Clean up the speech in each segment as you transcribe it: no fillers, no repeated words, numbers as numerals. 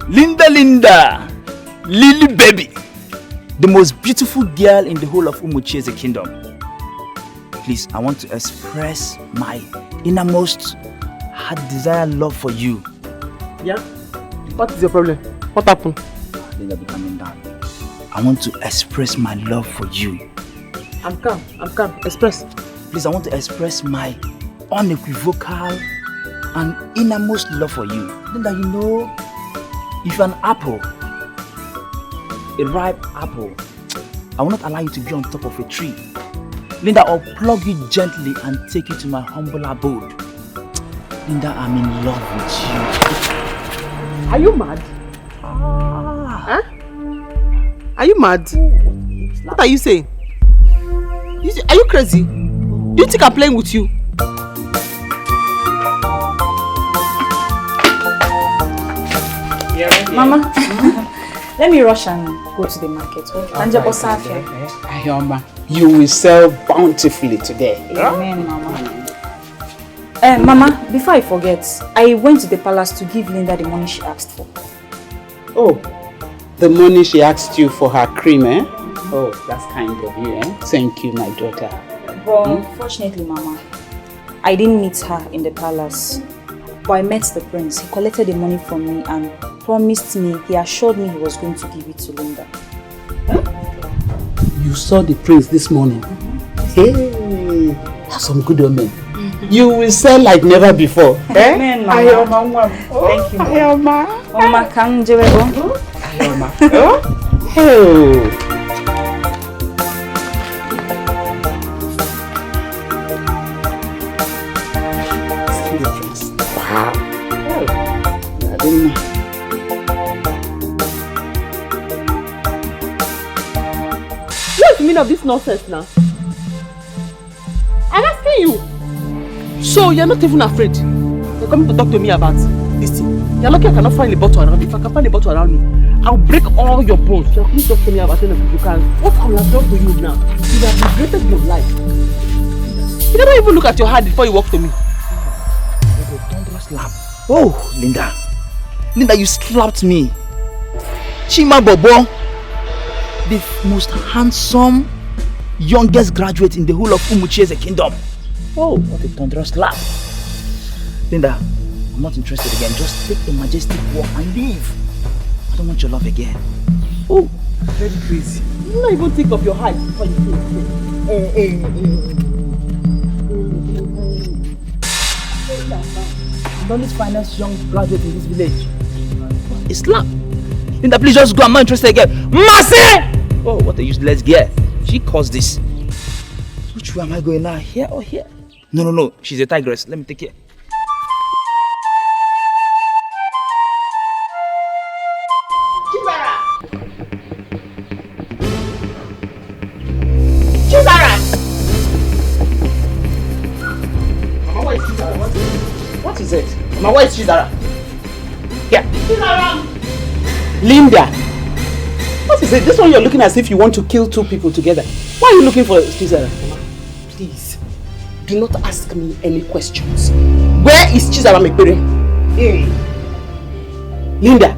Linda, Lily baby, the most beautiful girl in the whole of Umuchieze kingdom. Please, I want to express my innermost heart desire love for you. Yeah? What is your problem? What happened? Linda, be calming down. I want to express my love for you. I'm calm. Express. Please, I want to express my unequivocal and innermost love for you. Linda, you know, if you're an apple, a ripe apple, I will not allow you to be on top of a tree. Linda, I'll plug you gently and take you to my humble abode. Linda, I'm in love with you. Are you mad? Huh? Are you mad? What are you saying? Are you crazy? Do you think I'm playing with you? Mama, let me rush and go to the market. Ayoma, you will sell bountifully today. Amen, Mama. Mama, before I forget, I went to the palace to give Linda the money she asked for. Oh, the money she asked you for her cream, eh? Oh, that's kind of you, eh? Thank you, my daughter. But unfortunately, Mama, I didn't meet her in the palace. But I met the prince. He collected the money from me and promised me, he assured me he was going to give it to Linda. Huh? You saw the prince this morning? Hey, that's some good omen. You will sell like never before. Amen, Mama. Ayoma. Thank you, Ayoma. Mama, can you Ayoma. Oh. What's the meaning of this nonsense now? I'm asking you. So you're not even afraid? You're coming to talk to me about this thing. You're lucky I cannot find a bottle around me. If I can find a bottle around me, I'll break all your bones. You're coming to talk to me about anything you can. What I will have done to you now? You have regretted your life. You never even look at your hand before you walk to me. Oh, Linda. Linda, you slapped me. Chima Bobo, the most handsome, youngest graduate in the whole of Umuchieze kingdom. Oh, what a thunderous slap. Linda, I'm not interested again. Just take the majestic walk and leave. I don't want your love again. Oh, very crazy. You don't even think of your height before you think. Nollywood's finest young graduate in this village. What a slap. Linda, please just go. I'm not interested again. Mercy! Oh, what a useless girl. She caused this. Which way am I going now? Here or here? No. She's a tigress. Let me take care. Chizaram! Mama, where is Chizaram? What is it? Mama, where is Chizaram? Yeah. Chizaram! Linda! What is it? This one you're looking as if you want to kill two people together. Why are you looking for Chizaram? Mama, please, do not ask me any questions. Where is Chizaram Ekpere? Hey. Linda,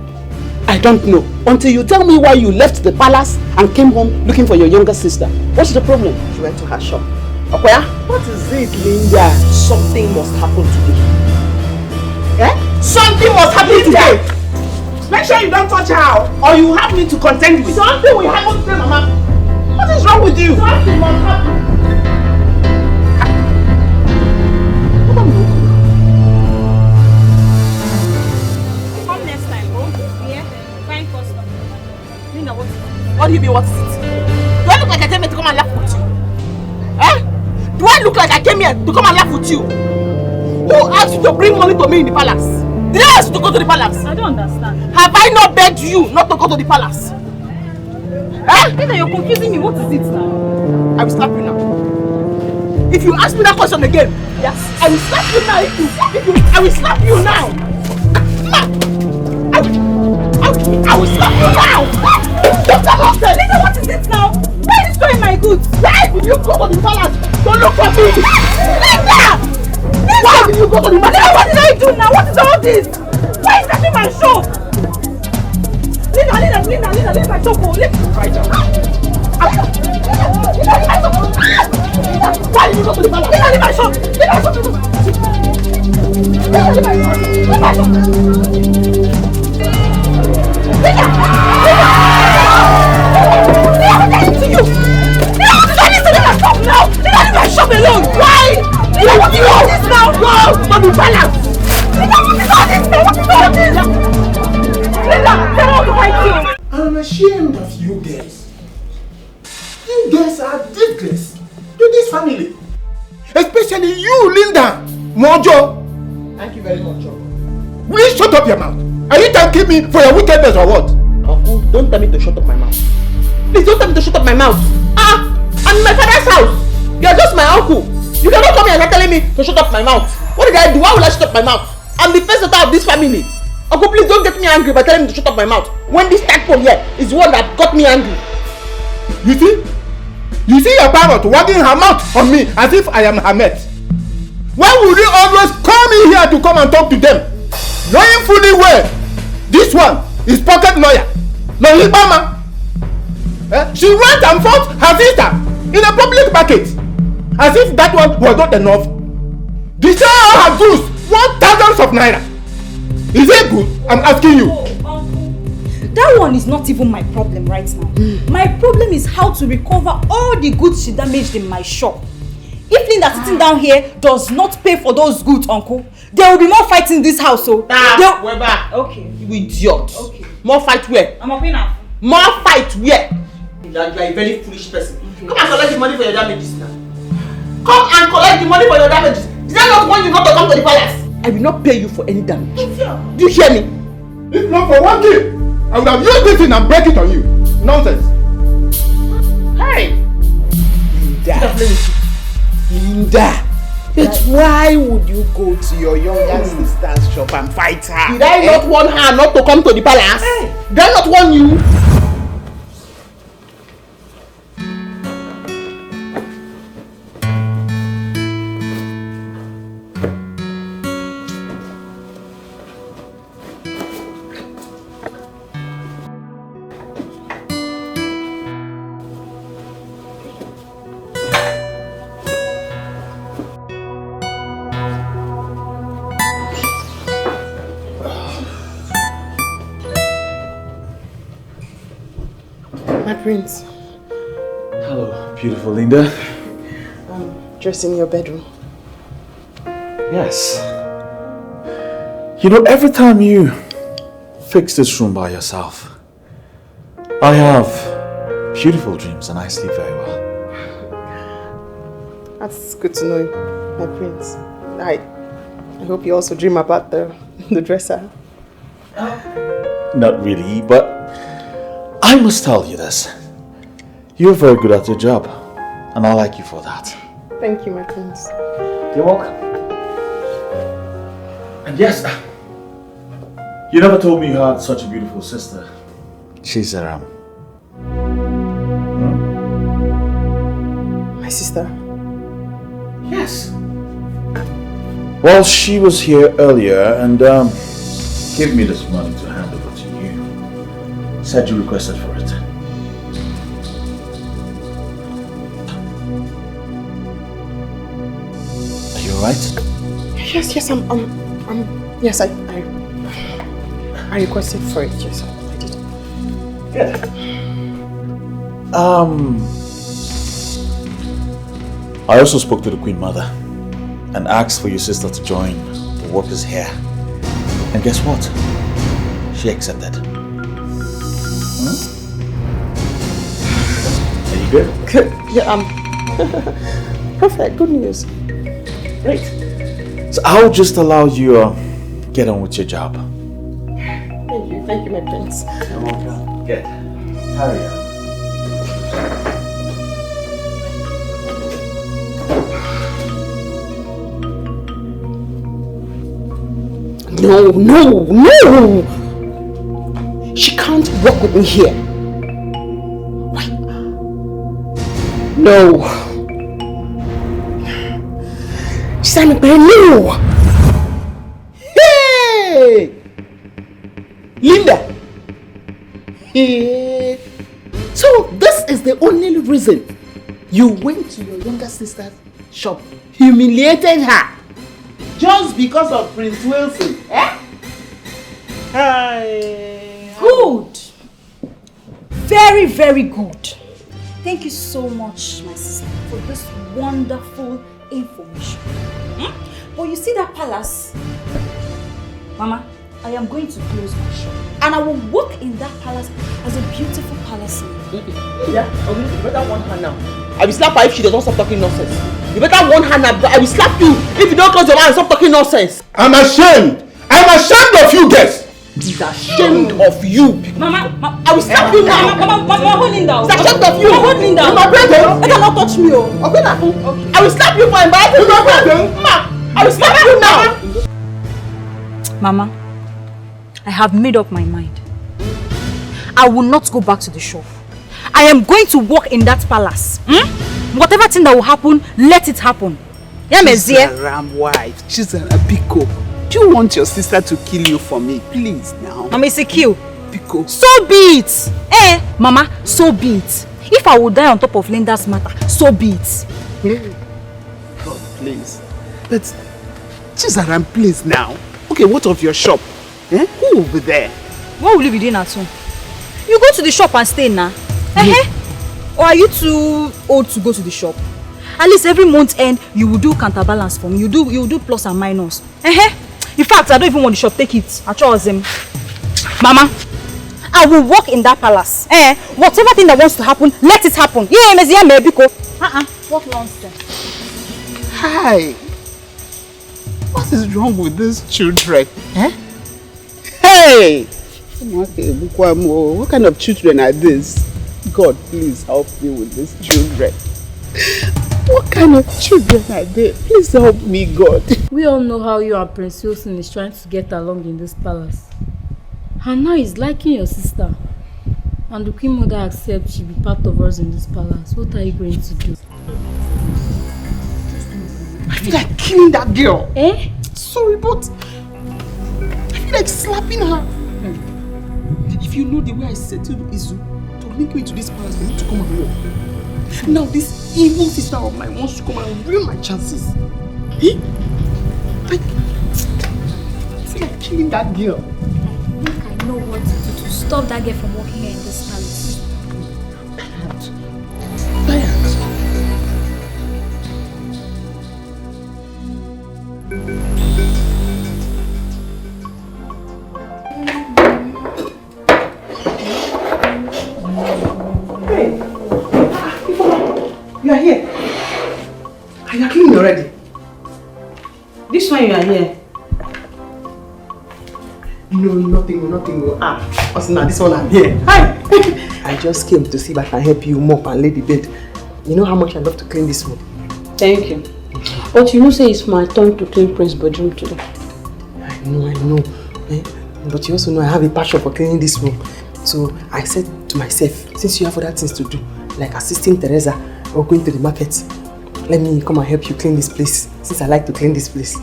I don't know. Until you tell me why you left the palace and came home looking for your younger sister. What's the problem? She went to her shop. Okoya? What is it, Linda? Something must happen today. Eh? Something must happen today! Make sure you don't touch her or you have me to contend with. Something will happen today, Mama. What is wrong with you? Something must happen. Come next time, oh? Yeah? Fine customer. Linda, what is it? What do you mean, what is it? Do I look like I came here to come and laugh with you? Eh? Do I look like I came here to come and laugh with you? Who asked you to bring money to me in the palace? Did I ask you to go to the palace? I don't understand. Have I not begged you not to go to the palace? Eh? Linda, you're confusing me. What is it now? I will slap you now. If you ask me that question again, yes, I will slap you now. I will slap you now. I will slap you now. Linda, what is it now? Where is going my goods? Why did you go to the palace? Don't look for me. Linda! Why did you go to the palace? What did I do now? What is all this? Why is that in my shop? Linda, leave my shop. Leave my shop. Why did you go to the palace? Leave my shop. Leave my shop. Leave my shop. Leave my shop alone. Why? What do you want this now? Go to the palace. I'm ashamed of you guys. You guys are disgrace to this family. Especially you, Linda. Mojo. Thank you very much, Uncle. Please shut up your mouth. Are you thanking me for your wickedness or what? Uncle, don't tell me to shut up my mouth. Please don't tell me to shut up my mouth. I'm in my father's house. You're just my uncle. You cannot come here and start telling me to shut up my mouth. What did I do? Why will I shut up my mouth? I'm the first daughter of this family. Uncle, please don't get me angry by telling me to shut up my mouth. When this tadpole here is the one that got me angry. You see? You see your parrot wagging her mouth on me as if I am her mate. Why would you always call me here to come and talk to them? Knowing fully well, this one is pocket lawyer. Mama. She went and fought her sister in a public market. As if that one was not enough. The sale her goods worth thousands of naira. Is it good? I'm asking you. That one is not even my problem right now. My problem is how to recover all the goods she damaged in my shop. If Linda sitting down here does not pay for those goods, Uncle, there will be more fights in this house. So we're back. Okay. You idiot. Okay. More fight where? I'm okay now. More fight where? You are a very foolish person. Okay. Come and collect the money for your damages now. Come and collect the money for your damages. Is that not when you not to come to the palace? I will not pay you for any damage. Do you hear me? If not for one thing, I would have used this thing and break it on you. Nonsense. Hey! Linda, but why would you go to your younger sister's shop and fight her? Did I not want her not to come to the palace? Hey. Did I not want you? Prince. Hello, beautiful Linda. Dressing in your bedroom. Yes. You know, every time you fix this room by yourself, I have beautiful dreams and I sleep very well. That's good to know, my prince. I hope you also dream about the dresser. Not really, but I must tell you this. You're very good at your job, and I like you for that. Thank you, my prince. You're welcome. And yes, you never told me you had such a beautiful sister. Chizaram. My sister? Yes. Well, she was here earlier and gave me this money to hand over to you. Said you requested for it. Are you alright? Yes, yes, I requested for it, yes, I did. Good. I also spoke to the Queen Mother and asked for your sister to join the workers here. And guess what? She accepted. Are you good? Good. Yeah, perfect. Good news. Great. So I'll just allow you get on with your job. Thank you, my prince. You're welcome. Good. Hurry up. No! She can't work with me here. Why? No. Chizaram, no! Hey! Linda! So this is the only reason you went to your younger sister's shop, humiliated her, just because of Prince Wilson, eh? Good. Very, very good. Thank you so much, my sister, for this wonderful information. But you see that palace? Mama, I am going to close my shop. And I will work in that palace as a beautiful palace. Yeah, you better warn her now. I will slap her if she does not stop talking nonsense. You better warn her now. I will slap you if you don't close your mouth and stop talking nonsense. I'm ashamed. I'm ashamed of you guys. He's ashamed of you. Mama, I will slap you now. Mama, hold Linda. He's ashamed of you. Hold Linda. My brother. You cannot touch me. Okay. I will slap you for embarrassing my brother. I will slap you now. Mama, I have made up my mind. I will not go back to the shop. I am going to work in that palace. Whatever thing that will happen, let it happen. Yeah, Chizaram wife, Chizaram Biko. Do you want your sister to kill you for me? Please now. Mama, it's a kill. Biko. So be it. Mama, so be it. If I would die on top of Linda's matter, so be it. God, please. But Chizaram, please now. Okay, what of your shop? Who will be there? What will you be doing at home? You go to the shop and stay now. Or are you too old to go to the shop? At least every month end, you will do counterbalance for me. You will do plus and minus. In fact, I don't even want the shop. Take it. I chose him. Mama, I will work in that palace. Whatever thing that wants to happen, let it happen. Yeah, maybe go. What nonsense. Hi. What is wrong with these children? Hey! What kind of children are these? God, please help me with these children. What kind of children are they? Please help me, God. We all know how you and Prince Wilson is trying to get along in this palace. And now he's liking your sister. And the Queen Mother accepts she'll be part of us in this palace. What are you going to do? I feel like killing that girl. Sorry, but I feel like slapping her. If you know the way I settled Izu to link me to this palace for me to come and work. Now this evil sister of mine wants to come and ruin my chances. I feel like killing that girl. I think I know what to do to stop that girl from working here in this palace. Hey, you are here. Are you cleaning already? This one you are here. No, nothing. Also now this one I'm here. Hi! I just came to see if I can help you mop and lay the bed. You know how much I love to clean this room. Thank you. But you know say it's my turn to clean Prince's bedroom today. I know. But you also know I have a passion for cleaning this room. So I said to myself, since you have other things to do, like assisting Teresa or going to the market, let me come and help you clean this place, since I like to clean this place.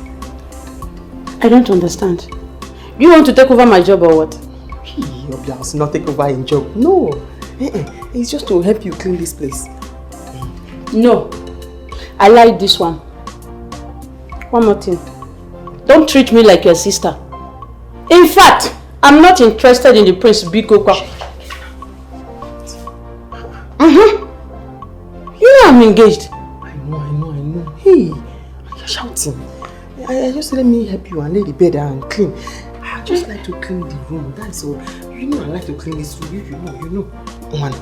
I don't understand. You want to take over my job or what? Your blouse not take over your job. No. It's just to help you clean this place. No. I like this one. One more thing. Don't treat me like your sister. In fact, I'm not interested in the Prince Biko. You know I'm engaged. I know. Hey, you're shouting. I just let me help you and lay the bed and clean. I just like to clean the room. That's all. You know I like to clean this room. You know. Man,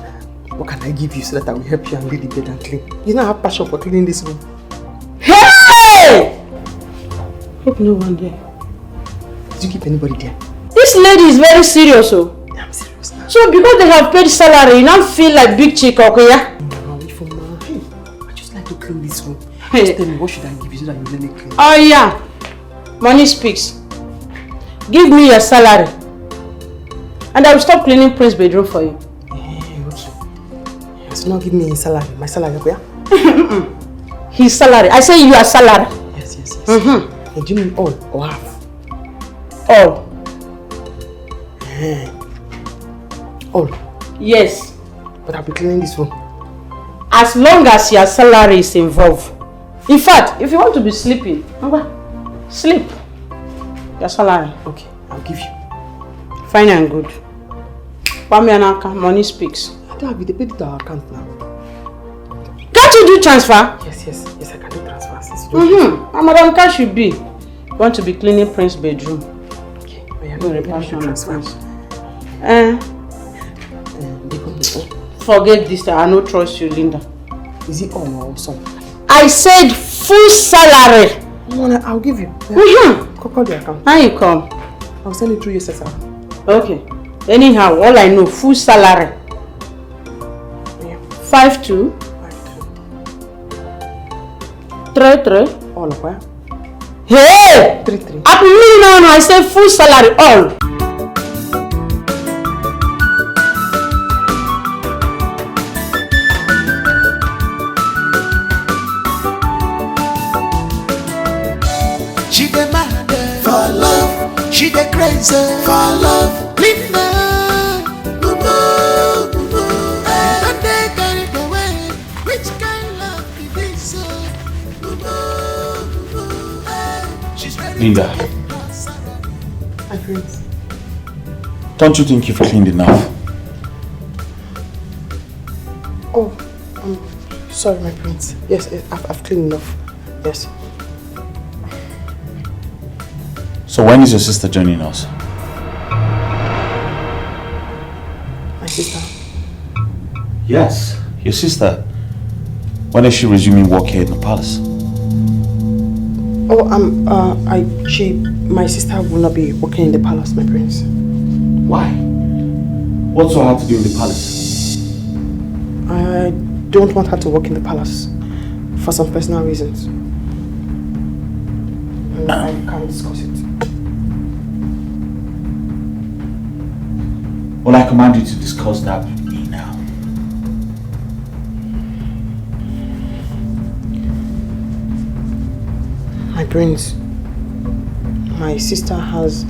what can I give you so that I will help you and lay the bed and clean? You know I have passion for cleaning this room. Hey! Hope no one there. Did you keep anybody there? This lady is very serious, oh. I'm serious now. So because they have paid salary, you now feel like big chick, okay? Hey, I just like to clean this room. Just tell me what should I give you so that you let me clean? Oh yeah. Money speaks. Give me your salary. And I will stop cleaning Prince's bedroom for you. Okay. So now give me his salary. My salary, okay? His salary. I say your salary. Yes. And do you mean all or half? All. All? Yes. But I'll be cleaning this room. As long as your salary is involved. In fact, if you want to be sleeping, sleep. Your salary. Okay, I'll give you. Fine and good. Money speaks. I don't have it. They paid it to our account now. Can't you do transfer? Yes, I can do transfers. Madam Cash should be. You want to be cleaning Prince's bedroom. Okay, I'm going to transfer. Forget this, I don't trust you, Linda. Is it all or some? I said full salary. I'll give you. Call the account. How you come? I'll send it through your sister. Okay. Anyhow, all I know, full salary. 5-2. 3-3. All of where? Hey! 3-3. No, I said full salary, all. She the mad for love, she the crazy for love. Linda, don't they carry the way? Which kind of love is this? She's ready. Linda, My prince. don't you think you've cleaned enough? Oh, sorry, my prince. Yes, I've cleaned enough. Yes. So when is your sister joining us? My sister. Yes, your sister. When is she resuming work here in the palace? Oh, my sister will not be working in the palace, my prince. Why? What's so hard to do in the palace? I don't want her to work in the palace for some personal reasons. And I can't discuss it. Well, I command you to discuss that with me now. My prince, my sister has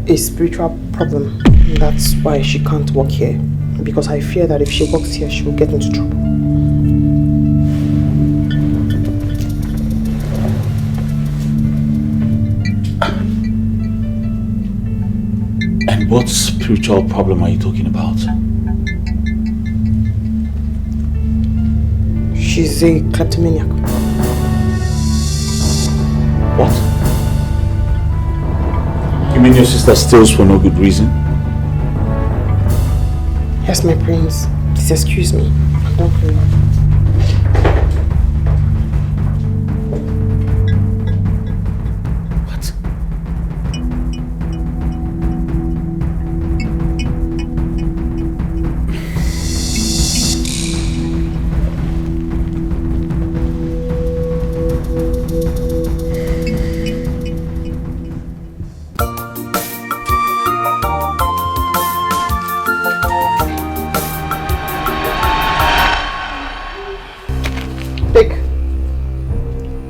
a spiritual problem. That's why she can't work here. Because I fear that if she works here, she will get into trouble. And what spiritual problem are you talking about? She's a kleptomaniac. What? You mean your sister steals for no good reason? Yes, my prince. Please excuse me. Don't worry.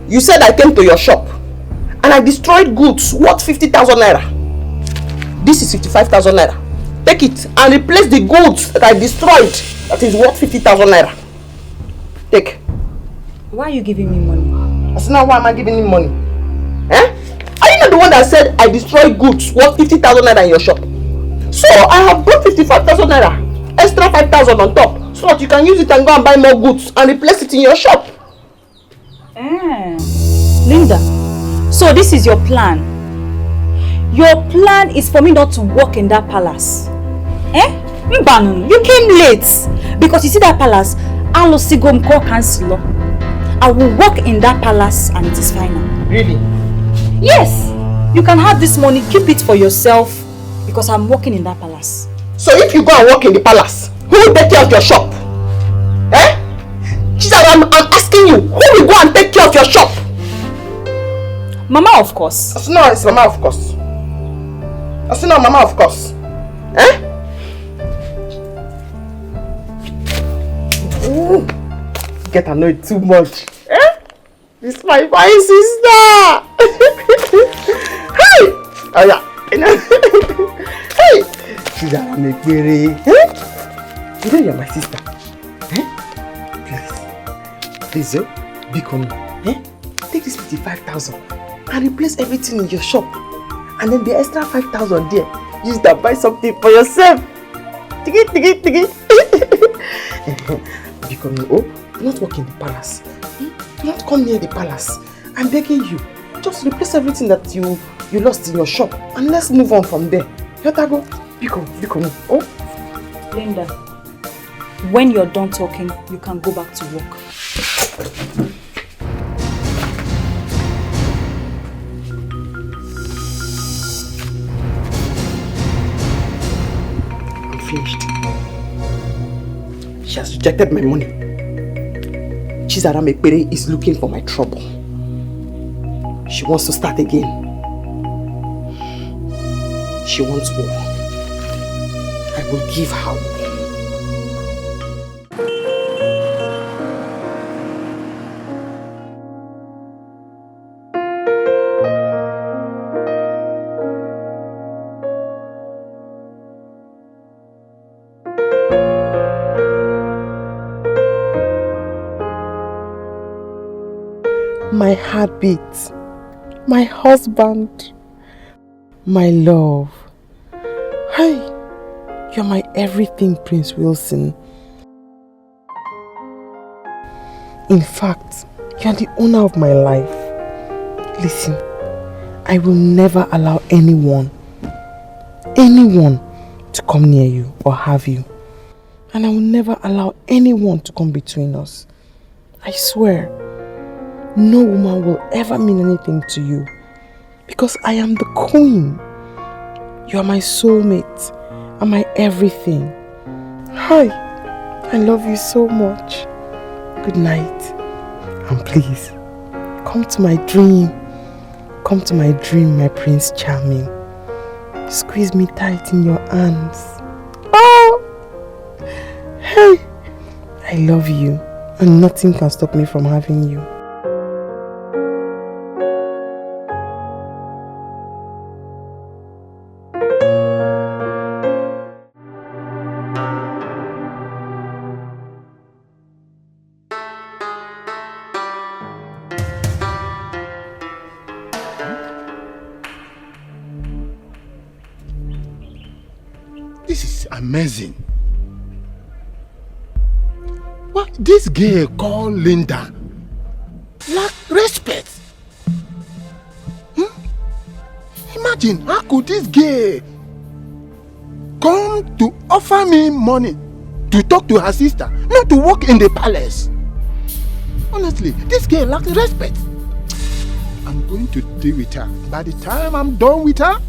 You said I came to your shop and I destroyed goods worth 50,000 naira. This is 55,000 naira. Take it and replace the goods that I destroyed that is worth 50,000 naira. Take. Why are you giving me money? I said, now why am I giving him money? Eh? Are you not the one that said I destroyed goods worth 50,000 naira in your shop? So I have brought 55,000 naira, extra 5,000 on top, so that you can use it and go and buy more goods and replace it in your shop. Linda, so this is your plan. Your plan is for me not to work in that palace. Mbanu, you came late. Because you see that palace, I will work in that palace and it is final. Really? Yes. You can have this money, keep it for yourself, because I'm working in that palace. So if you go and work in the palace, who will take care of your shop? Chizaram, I'm asking you, who will go and take care of your shop? Mama, of course. No, it's Mama, of course. No, Mama, of course. Ooh. Get annoyed too much. This is my sister. Hey! Oh yeah. Hey! Chizaram, you know you're my sister. Please, Beacon, take this 55,000 and replace everything in your shop. And then the extra 5,000 there, use that buy something for yourself. Tigi. Beacon, do not work in the palace. Do not come near the palace. I'm begging you. Just replace everything that you lost in your shop and let's move on from there. Yotago, Beacon, Linda, when you're done talking, you can go back to work. I'm finished. She has rejected my money. Chizaram is looking for my trouble. She wants to start again. She wants war. I will give her war. My heartbeat, my husband, my love. Hi, you're my everything, Prince Wilson. In fact, you're the owner of my life. Listen, I will never allow anyone to come near you or have you. And I will never allow anyone to come between us. I swear. No woman will ever mean anything to you because I am the queen. You are my soulmate and my everything. Hi, I love you so much. Good night. And please, come to my dream. Come to my dream, my Prince Charming. Squeeze me tight in your arms. Oh! Hey! I love you and nothing can stop me from having you. This is amazing. What this girl called Linda lack respect. Imagine, how could this girl come to offer me money to talk to her sister, not to work in the palace? Honestly, this girl lacks respect. I'm going to deal with her. By the time I'm done with her,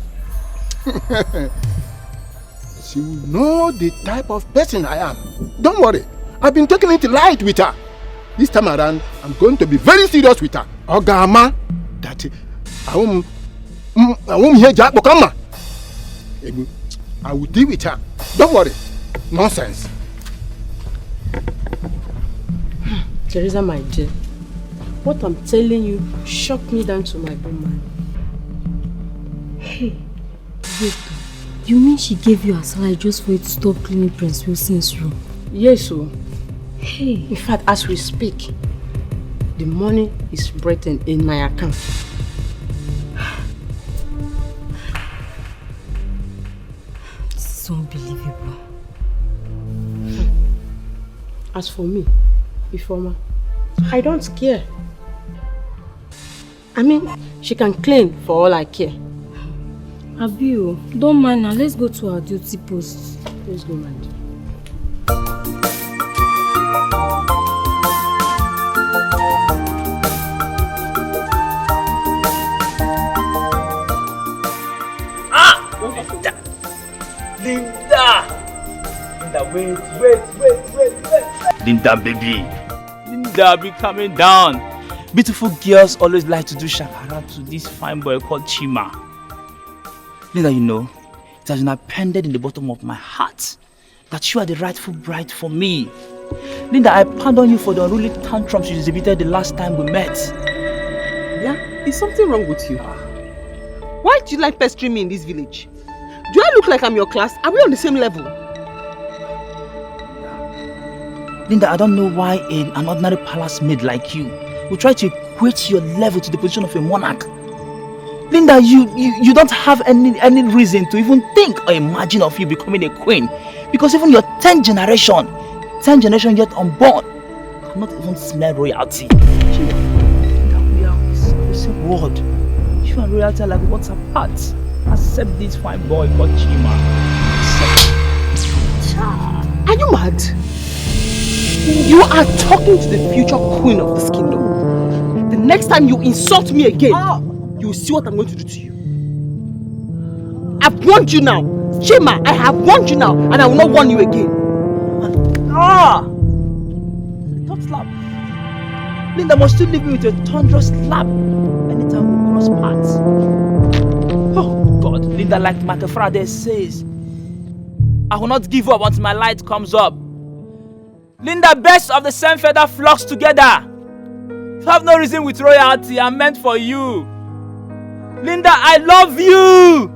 she will know the type of person I am. Don't worry, I've been taking it light with her. This time around, I'm going to be very serious with her. Ogama, that I won't hear Jack Bokama. I will deal with her. Don't worry. Nonsense. Teresa, my dear, what I'm telling you shocked me down to my bone. Hey, wait. You mean she gave you a salary just for you to stop cleaning Prince Wilson's room? Yes, sir. Hey. In fact, as we speak, the money is written in my account. This is unbelievable. As for me, Ifeoma, I don't care. I mean, she can clean for all I care. Abio, don't mind now. Let's go to our duty post. Let's go, man. Linda, wait. Linda, baby. Linda, be coming down. Beautiful girls always like to do shakara to this fine boy called Chima. Linda, you know, it has been appended in the bottom of my heart that you are the rightful bride for me. Linda, I pardon you for the unruly tantrums you exhibited the last time we met. Yeah? Is something wrong with you? Why do you like pestering me in this village? Do I look like I'm your class? Are we on the same level? Linda, I don't know why an ordinary palace maid like you will try to equate your level to the position of a monarch. Linda, you don't have any reason to even think or imagine of you becoming a queen, because even your 10th generation yet unborn, cannot even smell royalty. Linda, we are the same world. You and royalty are like what's apart. Accept this fine boy called Chima. Are you mad? You are talking to the future queen of this kingdom. The next time you insult me again, you will see what I'm going to do to you. I've warned you now. Chima, I have warned you now, and I will not warn you again. Top slap. Linda must still leave me with a thunderous slap anytime we cross paths. Oh God, Linda, like Martha Friday says, I will not give up until my light comes up. Linda, best of the same feather flocks together. You have no reason with royalty. I'm meant for you. Linda, I love you.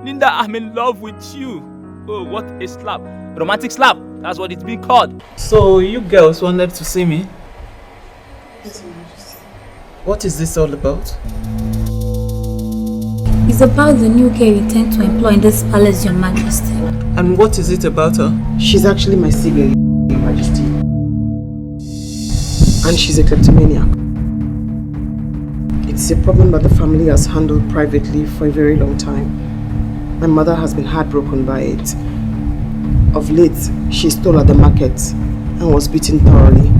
Linda, I'm in love with you. Oh, what a slap. Romantic slap. That's what it's been called. So, you girls wanted to see me? What is this all about? It's about the new girl you intend to employ in this palace, Your Majesty. And what is it about her? She's actually my sibling, Your Majesty. And she's a kleptomaniac. It's a problem that the family has handled privately for a very long time. My mother has been heartbroken by it. Of late, she stole at the market and was beaten thoroughly.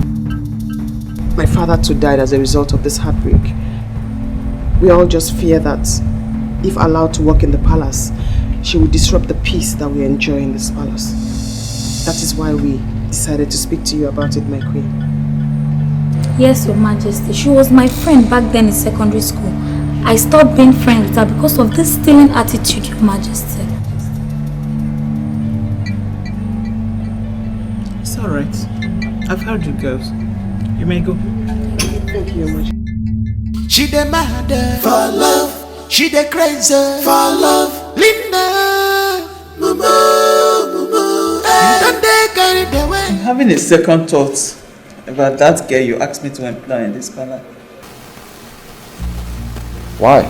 My father too died as a result of this heartbreak. We all just fear that if allowed to work in the palace, she would disrupt the peace that we enjoy in this palace. That is why we decided to speak to you about it, my queen. Yes, Your Majesty. She was my friend back then in secondary school. I stopped being friends with her because of this stealing attitude, Your Majesty. It's alright. I've heard you girls. You may go. Thank you, Your Majesty. She the mad for love, she the crazy for love. Linda, mumu, don't they carry the way? I'm having a second thought about that girl you asked me to employ in this palace. Why?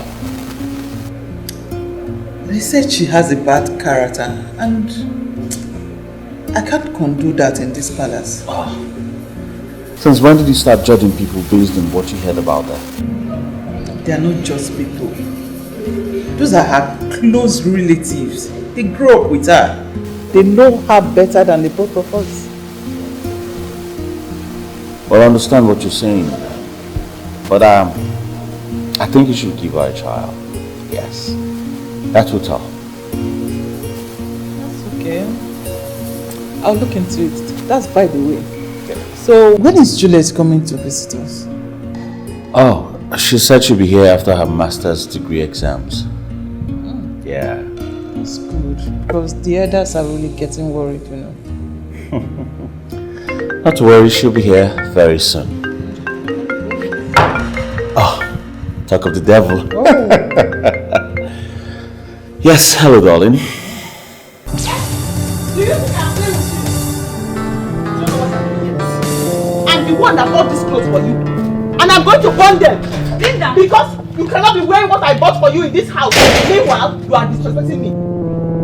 They said she has a bad character, and I can't condone that in this palace. Since when did you start judging people based on what you heard about them? They are not just people. Those are her close relatives. They grew up with her. They know her better than the both of us. Well, I understand what you're saying, but I think you should give her a trial. Yes, that will tell. That's okay. I'll look into it. That's by the way. So, when is Juliet coming to visit us? Oh, she said she'll be here after her master's degree exams. Yeah. That's good, because the others are really getting worried, you know. Not to worry, she'll be here very soon. Oh, talk of the devil. Yes, hello, darling. Do you think I'm playing with you? I'm the one that bought these clothes for you. And I'm going to burn them. Linda! Because you cannot be wearing what I bought for you in this house. Meanwhile, you are disrespecting me.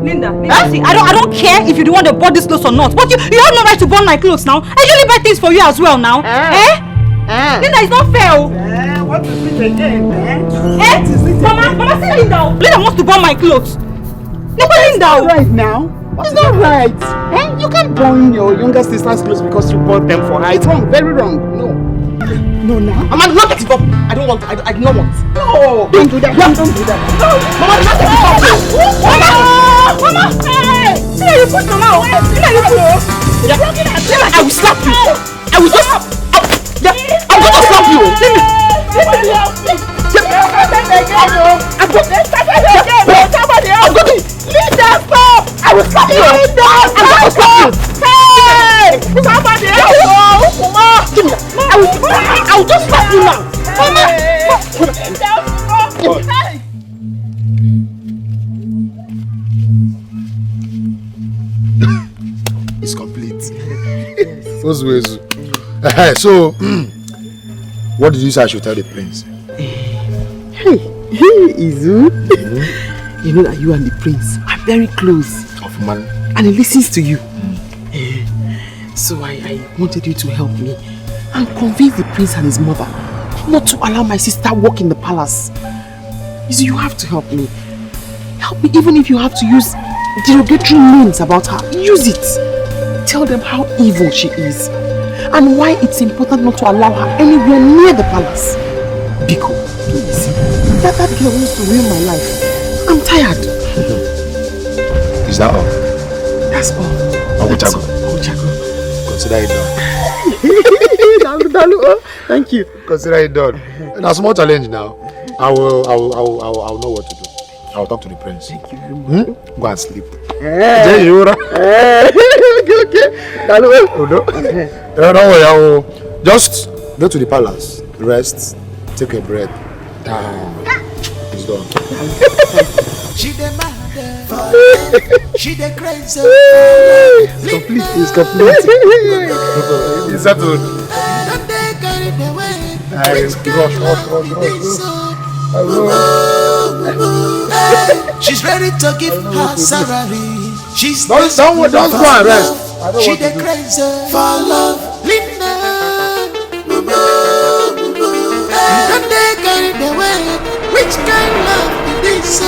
Linda, see, I don't care if you the one that bought these clothes or not. But you have no right to burn my clothes now. I usually buy things for you as well now. Linda, it's not fair. What is it again, Mama, see Linda. Linda wants to burn my clothes. Linda. Right now? It's not right. You can't burn your younger sister's clothes because you bought them for her. It's wrong, very wrong. No, now. Mama, not get it up. I don't want. I do not want. No, don't do that. Don't do that. Mama, not get it up. Mama, hey! Linda, you push Mama away. Linda, you push. Linda, I will slap you. I will just. I'm going to slap you. Linda, stop! I will slap you. Linda, I'm going to slap you. Hey! Somebody else! Mama! I will just slap you now! Mama! Ozu. So, what did you say I should tell the prince? Hey, Izu. You know that you and the prince are very close. Of man. And he listens to you. So I wanted you to help me and convince the prince and his mother not to allow my sister walk in the palace. Izu, you have to help me. Help me even if you have to use derogatory names about her. Use it. Tell them how evil she is and why it's important not to allow her anywhere near the palace. Biko, please. That girl wants to ruin my life. I'm tired. Is that all? That's all. That's all. Consider it done. Thank you. Consider it done. And a small challenge now. I'll know what to do. I'll talk to the prince. Thank you. Go and sleep. Okay. Oh, no. Don't worry. I will just go to the palace, rest, take a breath. It's done. She the mother, she the crazy. It's complete. It's settled. She's ready to give her salary. She's don't go and rest. She the crazy for love. Linda, don't they carry the way? Which kind of love is this?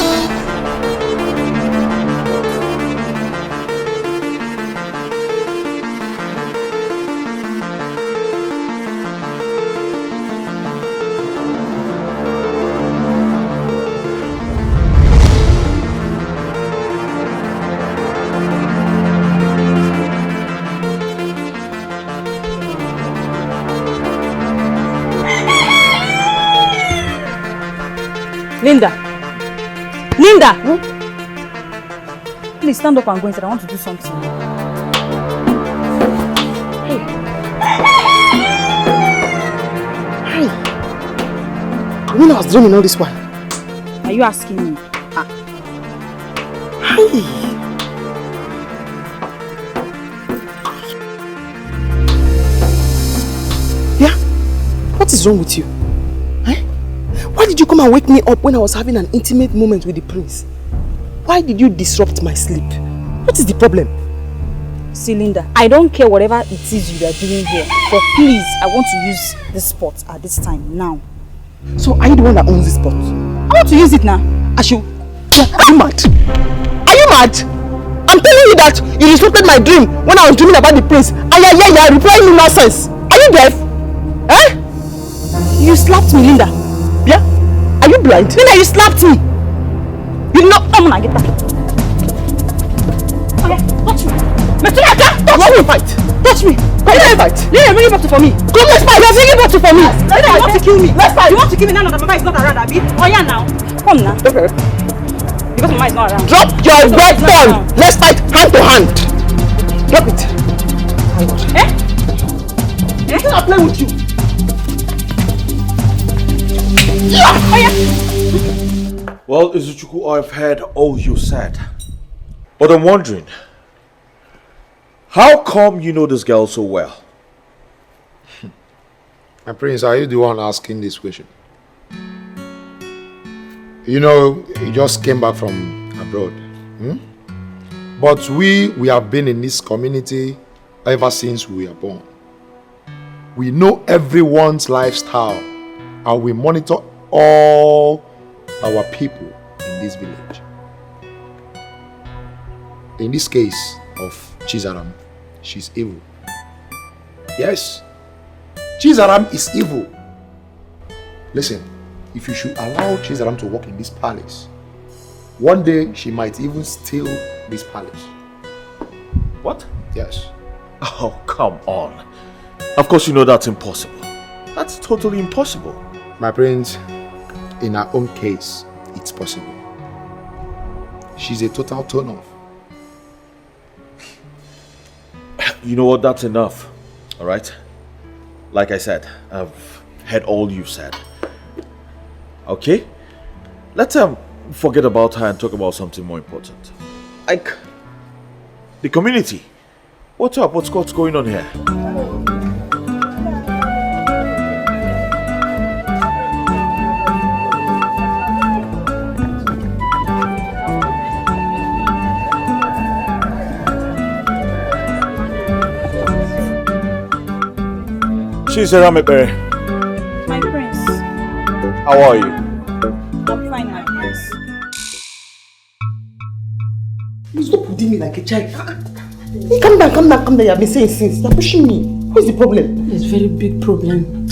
Linda! Please stand up and go inside. I want to do something. Hey. Hi. When I was dreaming all this while. Are you asking me? Hi. Yeah? What is wrong with you? Why did you come and wake me up when I was having an intimate moment with the prince? Why did you disrupt my sleep? What is the problem? See, Linda, I don't care whatever it is you are doing here, but please, I want to use this spot at this time, now. So are you the one that owns this spot? I want to use it now. Ashu, are you mad? Are you mad? I'm telling you that you disrupted my dream when I was dreaming about the prince. And you're replying me nonsense. Are you deaf? Eh? You slapped me, Linda. Yeah? Are you blind? Linda, you slapped me. You know, I'm gonna get back. Okay, touch me. Touch me, fight. Touch me. Come, let's fight. Linda, bring it back for me. Come, let's fight. You're bringing bottle for me. Linda, you want to kill me. Let's fight. You want to kill me now that Mama is not around, Abi? Oh yeah, now. Come now. Okay. Because Mama is not around. Drop your weapon. Let's fight hand to hand. Drop it. Eh? I cannot play with you. Yeah. Oh yeah. Well, Izuchukwu, I've heard all you said. But I'm wondering, how come you know this girl so well? My prince, are you the one asking this question? You know, he just came back from abroad. But we have been in this community ever since we were born. We know everyone's lifestyle and we monitor all our people in this village. In this case of Chizaram, she's evil. Yes, Chizaram is evil. Listen, if you should allow Chizaram to walk in this palace, one day she might even steal this palace. What? Yes. Oh, come on. Of course you know that's impossible. That's totally impossible. My prince, in her own case, it's possible. She's a total turn-off. You know what? That's enough. Alright? Like I said, I've heard all you've said. Okay? Let's forget about her and talk about something more important. Like the community. What's up? What's going on here? Chizaram, My prince. how are you? I'm fine, my prince. Please stop putting me like a child. Calm down. You have been saying since. You're pushing me. What's the problem? There's a very big problem.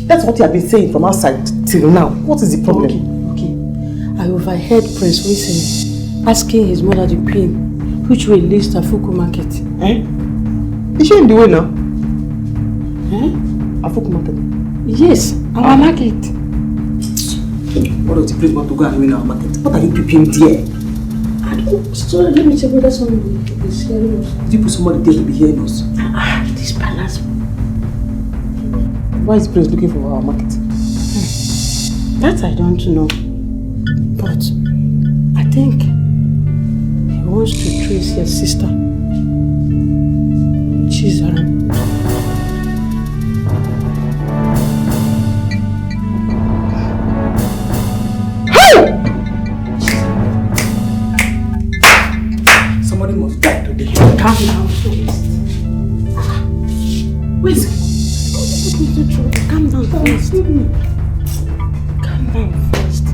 That's what you have been saying from outside till now. What is the problem? Okay. I overheard Prince Wilson asking his mother, the queen, which way leads to Afuku market. Is she in the way now? Afuku market? Yes, our market. What does the prince want to go and win our market? What are you preparing there? So let me check whether somebody is hearing us. Did you put somebody there to be hearing us? This palace. Why is the prince looking for our market? That I don't know. But I think he wants to trace your sister, Chizaram. Somebody must die today. Calm down first. Wait. Calm down first. Calm down first.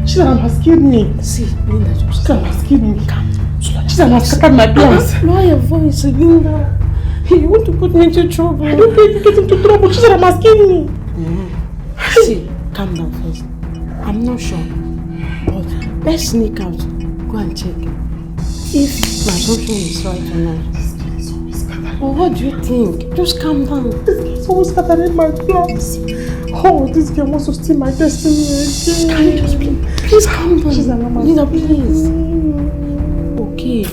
Chizaram has killed me. See, Linda, just Chizaram has killed me. calm down. Chizaram has scattered my plans. Lower your voice, Linda. You want to put me into trouble. I don't think you get into trouble. Chizaram has killed me. See, calm down first. I'm not sure, but let's sneak out. Go and check if my assumption is right or not. Well, what do you think? Just calm down. This girl's always scattering my plans. Oh, this girl wants to steal my destiny again. Can you just please calm down? Chizaram has Linda, please. Okay,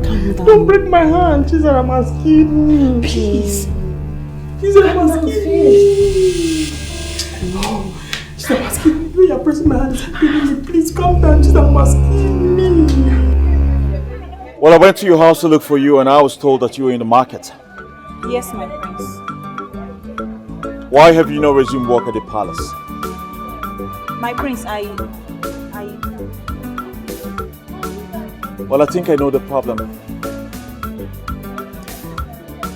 calm down. Don't break my hand. Chizaram has killed me. Please. Chizaram has killed me. Chizaram has killed me. The way you're pressing my hand is killing me. Please calm down. Chizaram has killed me. Well, I went to your house to look for you and I was told that you were in the market. Yes, my prince. Why have you not resumed work at the palace? My prince, Well, I think I know the problem.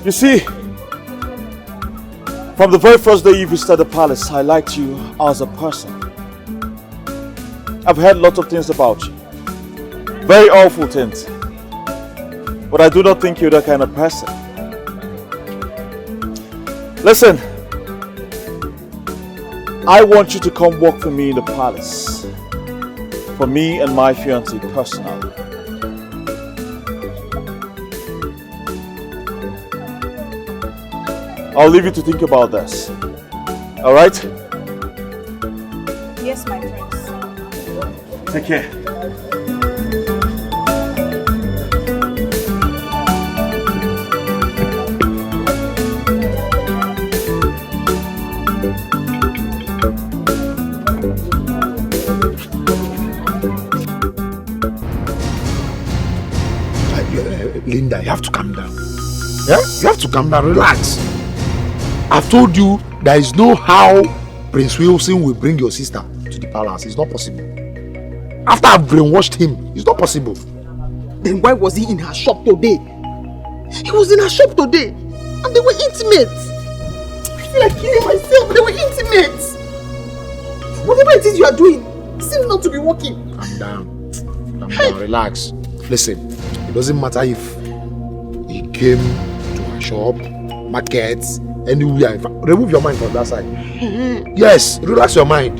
You see, from the very first day you visited the palace, I liked you as a person. I've heard lots of things about you. Very awful things. But I do not think you're that kind of person. Listen, I want you to come work for me in the palace. For me and my fiancée personally. I'll leave you to think about this. Alright? yes, my prince. Take care. Linda, you have to calm down. Yeah? You have to calm down, relax. I've told you there is no how Prince Wilson will bring your sister to the palace. It's not possible. After I've brainwashed him, it's not possible. Then why was he in her shop today? He was in her shop today and they were intimate. I feel like killing myself. They were intimate. Whatever it is you are doing, it seems not to be working. Calm down. Calm down, relax. Listen, it doesn't matter if he came to her shop, markets, anywhere. Remove your mind from that side. Yes, relax your mind.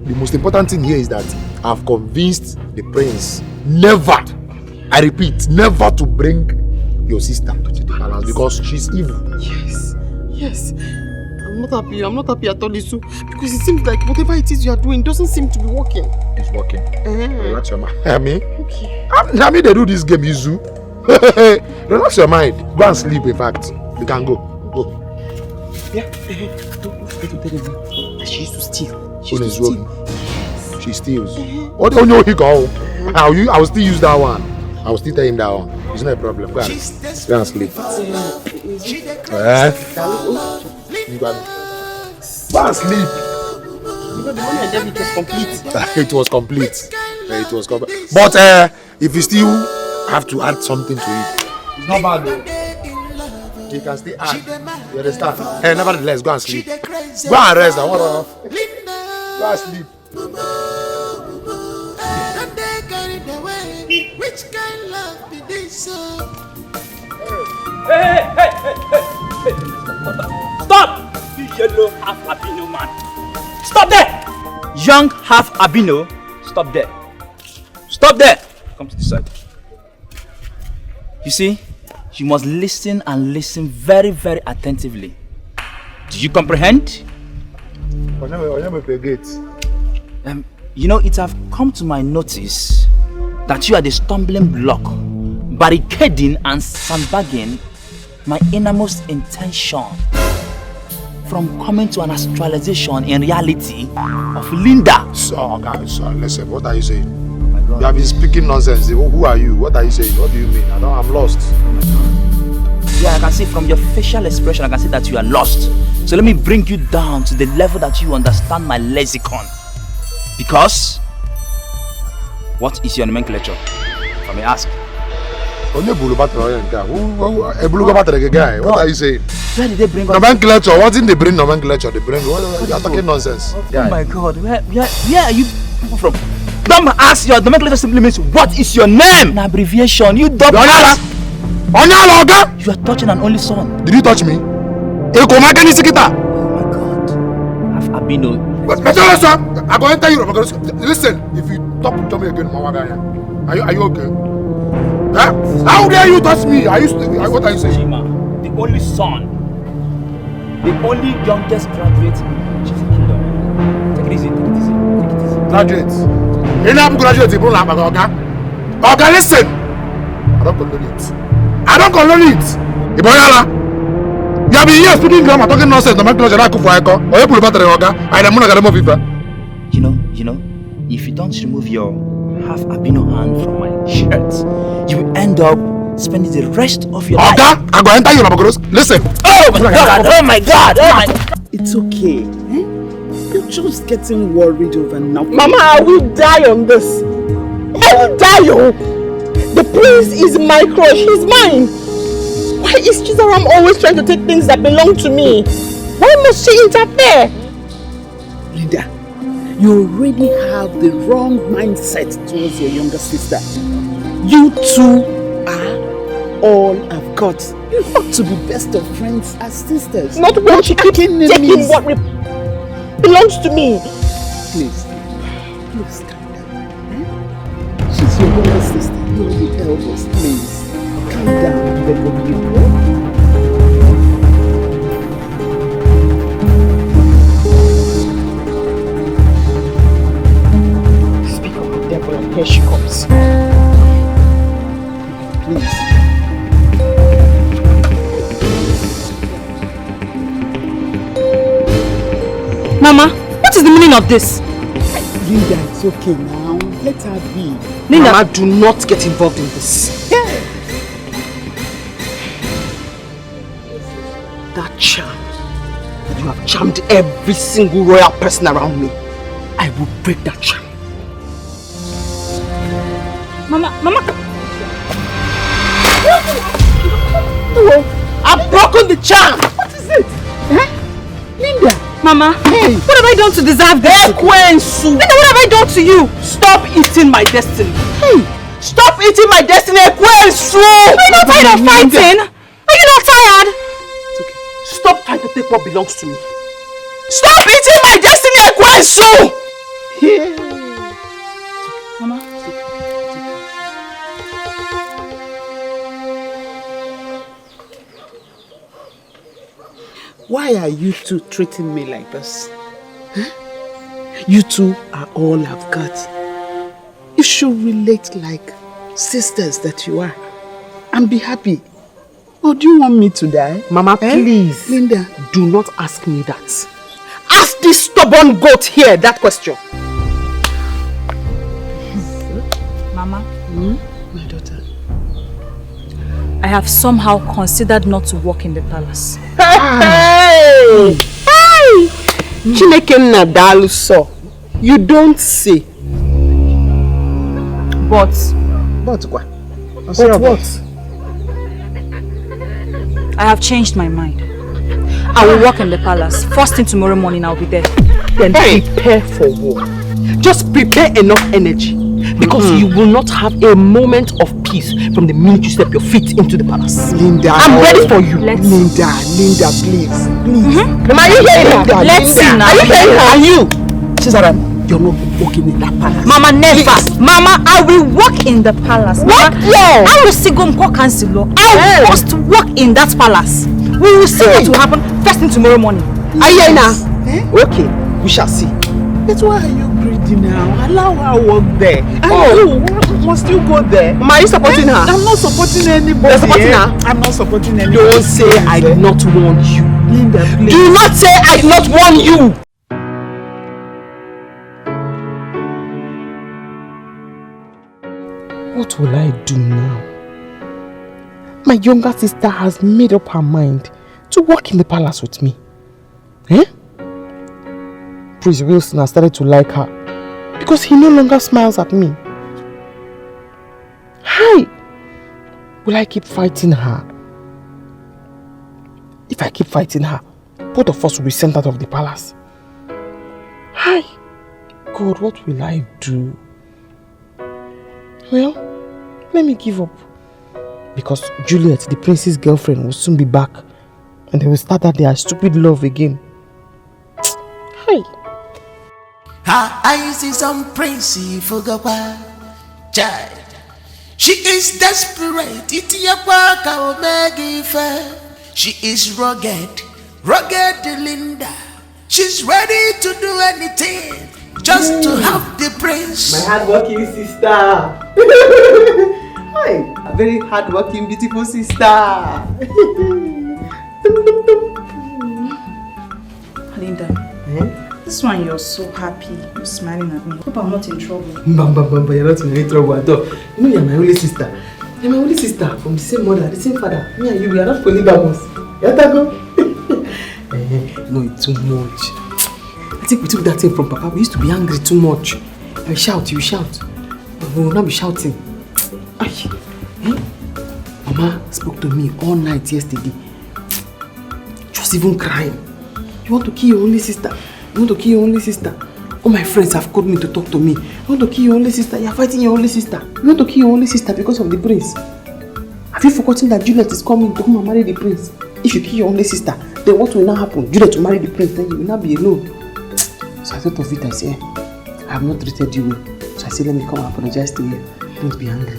The most important thing here is that I've convinced the prince never, I repeat, never to bring your sister to the palace because she's evil. Yes. I'm not happy at all, Isu, because it seems like whatever it is you are doing doesn't seem to be working. It's working. Relax your mind. Okay. I mean, they do this game, Izu. Relax your mind. Go and sleep, in fact. You can go. Go. Yeah. Don't forget to tell everyone that she used to steal. She steals. What do you know he go? I will still use that one. I will still tell him that one. It's not a problem. Go and sleep. You go and sleep. The money I gave it was complete. It was complete. It was complete. But if you still have to add something to it, it's not bad though. He can stay hard. You understand? Hey, nevertheless, go and sleep. Go and rest. I want to. Go and sleep. Which kind of love be this? Hey! Stop! You yellow half albino man. Stop there! Young half albino. Stop there. Stop there! Come to this side. You see, you must listen and listen very, very attentively. Do you comprehend? You know, it have come to my notice that you are the stumbling block, barricading and sandbagging my innermost intention from coming to an actualization in reality of Linda. So, listen, what are you saying? You have been speaking nonsense. Who are you? What are you saying? What do you mean? I'm lost. Yeah, I can see from your facial expression, I can see that you are lost. So let me bring you down to the level that you understand my lexicon. Because, what is your nomenclature? Let me ask. What are you saying? Where did they bring nomenclature? What did they bring nomenclature? They bring what? You are talking nonsense. Oh my God, where are you people from? Don't ask. Your nomenclature simply means what is your name? An abbreviation. You don't ask. You are touching an only son. Did you touch me? Oh my God. Have albino. I'm going to tell you. Listen, if you talk to me again, are you okay? Huh? How dare you touch me? What are you saying? Chima, the only son, the only youngest graduate. Take it easy. Graduate. You know I'm graduate. Okay, listen. I don't condone it. Iboyala. You have been here speaking grammar, talking nonsense. You know, if you don't remove your half albino hand from my shirt, you will end up spending the rest of your life. I'm going to enter your laboratory. Listen. Oh my God. It's okay. You're just getting worried over now. Mama, I will die on this. I will die, The prince is my crush. He's mine. Why is Chizaram always trying to take things that belong to me? Why must she interfere? Linda, you already have the wrong mindset towards your younger sister. You two are all I've got. You ought to be best of friends as sisters. Not when she keeps taking what belongs to me. Please calm down. She's your younger sister. You're the eldest. Please calm down. Then what do you do? And here she comes. Please. Mama, what is the meaning of this? Linda, it's okay now. Let her be. Linda, Mama, do not get involved in this. Yeah. That charm, you have charmed every single royal person around me. I will break that charm. Mama. I've broken the charm. What is it? Huh? Linda. Mama. Hey. What have I done to deserve this? Linda, what have I done to you? Stop eating my destiny. Hey. Stop eating my destiny. Are you not tired of fighting? Are you not tired? It's okay. Stop trying to take what belongs to me. Stop eating my destiny. Yeah. Mama. Why are you two treating me like this? Huh? You two are all I've got. You should relate like sisters that you are and be happy. Or do you want me to die? Mama, please. Linda, do not ask me that. Ask this stubborn goat here that question. Mama. My daughter. I have somehow considered not to work in the palace. Hey! Chineke Nadalu so. You don't say. But what? I have changed my mind. I will walk in the palace. First thing tomorrow morning, I'll be there. Then prepare for war. Just prepare enough energy. Because you will not have a moment of peace from the minute you step your feet into the palace. Linda, I'm ready for you. Linda, please. Mama, are you hearing her? Let's see now. Are you hearing her? Are you? Chizaram, you're not walking in that palace. Mama, never. Please. Mama, I will walk in the palace. What? I will see Gomko Council. I must walk in that palace. We will see what will happen first thing tomorrow morning. Are you hearing her? Okay, we shall see. But why are you greedy now? Allow her walk there. You must you go there? Mama, are you supporting her? I'm not supporting anybody. You're supporting her? I'm not supporting anybody. Don't say I did not warn you. Linda, please. Do not say I did not warn you. What will I do now? My younger sister has made up her mind to work in the palace with me. Prince Wilson has started to like her because he no longer smiles at me. Hi! Will I keep fighting her? If I keep fighting her, both of us will be sent out of the palace. Hi! God, what will I do? Well, let me give up. Because Juliet, the prince's girlfriend, will soon be back. And they will start their stupid love again. Hi! Her eyes is on Princey Fugawa child. She is desperate. She is rugged Linda. She's ready to do anything just to have the prince. My hardworking sister. Hi, a very hardworking, beautiful sister. Linda. This one, you're so happy. You're smiling at me. Hope I'm not in trouble. Bamba, you're not in any trouble at all. You know, you're my only sister. You're my only sister from the same mother, the same father. Me and you, we are not polygamous. Yatago. No, it's too much. I think we took that thing from Papa. We used to be angry too much. I shout, you shout. But we will not be shouting. Mama spoke to me all night yesterday. Just even crying. You want to kill your only sister? You want to kill your only sister? All my friends have called me to talk to me. You want to kill your only sister? You are fighting your only sister. You want to kill your only sister because of the prince? Have you forgotten that Juliet is coming to come and marry the prince? If you kill your only sister, then what will now happen? Juliet will marry the prince, then you will not be alone. So I thought of it, I said, I have not treated you well. So I said, let me come and apologize to you. Don't be angry.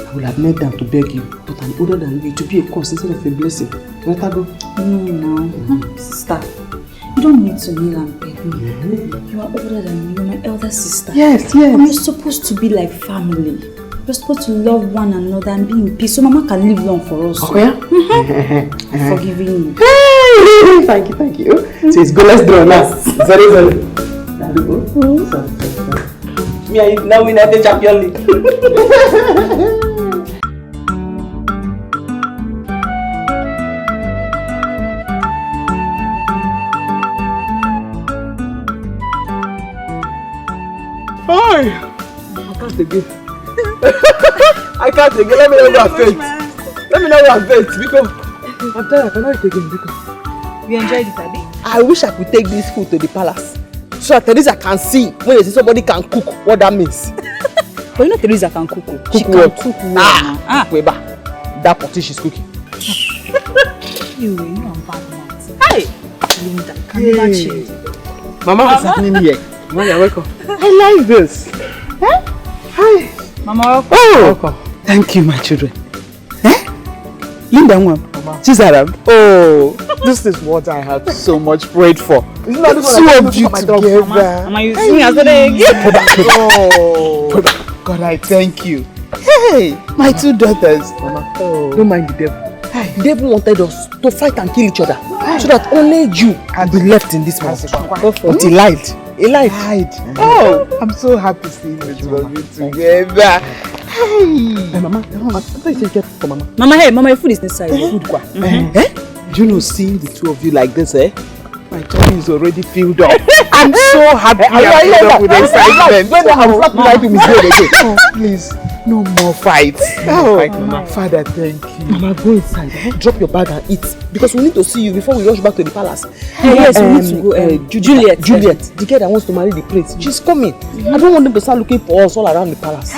I will have knelt down to beg you, but I'm older than you to be a curse instead of a blessing. Let her go. No. Sister. You don't need to kneel and beg me. You are older than me. You're my elder sister. Yes. And we're supposed to be like family. We're supposed to love one another and be in peace so Mama can live long for us. Okay. I'm forgiving you. Hey, thank you. So it's go, let's draw now. Sorry. Me and you now win at the Champions League. Hi! I can't again. I can't again. Let me know what faith. Because I'm tired. I cannot eat again. Because We enjoyed it, Abi. I wish I could take this food to the palace. So that Teresa can see when they say somebody can cook, what that means. But you know Teresa can cook. She can what? cook well. Weba. That potty she's cooking. You know I'm bad at. Hi! Linda, can you not change? Mama, what's happening here? Mama, you're welcome. I like this. Huh? Hi. Mama, welcome. Welcome. Thank you, my children. Linda, Chizaram. Oh, this is what I have so much prayed for. It's not Two of you together. Mama, you sing as well. Oh, God, I thank you. Hey, my two daughters. Mama, don't mind the devil. The devil wanted us to fight and kill each other so that only you will be left in this house. But he lied. He lied. Oh, I'm so happy seeing the two of you together. Hey, Mama, I thought you said get for Mama. Mama, your food is inside. Food, do you know, seeing the two of you like this, my tummy is already filled up. I'm so happy. I'm filled up with excitement. When I'm flapping right to misbehave again. Please, no more fights. Father, thank you. Mama, go inside. Drop your bag and eat. Because we need to see you before we rush back to the palace. Yes, we need to go. Juliet, the girl that wants to marry the prince. She's coming. I don't want them to start looking for us all around the palace.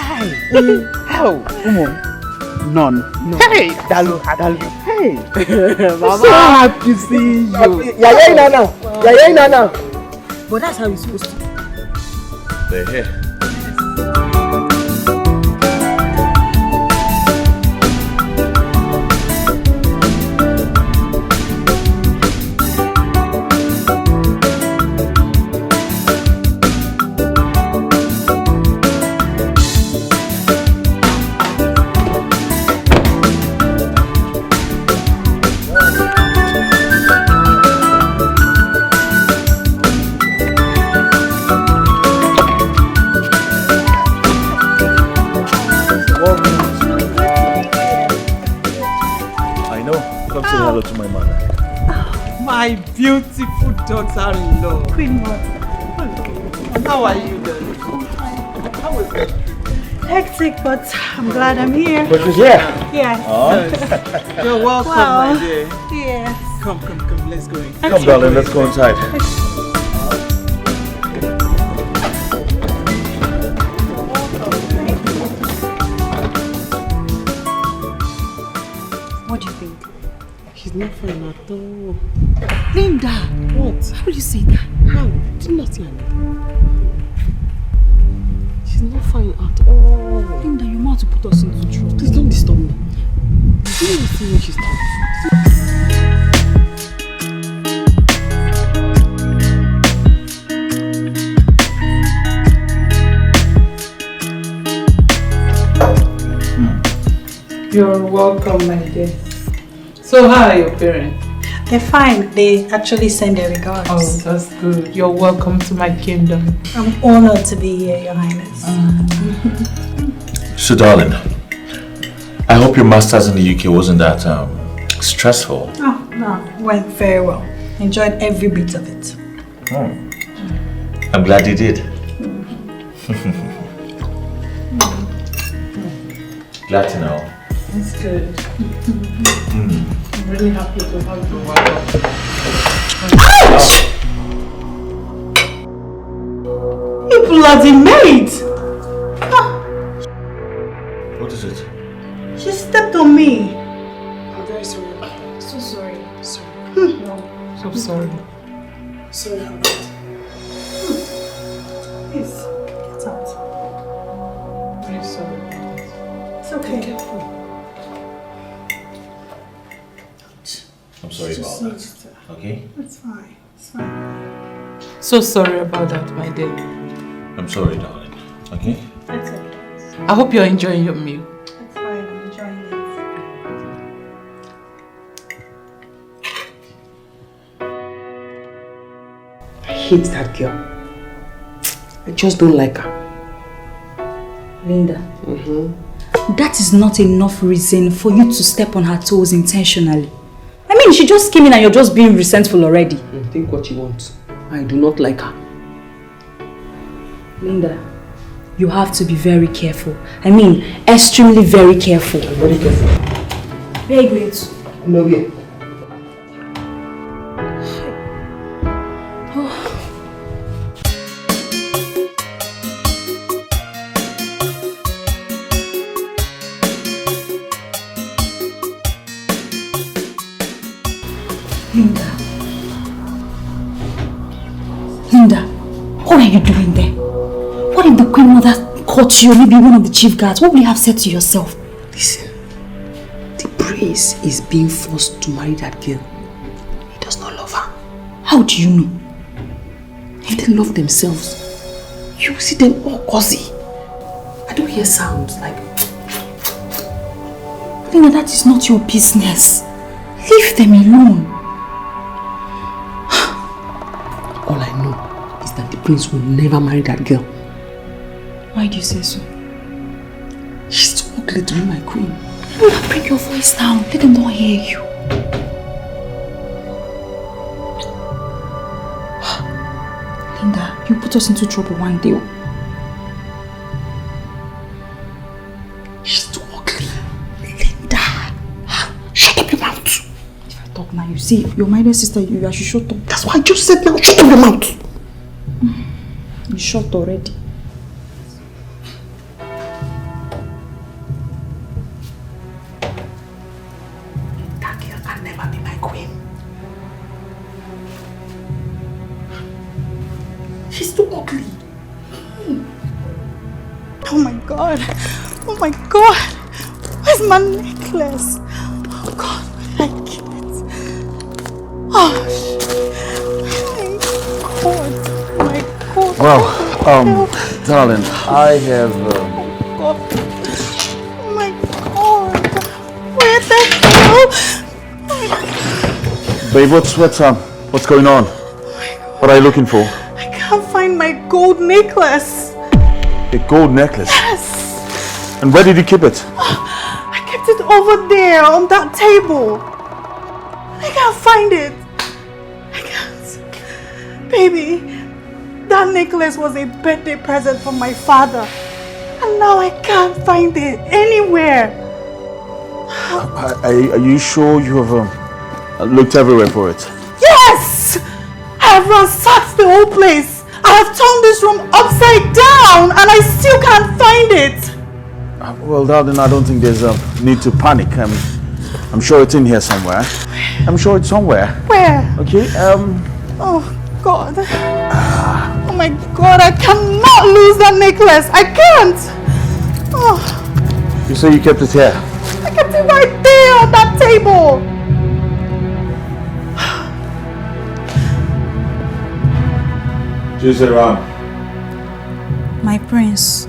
None. No. Hey, Dalu. Hey. Mama. So happy seeing you. Yeah, Nana. But that's how it's supposed to be. They're here. Hello to my mother. My beautiful daughter-in-law. Queen Mother. How are you, darling? How was it? Hectic, but I'm glad I'm here. But she's here. Yes. You're welcome, my dear. Yes. Come, let's go in. Come, darling, let's go inside. What do you think? She's not fine at all. Linda! What? How will you say that? How? Do not see her. She's not fine at all. Linda, you're about to put us into trouble. Please don't disturb me. Do you see when she's talking? You're welcome, my dear. So how are your parents? They're fine. They actually send their regards. Oh, that's good. You're welcome to my kingdom. I'm honored to be here, Your Highness. So, darling, I hope your master's in the UK wasn't that stressful. Oh, no. Went very well. Enjoyed every bit of it. I'm glad you did. Glad to know. That's good. I'm really happy to have you. You bloody maid! What is it? She stepped on me. I'm very sorry. So sorry. Sorry. No, so sorry. Sorry about that. Please, get out. Very sorry. It's okay. I'm sorry about that. Okay? It's fine. It's fine. So sorry about that, my dear. I'm sorry, darling. Okay? It's okay. I hope you're enjoying your meal. It's fine. I'm enjoying it. I hate that girl. I just don't like her. Linda. That is not enough reason for you to step on her toes intentionally. I mean, she just came in and you're just being resentful already. Think what you want. I do not like her. Linda, you have to be very careful. I mean, extremely very careful. I'm very careful. Where are you going to? Nowhere. Linda, what are you doing there? What if the Queen Mother caught you or maybe one of the chief guards? What would you have said to yourself? Listen, the prince is being forced to marry that girl. He does not love her. How do you know? If they love themselves, you will see them all cozy. I don't hear sounds like... Linda, that is not your business. Leave them alone. All I know is that the prince will never marry that girl. Why do you say so? She's too ugly to be my queen. Linda, bring your voice down. Let them not hear you. Linda, put us into trouble one day. She's too ugly. Linda. Shut up your mouth. If I talk now, you see, your minor sister, you should shut up. That's why I just said now, shut up your mouth. You shut already. That girl can never be my queen. She's too ugly. Oh my god. Oh my god. Where's my necklace? Oh god, where did I keep it? Oh my god. Well, darling, I have... Oh my god. Where the hell? Babe, what's going on? What are you looking for? I can't find my gold necklace. A gold necklace? Yes. And where did you keep it? I kept it over there on that table. I can't find it. I can't. Baby, that necklace was a birthday present from my father. And now I can't find it anywhere. Are you sure you have looked everywhere for it? Yes! I have ransacked the whole place. I have turned this room upside down and I still can't find it. Well, darling, I don't think there's a need to panic. I'm sure it's in here somewhere. I'm sure it's somewhere. Where? Okay, Oh, God. Oh my God, I cannot lose that necklace. I can't. Oh, You say you kept it here? I kept it right there on that table. Chizaram. My prince.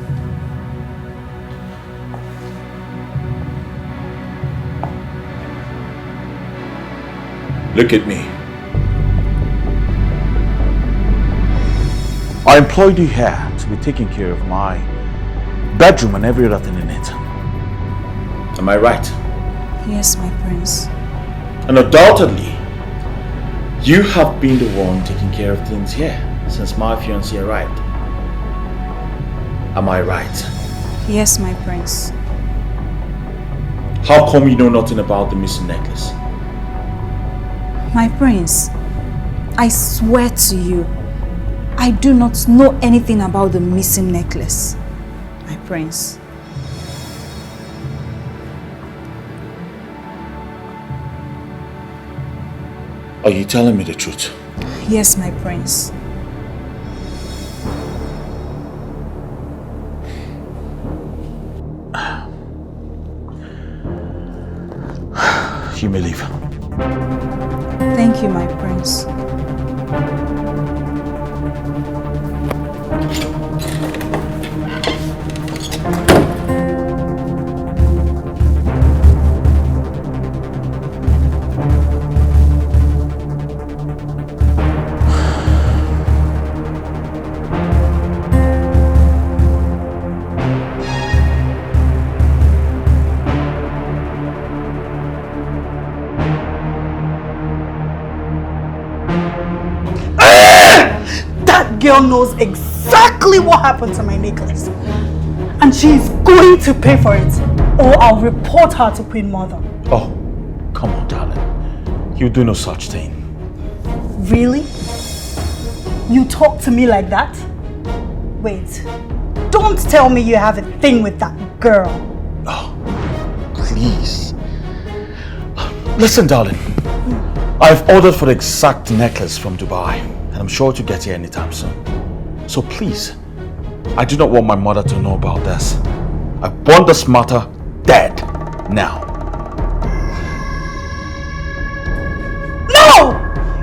Look at me. I employed you here to be taking care of my bedroom and every other thing in it. Am I right? Yes, my prince. And undoubtedly, you have been the one taking care of things here since my fiancé arrived. Am I right? Yes, my prince. How come you know nothing about the missing necklace? My prince, I swear to you, I do not know anything about the missing necklace. My prince. Are you telling me the truth? Yes, my prince. You may leave. Thank you, my prince. Girl knows exactly what happened to my necklace, and she is going to pay for it, or I'll report her to Queen Mother. Oh, come on, darling. You do no such thing. Really? You talk to me like that? Wait, don't tell me you have a thing with that girl. Oh, please. Listen, darling. I've ordered for the exact necklace from Dubai. I'm sure to get here anytime soon. So please, I do not want my mother to know about this. I want this matter dead now. No!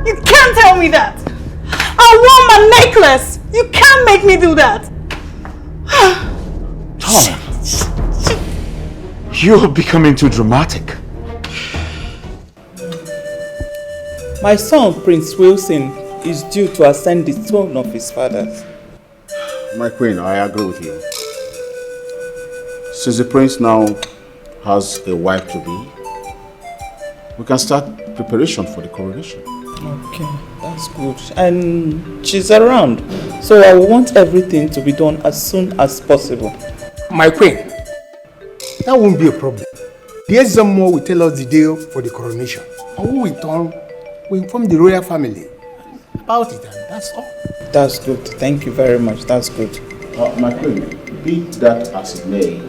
You can't tell me that! I want my necklace! You can't make me do that! Darling, you're becoming too dramatic. My son, Prince Wilson, is due to ascend the throne of his father. My queen, I agree with you. Since the prince now has a wife to be, we can start preparation for the coronation. Okay, that's good. And she's around. So I want everything to be done as soon as possible. My queen, that won't be a problem. The Ezemo will tell us the day for the coronation. And when we return, we inform the royal family about it, and that's all. That's good. Thank you very much. That's good. My queen, be that as it may,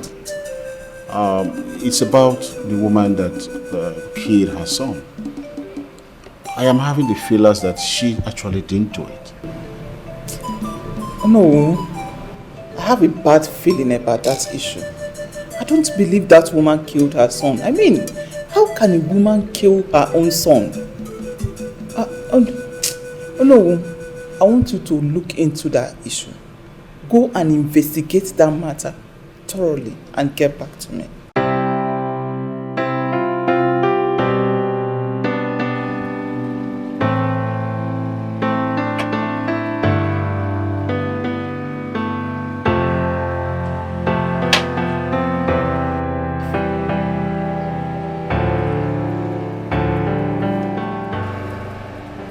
it's about the woman that killed her son. I am having the feelers that she actually didn't do it. No, I have a bad feeling about that issue. I don't believe that woman killed her son. I mean, how can a woman kill her own son? No, I want you to look into that issue. Go and investigate that matter thoroughly and get back to me.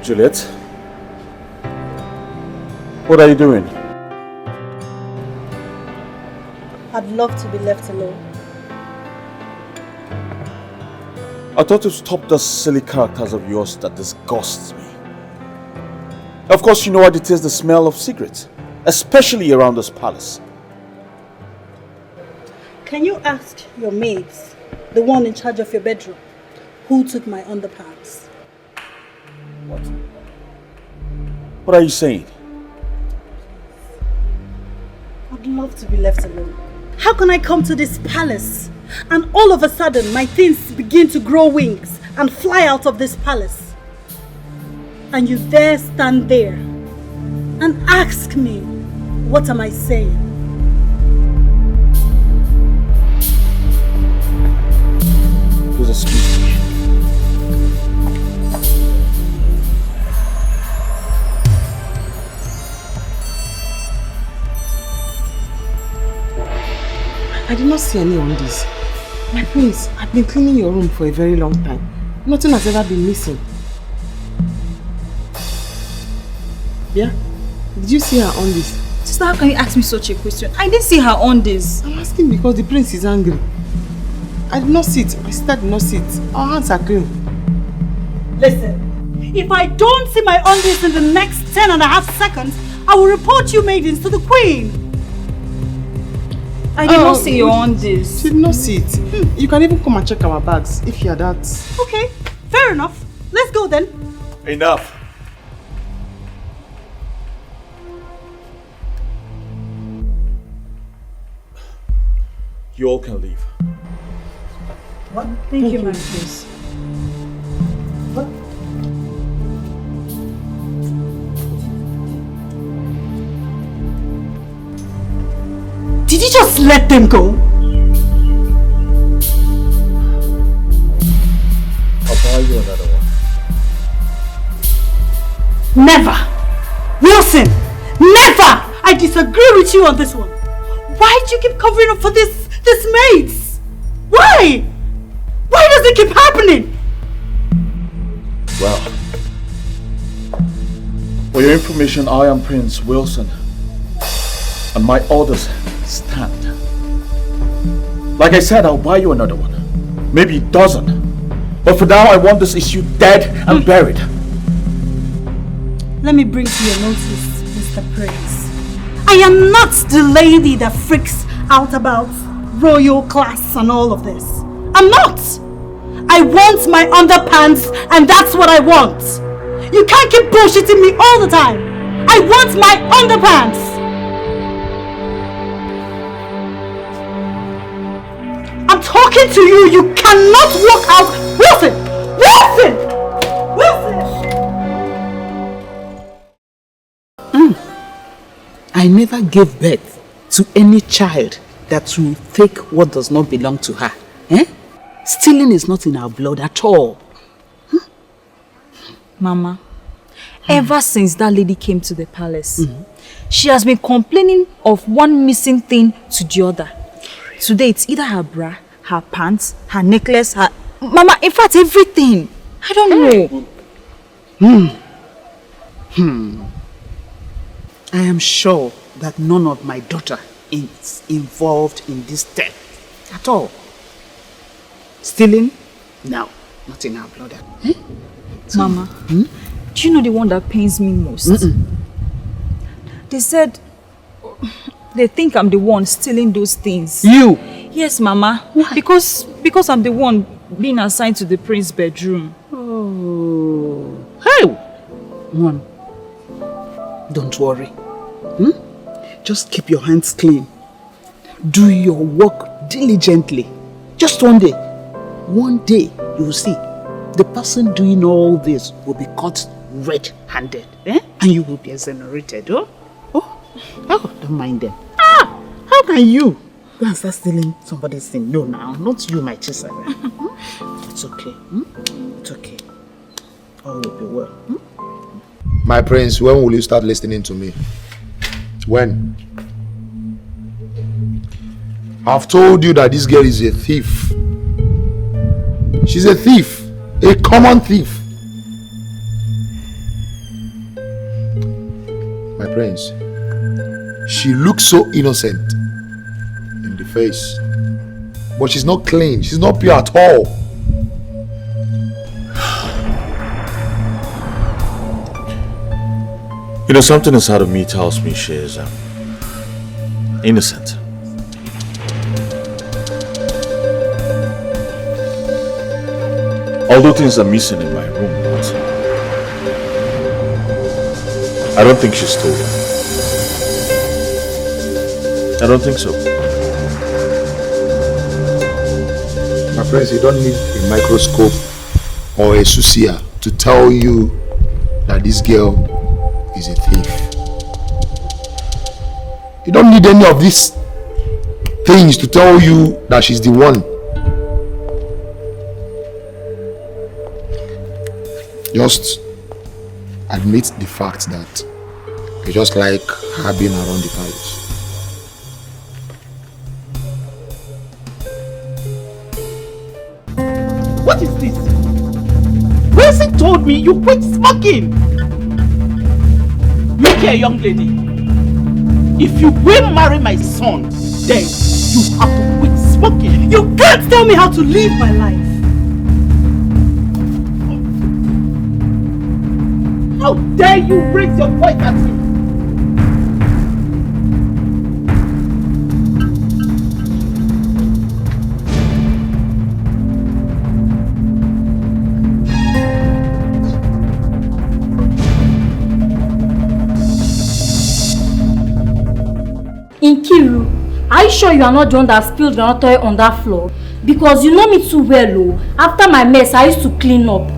Juliet, what are you doing? I'd love to be left alone. I thought to stop those silly characters of yours that disgusts me. Of course, you know I detest the smell of cigarettes, especially around this palace. Can you ask your maids, the one in charge of your bedroom, who took my underpants? What are you saying? I'd love to be left alone. How can I come to this palace and all of a sudden my things begin to grow wings and fly out of this palace? And you dare stand there and ask me, what am I saying? Please excuse me. I did not see any on this. My prince, I've been cleaning your room for a very long time. Nothing has ever been missing. Yeah? Did you see her on this? Sister, how can you ask me such a question? I didn't see her on this. I'm asking because the prince is angry. I did not see it. My sister did not see it. Our hands are clean. Listen, if I don't see my undies in the next 10.5 seconds, I will report you maidens to the queen. I did not see your undies. She did not see it. You can even come and check our bags if you are that. Okay, fair enough. Let's go then. Enough. You all can leave. What? Thank you, my prince. What? Did you just let them go? I'll buy you another one. Never! Wilson! Never! I disagree with you on this one. Why do you keep covering up for this maids? Why? Why does it keep happening? Well, for your information, I am Prince Wilson, and my orders stand. Like I said, I'll buy you another one. Maybe a dozen. But for now, I want this issue dead and buried. Let me bring to your notice, Mr. Prince. I am not the lady that freaks out about royal class and all of this. I'm not. I want my underpants and that's what I want. You can't keep bullshitting me all the time. I want my underpants. I'm talking to you. You cannot walk out. Wilson! Wilson! Wilson! I never gave birth to any child that will take what does not belong to her. Stealing is not in our blood at all. Mama, ever since that lady came to the palace, she has been complaining of one missing thing to the other. Today it's either her bra, her pants, her necklace, her... Mama, in fact, everything. I don't know. I am sure that none of my daughter is involved in this theft at all. Stealing? No, not in our blood. Mama, do you know the one that pains me most? They said they think I'm the one stealing those things. You? Yes, Mama. Why? Because I'm the one being assigned to the prince's bedroom. Oh. Hey! Mom, don't worry. Just keep your hands clean. Do your work diligently. Just one day you will see the person doing all this will be caught red-handed, and you will be exonerated. Oh, don't mind them. How can you go and start stealing somebody's thing? No, now, not you, my Chizaram. It's okay. It's okay. All will be well. My prince, when will you start listening to me? When? I've told you that this girl is a thief. She's a thief. A common thief. My prince, she looks so innocent in the face, but she's not clean. She's not pure at all. You know, something inside of me tells me she is innocent. Although things are missing in my room, but I don't think she stole it. I don't think so. My friends, you don't need a microscope or a soucia to tell you that this girl is a thief. You don't need any of these things to tell you that she's the one. Just admit the fact that you just like her being around the palace. What is this? Wilson told me you quit smoking. Look here, young lady. If you will marry my son, then you have to quit smoking. You can't tell me how to live my life. How dare you raise your voice at me? Nkiru, are you sure you are not the one that spilled groundnut oil on that floor? Because you know me too well, oh. After my mess, I used to clean up.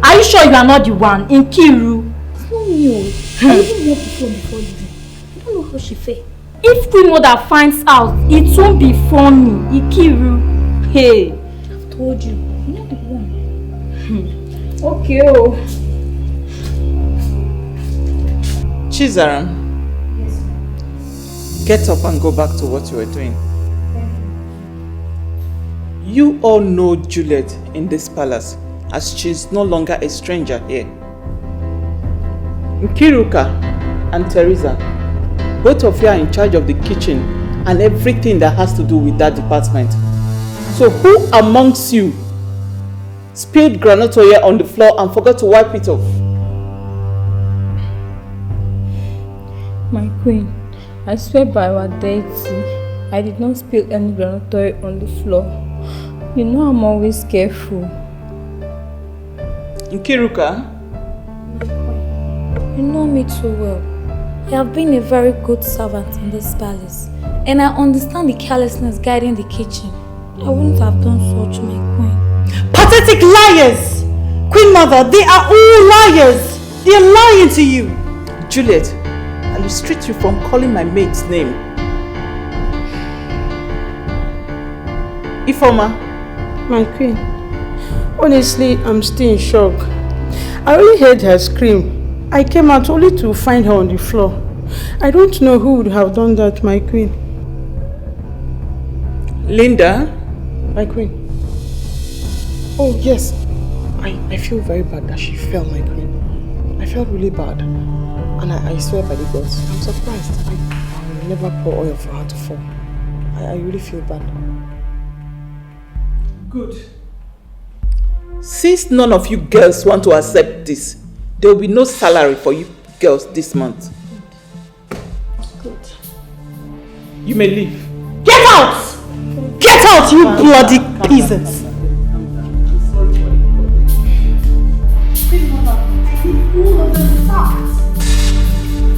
Are you sure you are not the one? Nkiru? It's not me, oh. I even met before leaving. I don't know how she felt. If Queen Mother finds out, it won't be funny. Nkiru. Hey, I've told you. You're not the one. Okay, oh. Chizaram. Get up and go back to what you were doing. You all know Juliet in this palace, as she's no longer a stranger here. Nkiruka and Teresa, both of you are in charge of the kitchen and everything that has to do with that department. So who amongst you spilled groundnut oil on the floor and forgot to wipe it off? My queen, I swear by our deity, I did not spill any groundnut oil on the floor. You know I'm always careful. Nkiruka? You know me too well. I have been a very good servant in this palace, and I understand the carelessness guiding the kitchen. I wouldn't have done such, my queen. Pathetic liars! Queen Mother, they are all liars! They are lying to you! Juliet, I'll restrict you from calling my maid's name. Ifoma. My queen, honestly, I'm still in shock. I only heard her scream. I came out only to find her on the floor. I don't know who would have done that, my queen. Linda? My queen. Oh, yes. I feel very bad that she fell, my queen. I felt really bad. And I swear by the gods, I'm surprised. I will never pour oil for her to fall. I really feel bad. Good. Since none of you girls want to accept this, there will be no salary for you girls this month. Good. You may leave. Get out! Get out, you bloody peasants!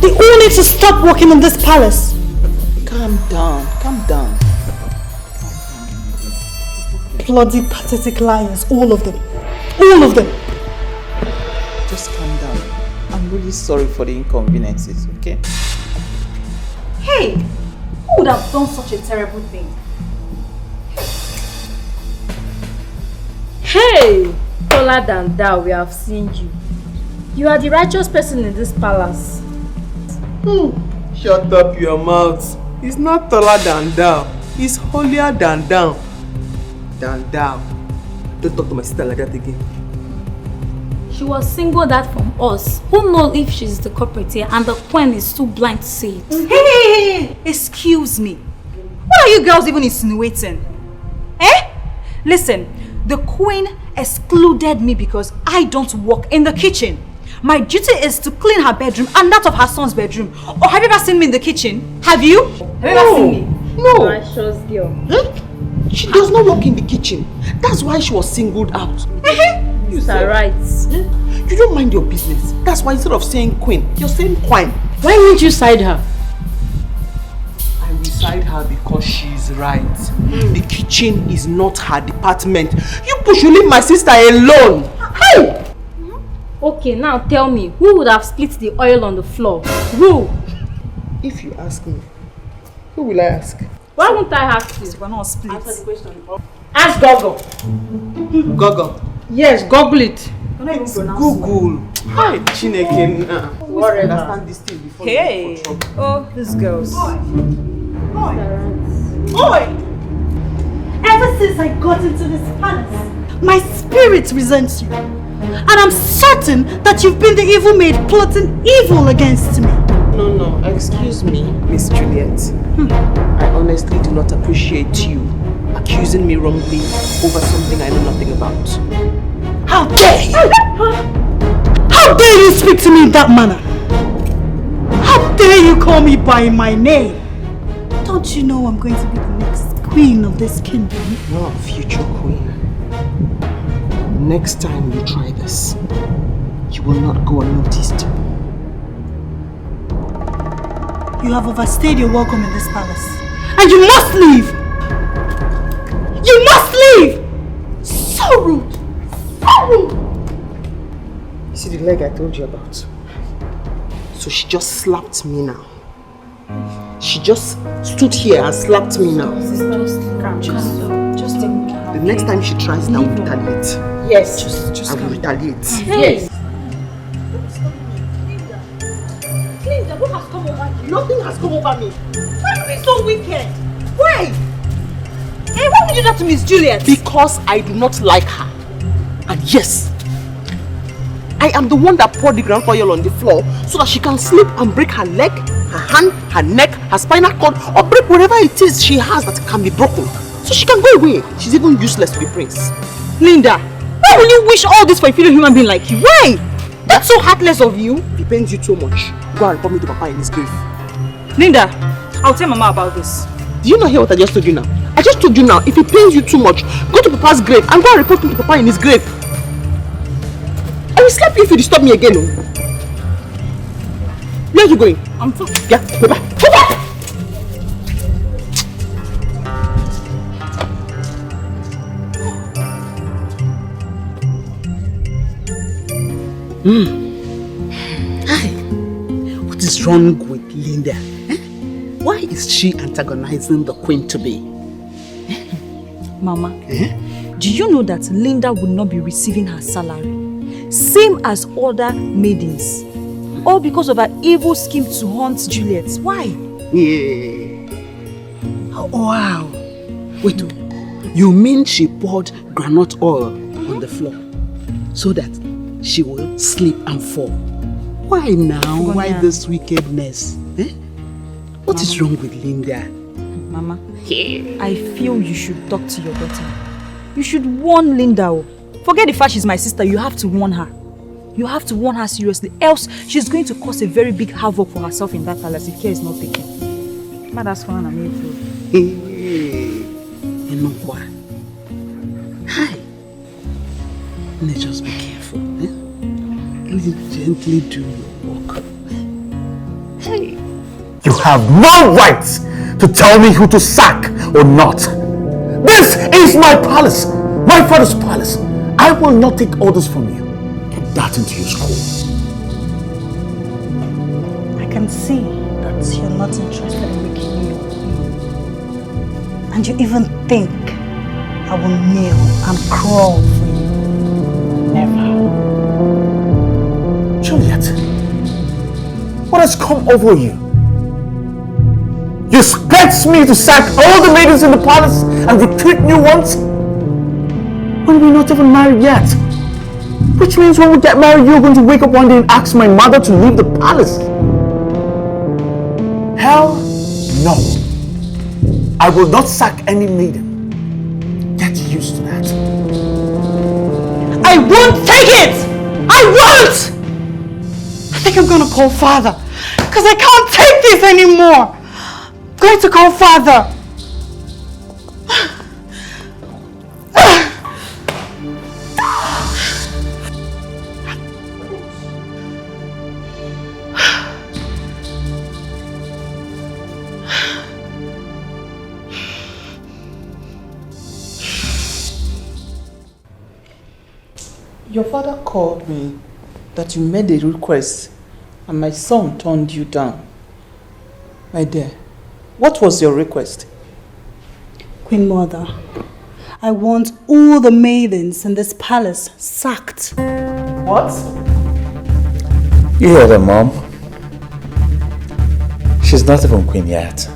They all need to stop working in this palace. Calm down, calm down. Bloody pathetic liars, all of them. All of them. Just calm down. I'm really sorry for the inconveniences, okay? Hey! Who would have done such a terrible thing? Hey! Taller than thou, we have seen you. You are the righteous person in this palace. Shut up your mouth. He's not taller than thou. He's holier than thou. Than thou. Don't talk to my sister like that again. She was singled out from us. Who knows if she's the culprit here and the queen is too blind to see it? Hey! Excuse me. What are you girls even insinuating? Eh? Listen, the queen excluded me because I don't work in the kitchen. My duty is to clean her bedroom and that of her son's bedroom. Or have you ever seen me in the kitchen? Have you? Have you ever seen me? No. Righteous girl. She does not work in the kitchen. That's why she was singled out. You are right. You don't mind your business. That's why instead of saying queen, you're saying quine. Why won't you side her? I will side her because she's right. The kitchen is not her department. You push, you leave my sister alone. Hey! Okay, now tell me, who would have split the oil on the floor? Who? If you ask me, who will I ask? Why won't I ask you? We're not split. Ask Gogo. Gogo. Yes, Google it. Google. Hi, Chineke. Whatever. Understand this thing before Hey! you go for trouble. Oh, these girls. Oi! Ever since I got into this palace, my spirit resents you. And I'm certain that you've been the evil maid plotting evil against me. No, excuse me, Miss Juliet. I honestly do not appreciate you accusing me wrongly over something I know nothing about. How dare you! How dare you speak to me in that manner? How dare you call me by my name? Don't you know I'm going to be the next queen of this kingdom? No, future queen. Next time you try this, you will not go unnoticed. You have overstayed your welcome in this palace. And you must leave! You must leave! So rude! So rude! You see the leg I told you about? So she just slapped me now. She just stood here and slapped me now. The next time she tries that, I will retaliate. Yes. I will retaliate. Yes. Linda, what has come over you? Nothing has come over me. Why are you being so wicked? Why? Hey, why would you do that to Miss Juliet? Because I do not like her. And yes, I am the one that poured the ground oil on the floor so that she can slip and break her leg, her hand, her neck, her spinal cord, or break whatever it is she has that can be broken. So she can go away. She's even useless to the prince. Linda, why will you wish all this for a fellow human being like you? Why? That's so heartless of you. It pains you too much. Go and report me to Papa in his grave. Linda, I'll tell Mama about this. Do you not hear what I just told you now? I just told you now, if it pains you too much, go to Papa's grave and go and report me to Papa in his grave. I will slap you if you disturb me again. Oh. Where are you going? I'm talking. Yeah, go back. Go back! Hi. What is wrong with Linda? Eh? Why is she antagonizing the queen to be? Mama, do you know that Linda will not be receiving her salary? Same as other maidens. All because of her evil scheme to haunt Juliet. Why? Yeah. Wow. Wait, you mean she poured groundnut oil on the floor so that she will slip and fall? Why now? Why this wickedness? Eh? What is wrong with Linda? Mama, I feel you should talk to your daughter. You should warn Linda. Forget the fact she's my sister, you have to warn her. You have to warn her seriously, else she's going to cause a very big havoc for herself in that palace if care is not taken. Ma, that's fine, I'm here. Hey, you know what? Hi. Let's just be careful. Eh? Let's gently do your work. Hey. You have no right to tell me who to sack or not. This is my palace, my father's palace. I will not take orders from you. Get that into your skull. I can see that you're not interested in making me your queen. And you even think I will kneel and crawl for you. Never. Juliet, what has come over you? You expect me to sack all the maidens in the palace and recruit new ones? When we're not even married yet. Which means when we get married, you're going to wake up one day and ask my mother to leave the palace. Hell no. I will not sack any maiden. Get used to that. I won't take it! I won't! I think I'm gonna call father. Because I can't take this anymore. I'm going to call father. Your father called me that you made a request and my son turned you down. My dear, what was your request? Queen Mother, I want all the maidens in this palace sacked. What? You hear that, Mom? She's not even queen yet.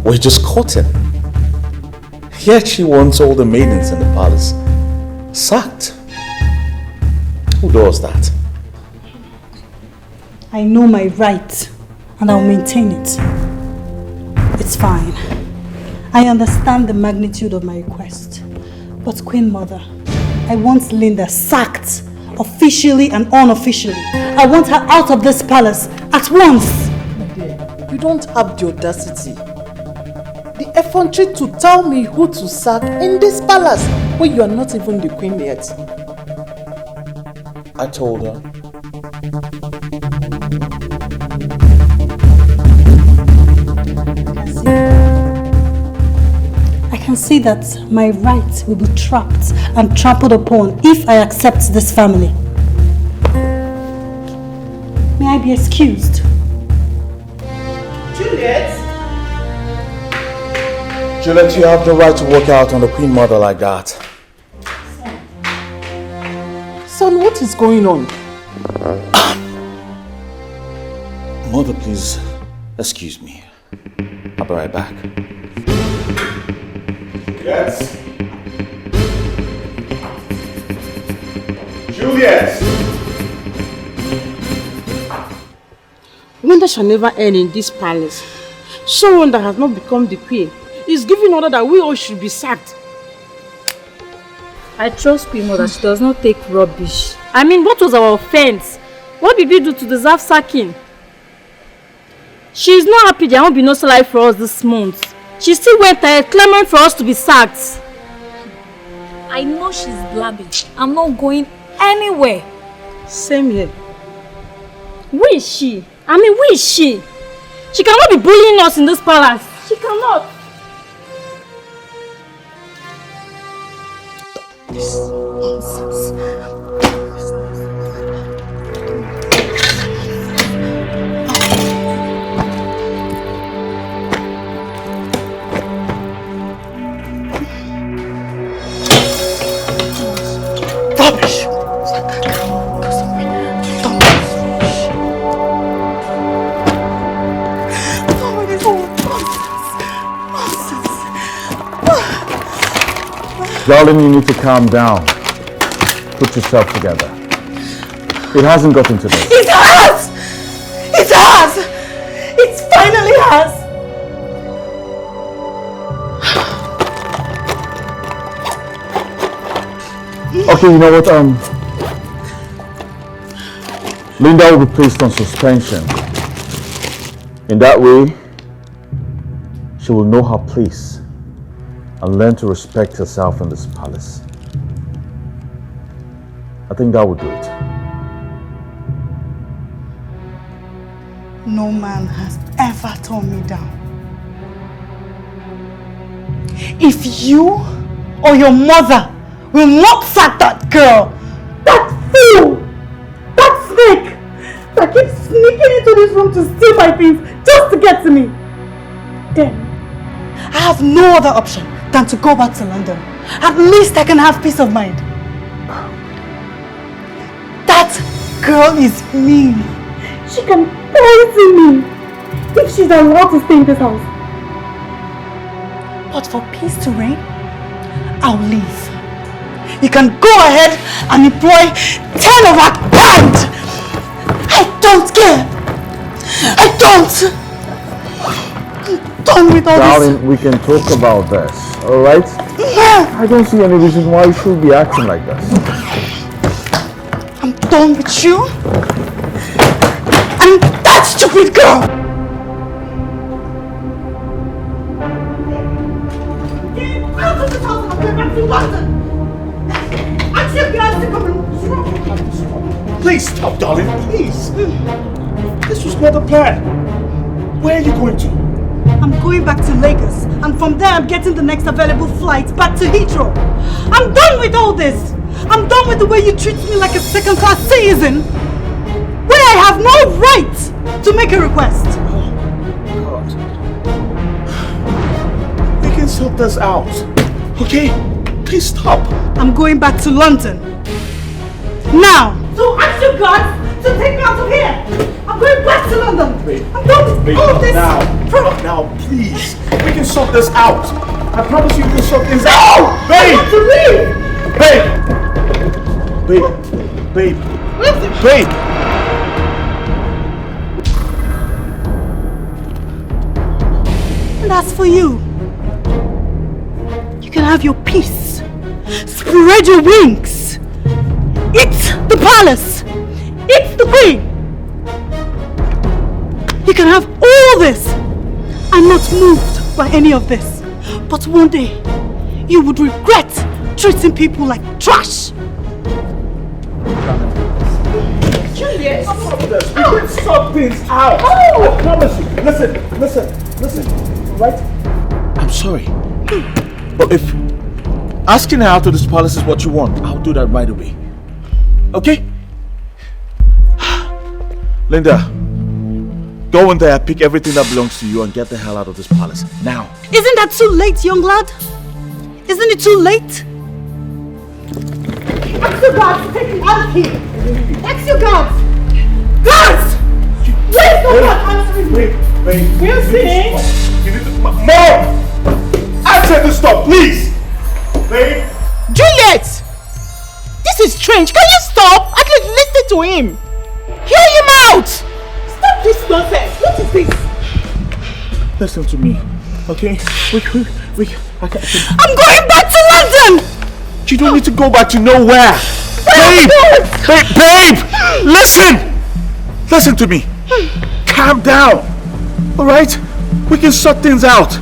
We're just courting. Yet she wants all the maidens in the palace sacked. Who does that? I know my right and I'll maintain it. It's fine. I understand the magnitude of my request. But Queen Mother, I want Linda sacked, officially and unofficially. I want her out of this palace at once. You don't have the audacity, the effrontery to tell me who to sack in this palace when you are not even the queen yet. I told her. I can see that my right will be trapped and trampled upon if I accept this family. May I be excused? Juliet? Juliet, you have the right to walk out on the queen mother like that. Son, what is going on? Mother, please, excuse me. I'll be right back. Yes. Juliet! Wonder shall never end in this palace. Someone that has not become the queen is giving order that we all should be sacked. I trust Queen Mother, she does not take rubbish. I mean, what was our offense? What did we do to deserve sacking? She is not happy there won't be no salary for us this month. She still went ahead clamoring for us to be sacked. I know she's blabbing. I'm not going anywhere. Same here. Who is she? I mean, who is she? She cannot be bullying us in this palace. She cannot. This nonsense. Rubbish. Darling, you need to calm down. Put yourself together. It hasn't gotten to this. It has! It has! It finally has! Okay, you know what? Linda will be placed on suspension. In that way, she will know her place and learn to respect herself in this palace. I think that would do it. No man has ever torn me down. If you or your mother will not sack that girl, that fool, that snake that keeps sneaking into this room to steal my things just to get to me, then I have no other option than to go back to London. At least I can have peace of mind. That girl is mean. She can poison me if she's allowed to stay in this house. But for peace to reign, I'll leave. You can go ahead and employ 10 of our band. I don't care. I don't. I'm done with all Darling, we can talk about this, alright? I don't see any reason why you should be acting like this. I'm done with you and that stupid girl. Get out of this house and get back to London. Ask your girls to come and Please stop, darling, please. This was not the plan. Where are you going to? I'm going back to Lagos, and from there I'm getting the next available flight back to Heathrow. I'm done with all this. I'm done with the way you treat me like a second-class citizen, where I have no right to make a request. Oh, God. We can sort this out, okay? Please stop. I'm going back to London. Now! So ask your guards to take me out of here! I'm going back to London! Babe, I'm done with all this! Not now, please. We can sort this out. I promise you we can sort this out. Babe! I want to leave! Babe! And as for you, you can have your peace. Spread your wings. It's the palace. It's the queen. You can have all this. I'm not moved by any of this. But one day, you would regret treating people like trash. Juliet! Stop this. We can sort things out. I promise you. Listen. Right? I'm sorry. But if asking her out of this palace is what you want, I'll do that right away. Okay? Linda, go in there, pick everything that belongs to you and get the hell out of this palace. Now. Isn't that too late, young lad? Isn't it too late? Ask your guards to take him out of here. Ask your guards. Guards! Where's the guard answering me? Wait. We're seeing. Mom! I said to stop, please! Babe! Juliet! This is strange. Can you stop? At least listen to him. Hear him out! Stop this nonsense. What is this? Listen to me, okay? I'm going back to London! You don't need to go back to nowhere! Babe! Listen to me! Calm down! Alright? We can sort things out!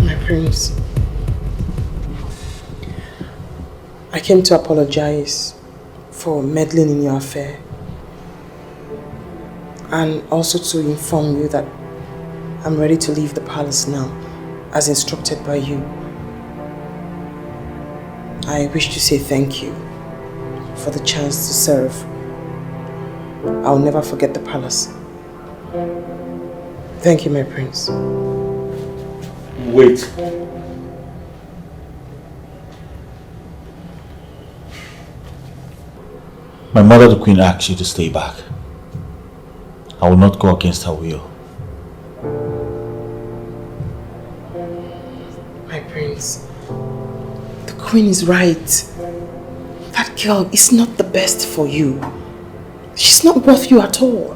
My prince, I came to apologize for meddling in your affair and also to inform you that I'm ready to leave the palace now, as instructed by you. I wish to say thank you for the chance to serve. I'll never forget the palace. Thank you, my prince. Wait. My mother, the queen, asked you to stay back. I will not go against her will. Prince. The Queen is right. That girl is not the best for you. She's not worth you at all.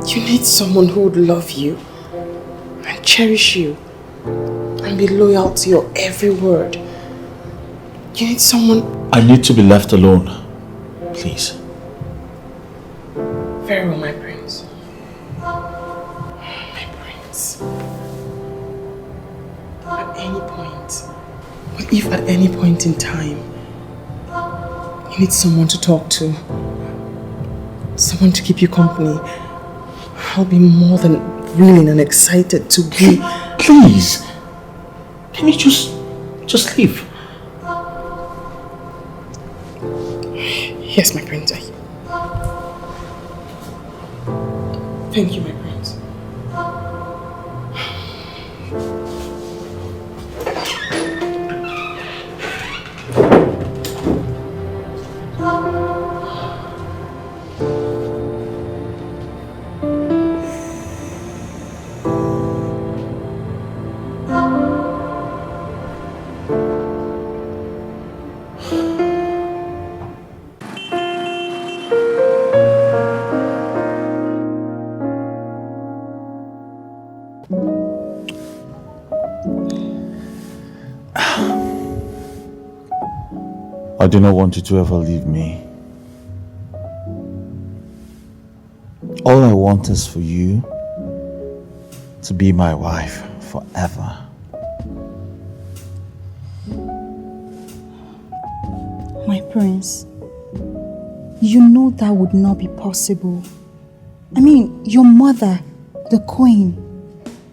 You need someone who would love you and cherish you and be loyal to your every word. You need someone... I need to be left alone. Please. Very well, my prince. My prince. At any point, but if at any point in time, you need someone to talk to, someone to keep you company, I'll be more than willing and excited to be... Please! Can you just leave? Yes, my prince. Thank you, my prince. I do not want you to ever leave me. All I want is for you to be my wife forever. My prince, you know that would not be possible. I mean, your mother, the queen,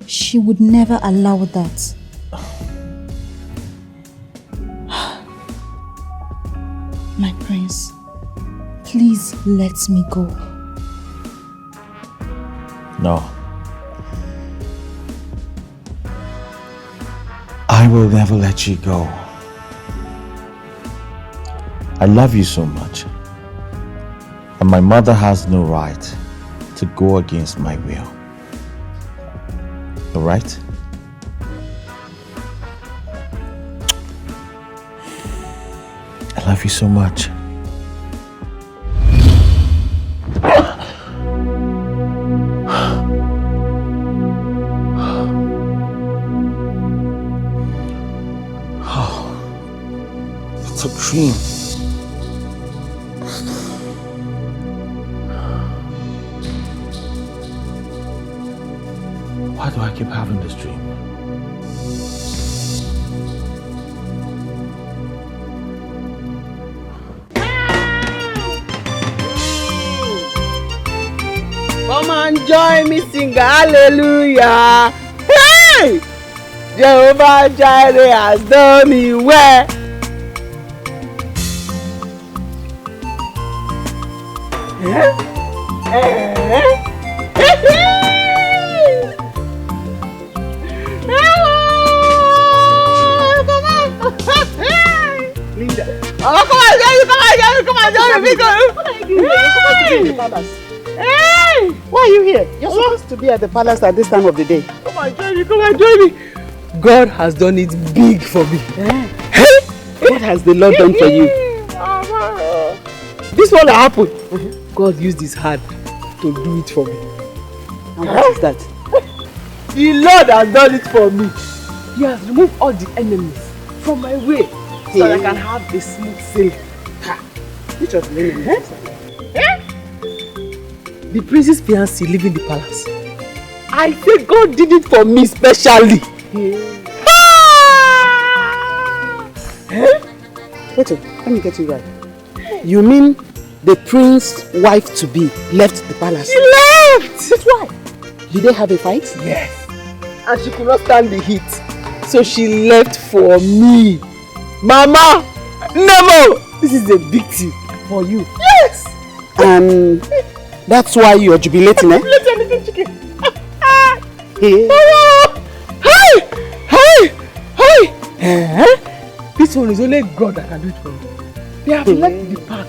she would never allow that. My prince, please let me go. No. I will never let you go. I love you so much. And my mother has no right to go against my will. Alright? I love you so much. Oh, it's a dream. Why do I keep having this dream? Come and join me, sing hallelujah. Hey! Jehovah Jireh has done me well. Linda. Oh, come on, join me. Hey! Why are you here? You're supposed to be at the palace at this time of the day. Come on, join me. God has done it big for me. What has the Lord done for you? This one that happened, God used his hand to do it for me. And what is that? The Lord has done it for me. He has removed all the enemies from my way so that I can have a smooth sailing. Which of the enemies? The prince's fiancé living in the palace. I say God did it for me specially. Wait, let me get you right. You mean the prince's wife-to-be left the palace? She left! That's why. Did they have a fight? Yes. And she could not stand the heat. So she left for me. Mama! Nemo! This is a big thing for you. Yes! And that's why you're jubilating, eh? Jubilating, chicken. Hey! This one is only God that can do it for me. They have left the path.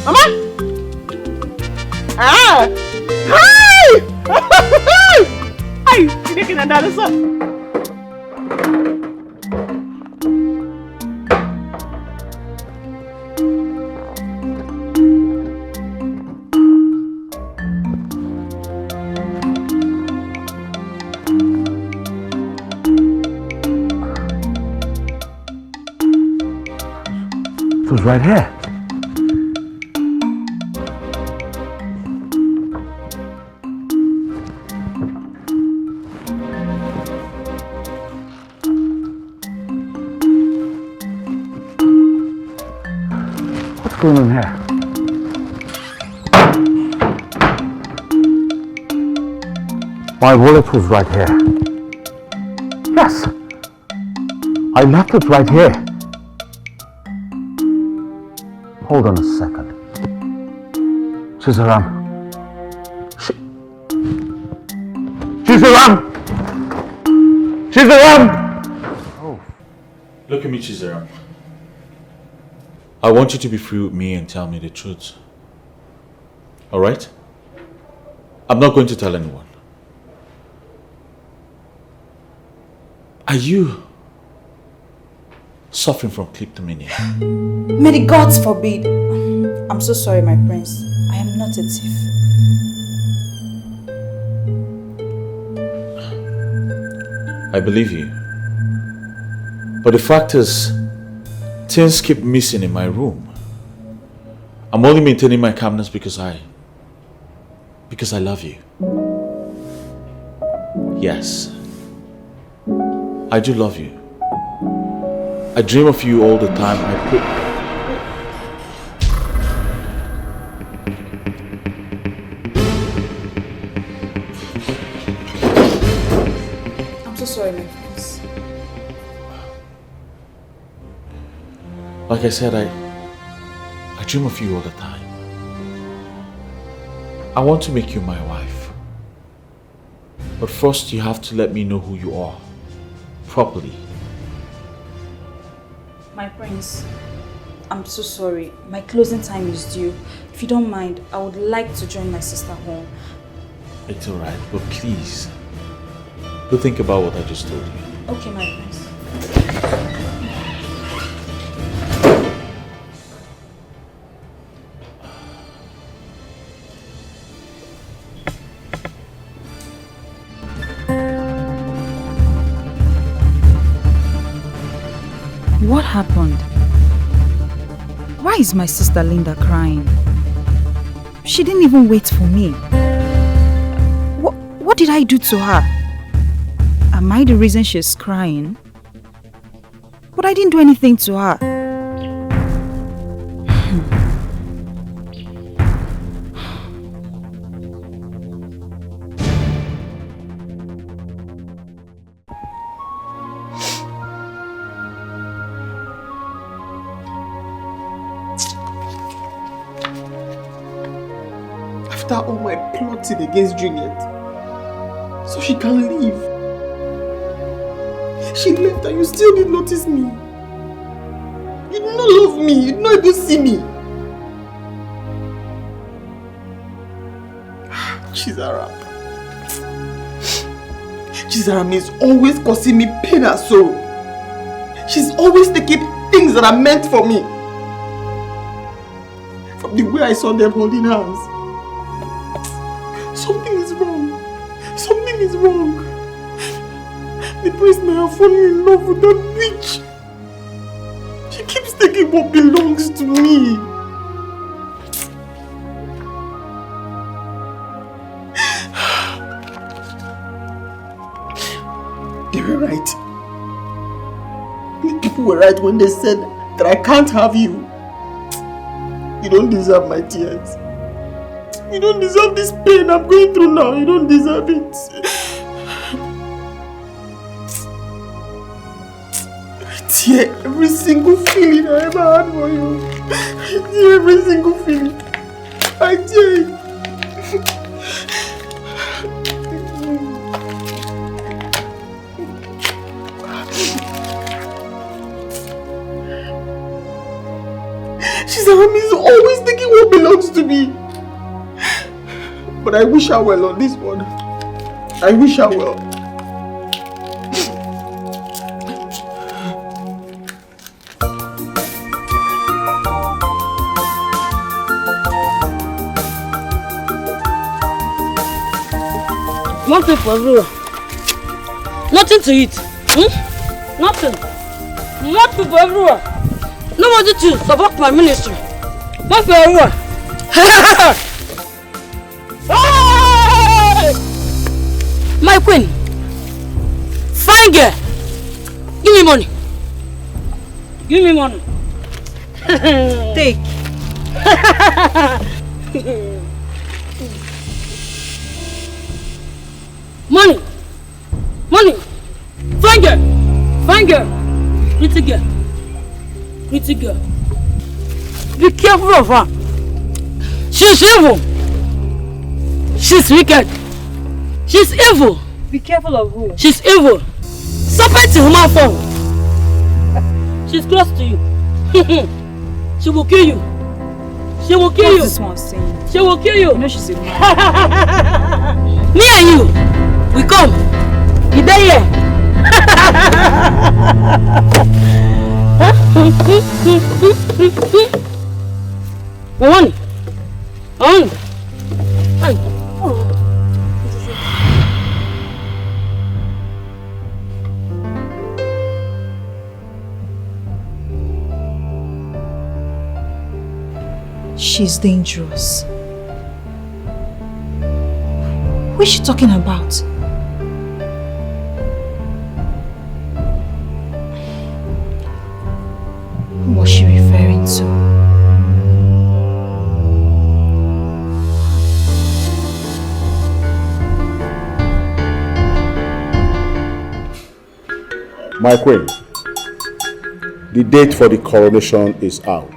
Mama! looking at that, so. It was right here. What's going on here? My wallet was right here. Yes. I left it right here. Hold on a second. Chizaram. Chizaram! Chizaram! Oh. Look at me, Chizaram. I want you to be free with me and tell me the truth. Alright? I'm not going to tell anyone. Are you suffering from kleptomania? May the gods forbid. I'm so sorry, my prince. I am not a thief. I believe you. But the fact is, things keep missing in my room. I'm only maintaining my calmness because I love you. Yes. I do love you. I dream of you all the time. I'm so sorry, my prince. Like I said, I dream of you all the time. I want to make you my wife. But first you have to let me know who you are. Properly. My prince, I'm so sorry. My closing time is due. If you don't mind, I would like to join my sister home. It's alright, but please, do think about what I just told you. Okay, my prince. What happened? Why is my sister Linda crying? She didn't even wait for me. What did I do to her? Am I the reason she's crying? But I didn't do anything to her. After all my plotting against Juliet, so she can leave. She left and you still didn't notice me. You did not love me, you did not even see me. Chizaram. Chizaram is always causing me pain and sorrow. She's always taking things that are meant for me. From the way I saw them holding hands. Something is wrong. Something is wrong. The priest may have fallen in love with that bitch. She keeps taking what belongs to me. They were right. The people were right when they said that I can't have you. You don't deserve my tears. You don't deserve this pain I'm going through now. You don't deserve it. I tear every single feeling I ever had for you. I tear every single feeling. I tear it. Chizaram is always taking what belongs to me. But I wish her well on this one. I wish her well. More people everywhere. Nothing to eat. Nothing. More people everywhere. Nobody to support my ministry. More people everywhere. Hey! My queen. Fine girl. Give me money. Give me money. Take. Money. Money. Fine girl. Fine girl. Pretty girl. Pretty girl. Be careful of her. She's evil. She's wicked. She's evil. Be careful of who? She's evil. Serpent in human form. She's close to you. She will kill you. She will kill you. What's this one saying? She will kill you. You know she's a man. Me and you, we come. You there here? One. She's dangerous. What is she talking about? Who was she referring to? My queen, the date for the coronation is out.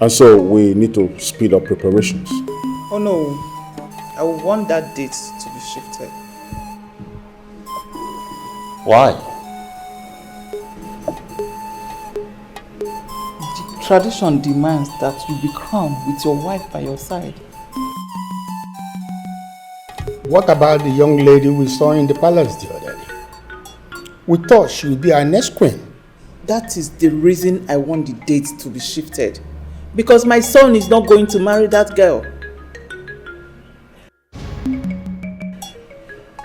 And so we need to speed up preparations. Oh no, I would want that date to be shifted. Why? The tradition demands that you be crowned with your wife by your side. What about the young lady we saw in the palace the other day? We thought she would be our next queen. That is the reason I want the date to be shifted. Because my son is not going to marry that girl.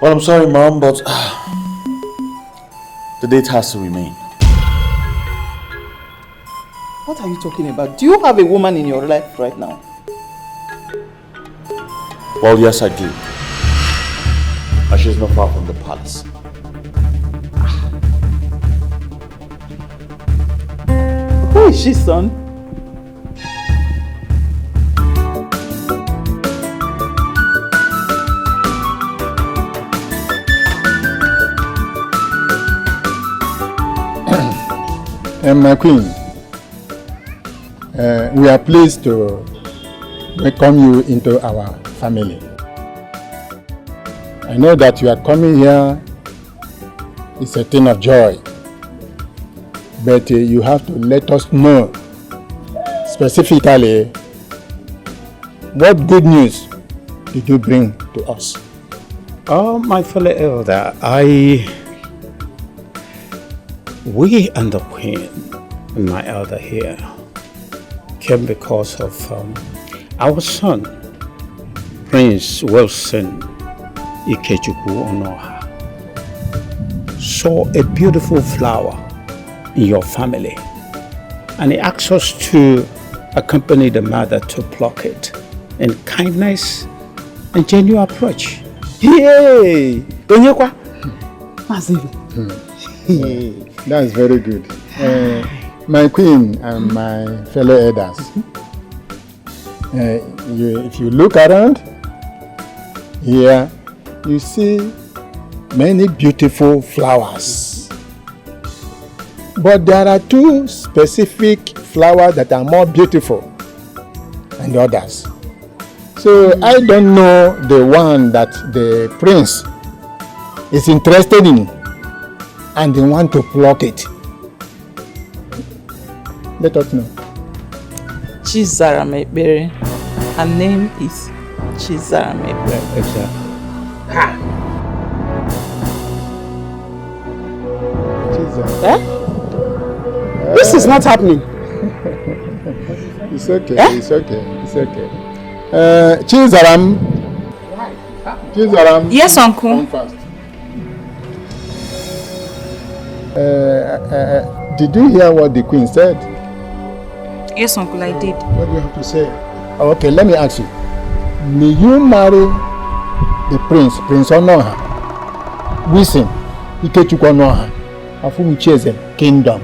Well, I'm sorry, Mom, but the date has to remain. What are you talking about? Do you have a woman in your life right now? Well, yes, I do. And she's not far from the palace. Who is she, son? And my queen, we are pleased to welcome you into our family. I know that you are coming here, it's a thing of joy, but you have to let us know specifically what good news did you bring to us. Oh, my fellow elder, we and the queen and my elder here came because of our son, Prince Wilson Ikechukwu Onoha, saw a beautiful flower in your family and he asked us to accompany the mother to pluck it in kindness and genuine approach. Yay! That's very good. My queen and my fellow elders, if you look around here, you see many beautiful flowers. But there are two specific flowers that are more beautiful than the others. So I don't know the one that the prince is interested in and they want to pluck it. Let us know. Chizaram. Her name is Chizaram. Exactly. Ha! This is not happening. It's okay, it's okay, it's okay. Chizaram, Chizaram. Yes, uncle. Come fast. Did you hear what the queen said? Yes, uncle, I did. What do you have to say? Okay, let me ask you. May you marry the prince, Prince Onoha? Listen, Ikechukwu Onoha, Afu Chizaram kingdom.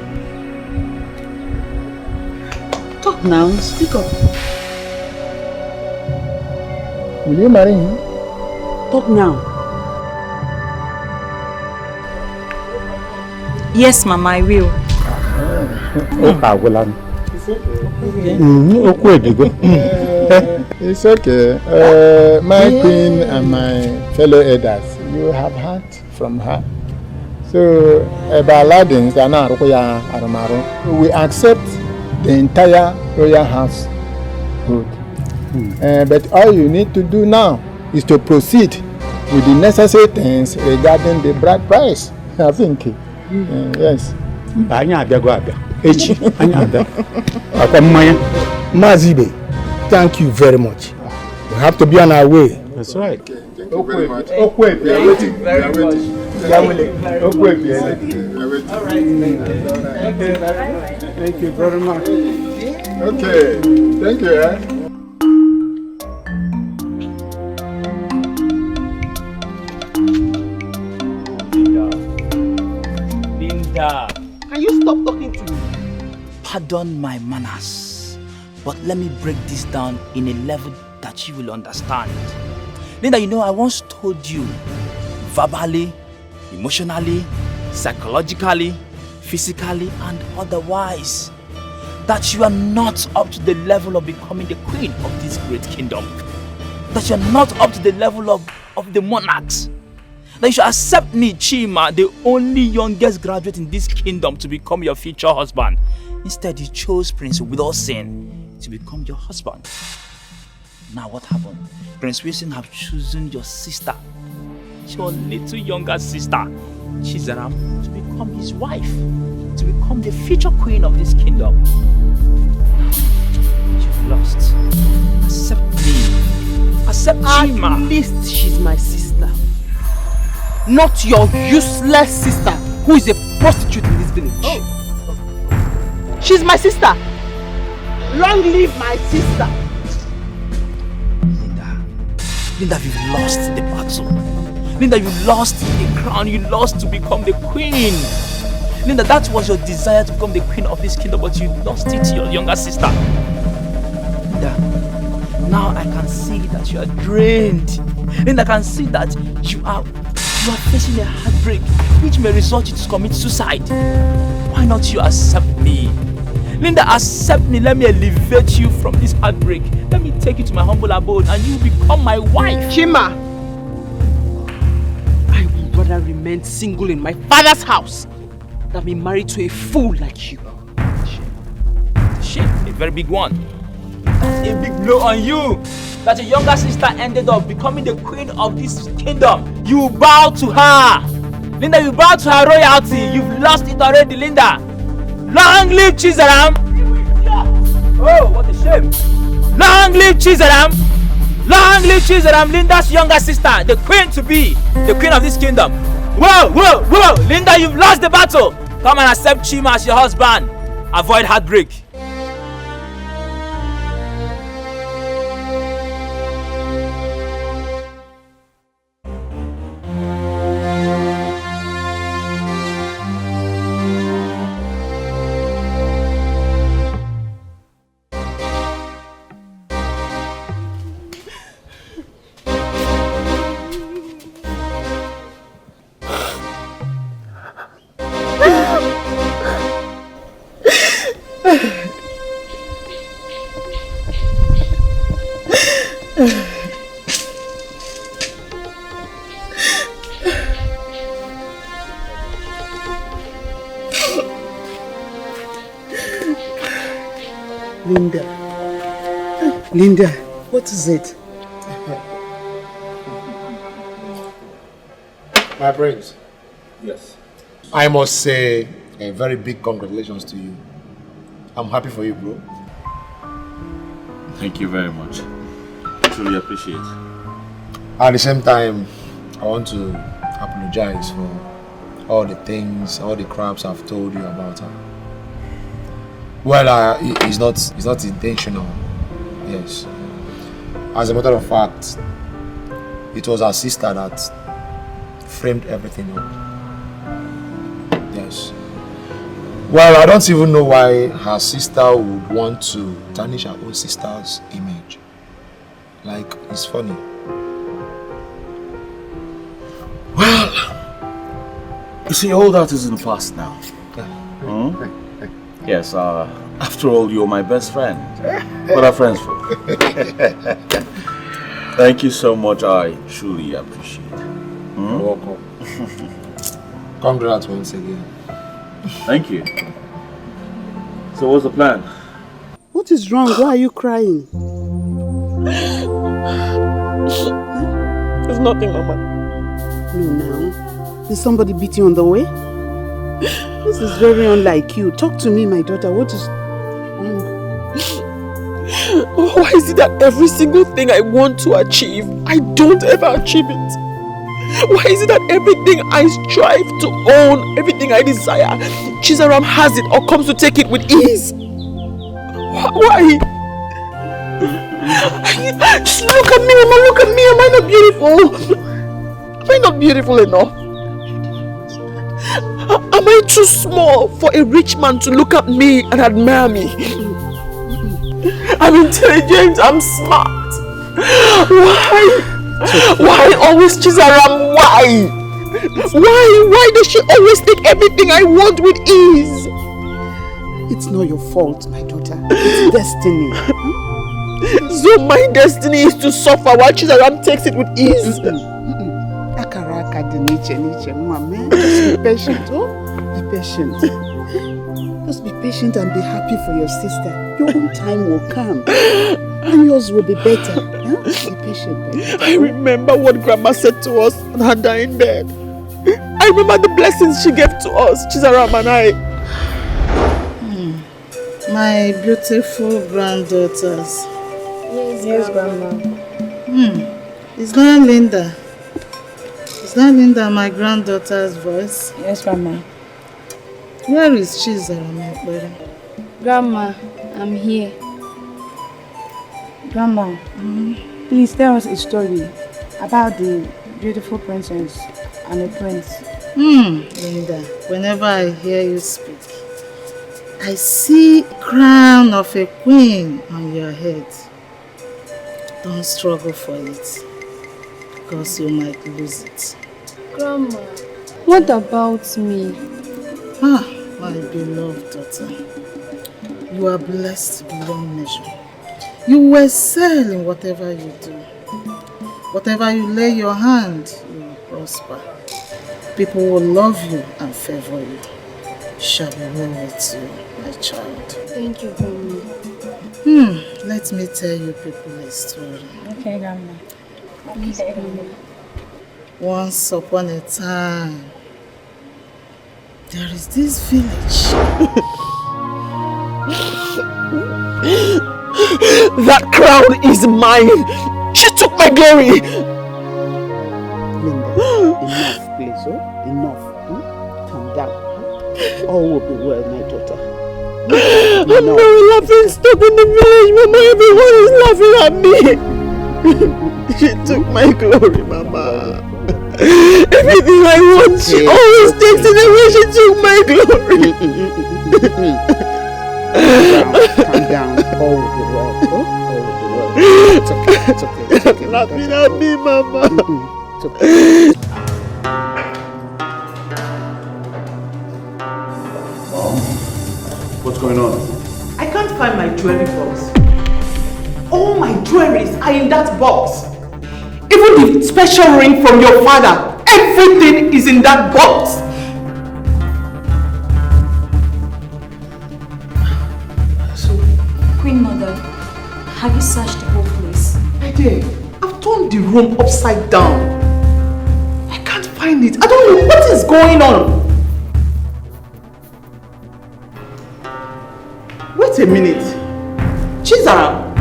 Talk now, speak up. Will you marry him? Talk now. Yes, Mama, I will. It's okay. My queen and my fellow elders, you have heard from her. So, we accept the entire royal household. But all you need to do now is to proceed with the necessary things regarding the bride price. I think. Yes. Mazibe, thank you very much. We have to be on our way. That's right. Thank you very much. We are waiting. We are waiting. Thank you very much. Okay. Thank you. Linda. Can you stop talking to me? Pardon my manners, but let me break this down in a level that you will understand. Linda, you know, I once told you, verbally, emotionally, psychologically, physically, and otherwise, that you are not up to the level of becoming the queen of this great kingdom. That you are not up to the level of the monarchs. That you should accept me, Chima, the only youngest graduate in this kingdom, to become your future husband. Instead, you chose Prince Wilson to become your husband. Now what happened? Prince Wilson have chosen your sister, your little younger sister, Chizaram, to become his wife, to become the future queen of this kingdom. You've lost. Accept me. Accept Chima. At least she's my sister. Not your useless sister who is a prostitute in this village. She's my sister. Long live my sister. Linda, you've lost the battle. Linda, you lost the crown. You lost to become the queen. Linda, that was your desire to become the queen of this kingdom, but you lost it to your younger sister. Linda, now I can see that you are drained. Linda, I can see that you are facing a heartbreak which may result you to commit suicide. Why not you accept me? Linda, accept me. Let me elevate you from this heartbreak. Let me take you to my humble abode and you become my wife. Chima, I would rather remain single in my father's house than be married to a fool like you. Shame, a very big one. That's a big blow on you. That your younger sister ended up becoming the queen of this kingdom. You bow to her. Linda, you bow to her royalty. You've lost it already, Linda. Long live Chizaram! Oh, what a shame! Long live Chizaram! Long live Chizaram, Linda's younger sister, the queen to be, the queen of this kingdom. Whoa, whoa, whoa! Linda, you've lost the battle. Come and accept Chima as your husband. Avoid heartbreak. Linda, what is it? My prince. Yes. I must say a very big congratulations to you. I'm happy for you, bro. Thank you very much. I truly appreciate it. At the same time, I want to apologize for all the things, all the craps I've told you about her. Well, it's not intentional. Yes. As a matter of fact, it was her sister that framed everything up. Yes. Well, I don't even know why her sister would want to tarnish her own sister's image. Like, it's funny. Well, you see, all that is in the past now. Hmm? Yes, after all, you're my best friend. What are friends for? Thank you so much. I truly appreciate it. You're welcome. Congrats once again. Thank you. So what's the plan? What is wrong? Why are you crying? There's nothing, Mama. No, now. Did somebody beat you on the way? This is very unlike you. Talk to me, my daughter. What is wrong? Why is it that every single thing I want to achieve, I don't ever achieve it? Why is it that everything I strive to own, everything I desire, Chizaram has it or comes to take it with ease? Why? Just look at me, Mama, look at me. Am I not beautiful? Am I not beautiful enough? Am I too small for a rich man to look at me and admire me? I'm intelligent, I'm smart. Why? Why always Chizaram? Why? Why does she always take everything I want with ease? It's not your fault, my daughter. It's destiny. So my destiny is to suffer while Chizaram takes it with ease? Just be patient, oh? Be patient. Just be patient and be happy for your sister. Your own time will come. And yours will be better. Huh? Be patient, baby. I remember what Grandma said to us on her dying bed. I remember the blessings she gave to us, Chizaram and I. My beautiful granddaughters. Yes, Grandma. Is that Linda? Is that Linda, my granddaughter's voice? Yes, Grandma. Where is Chizaram? Grandma, I'm here. Grandma, please tell us a story about the beautiful princess and the prince. Linda, whenever I hear you speak, I see a crown of a queen on your head. Don't struggle for it, because you might lose it. Grandma, what about me? My beloved daughter, you are blessed beyond measure. You will excel in whatever you do. Whatever you lay your hand, you will prosper. People will love you and favor you. It shall be well with you, my child. Thank you, Grandma. Let me tell you people a story. Okay, Grandma. Please, Grandma. Once upon a time, there is this village. That crown is mine. She took my glory. Linda, enough, please, oh? Enough. Calm down. All will be well, my daughter. I'm not laughing stock in the village, Mama. Everyone is laughing at me. She took my glory, Mama. Everything I want, she always takes it away. She took my glory. Calm down. All will be well. Oh? All will be well. It's okay. It's okay. It's okay. Laughing at me, Mama. It's okay. What's going on? I can't find my jewelry box. All my jewelries are in that box. Even the special ring from your father, everything is in that box. So, Queen Mother, have you searched the whole place? I did. I've turned the room upside down. I can't find it. I don't know what is going on. Wait a minute. Chizaram,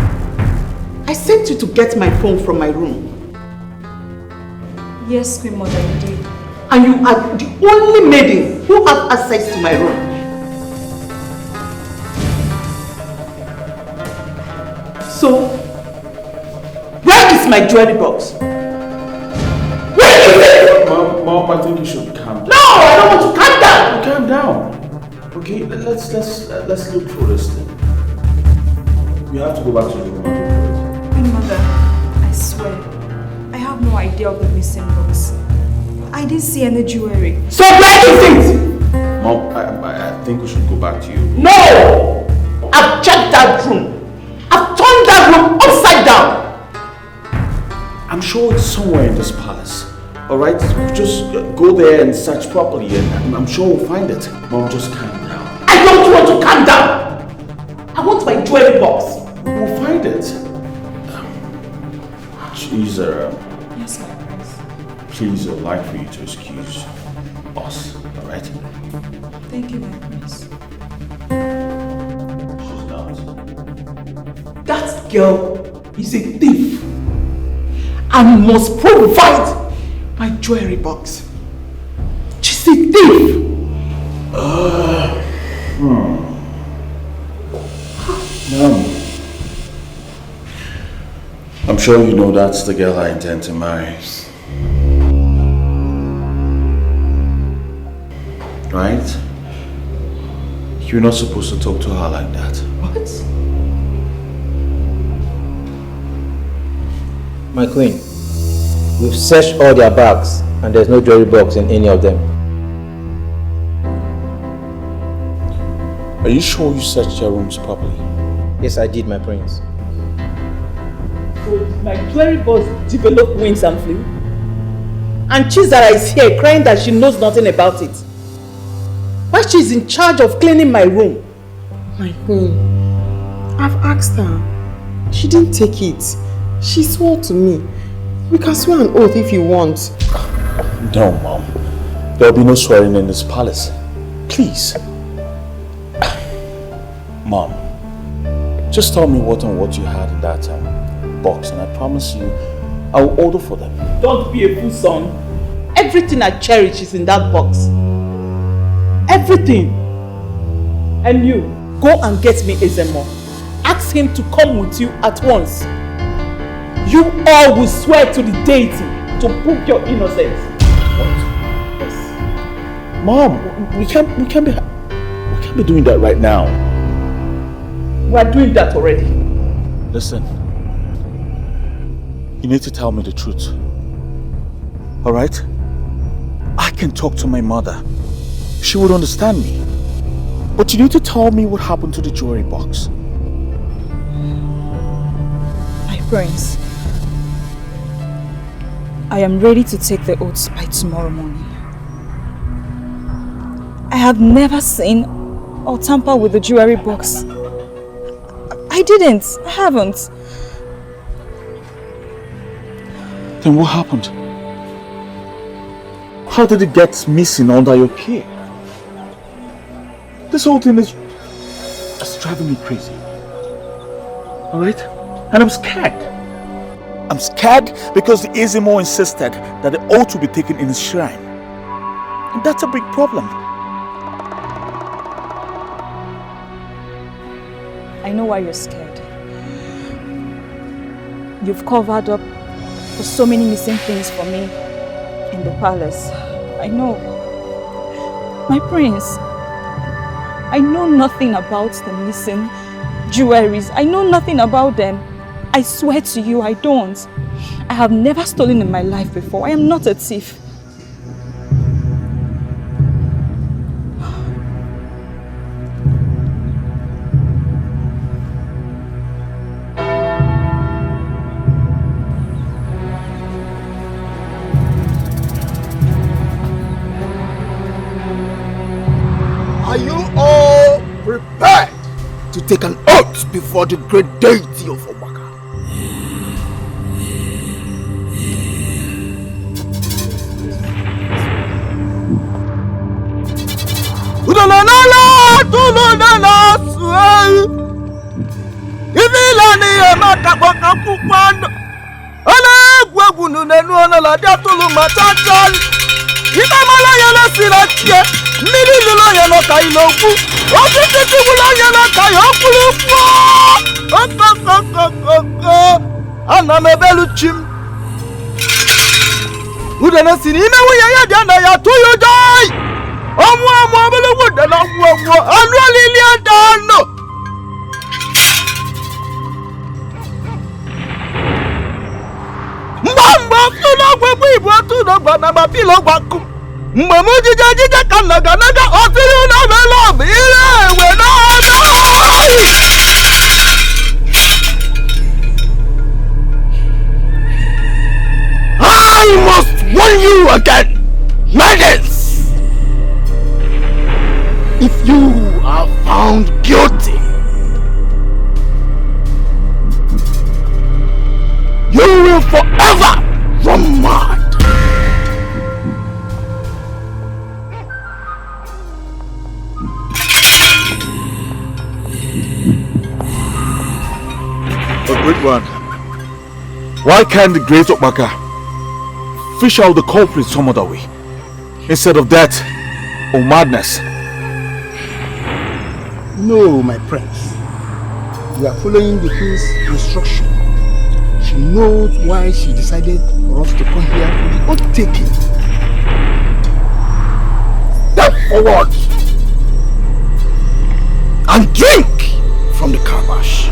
I sent you to get my phone from my room. Yes, Queen Mother, you did. And you are the only maiden who have access to my room. So, where is my jewelry box? Where is it? Mom, I think you should calm down. No, I don't want to calm down. Calm down. Okay, let's look for this thing. We have to go back to the room. Queen Mother, I swear, I have no idea of the missing box. I didn't see any jewelry. So where is it? Mom, I think we should go back to you. No! I've checked that room. I've turned that room upside down. I'm sure it's somewhere in this palace. Alright? Just go there and search properly and I'm sure we'll find it. Mom, just calm down. I don't want to calm down. I want my jewelry box. We'll find it. Chizaram. Yes, my prince. Please, I'd like for you to excuse us. Alright? Thank you, my prince. She's not. That girl is a thief and must provide my jewelry box. She's a thief. Mom, I'm sure you know that's the girl I intend to marry. Right? You're not supposed to talk to her like that. What? My queen, we've searched all their bags and there's no jewelry box in any of them. Are you sure you searched your rooms properly? Yes, I did, my prince. So my jewelry box developed wings and flew? And Chizaram is here crying that she knows nothing about it. While she's in charge of cleaning my room. My queen, I've asked her. She didn't take it. She swore to me. We can swear an oath if you want. No, Mom. There'll be no swearing in this palace. Please. Mom, just tell me what you had in that box and I promise you I will order for them. Don't be a fool, son. Everything I cherish is in that box. Everything. And you, go and get me Ezemo. Ask him to come with you at once. You all will swear to the deity to prove your innocence. What? Yes. Mom, we can't be doing that right now. We are doing that already. Listen. You need to tell me the truth. Alright? I can talk to my mother. She would understand me. But you need to tell me what happened to the jewelry box. My prince, I am ready to take the oaths by tomorrow morning. I have never seen or tampered with the jewelry box. I didn't. I haven't. Then what happened? How did it get missing under your care? This whole thing is just driving me crazy. Alright? And I'm scared. I'm scared because the Ezemo insisted that the oath will be taken in his shrine. And that's a big problem. I know why you're scared. You've covered up for so many missing things for me in the palace. I know. My prince, I know nothing about the missing jewelries. I know nothing about them. I swear to you, I don't. I have never stolen in my life before. I am not a thief. Are you all prepared to take an oath before the great deity of Obaka? egwu n'enu ọnụ la dị atụlụ ma chachal. Ibe mala ya na sira tie. Mmiri lụrụ ya n'ọka ile okwu. Osisi tigburu ya n'ọka ya okwuru kwuo. Ana m ebelu chim. Udene si n'ime nwunye ya dị na ya tụ ya ụjọ. Ọmụ ọbụla udene ọgwụ anụ olili ada anụ. Mgbe ọgwụ egbu ibu otu n'ọgba na mapilo gbakụ. Mgbe m ejije ka naga ọ sịrị na mele ọbụ ire ewe n'ọnụ. I must warn you again, maidens! If you are found guilty, you will forever run mad. A great one. Why can't the great Okmaka fish out the culprit some other way, instead of death or madness? No, my prince. You are following the queen's instruction. She knows why she decided for us to come here for the oath taking. Step forward and drink from the calabash.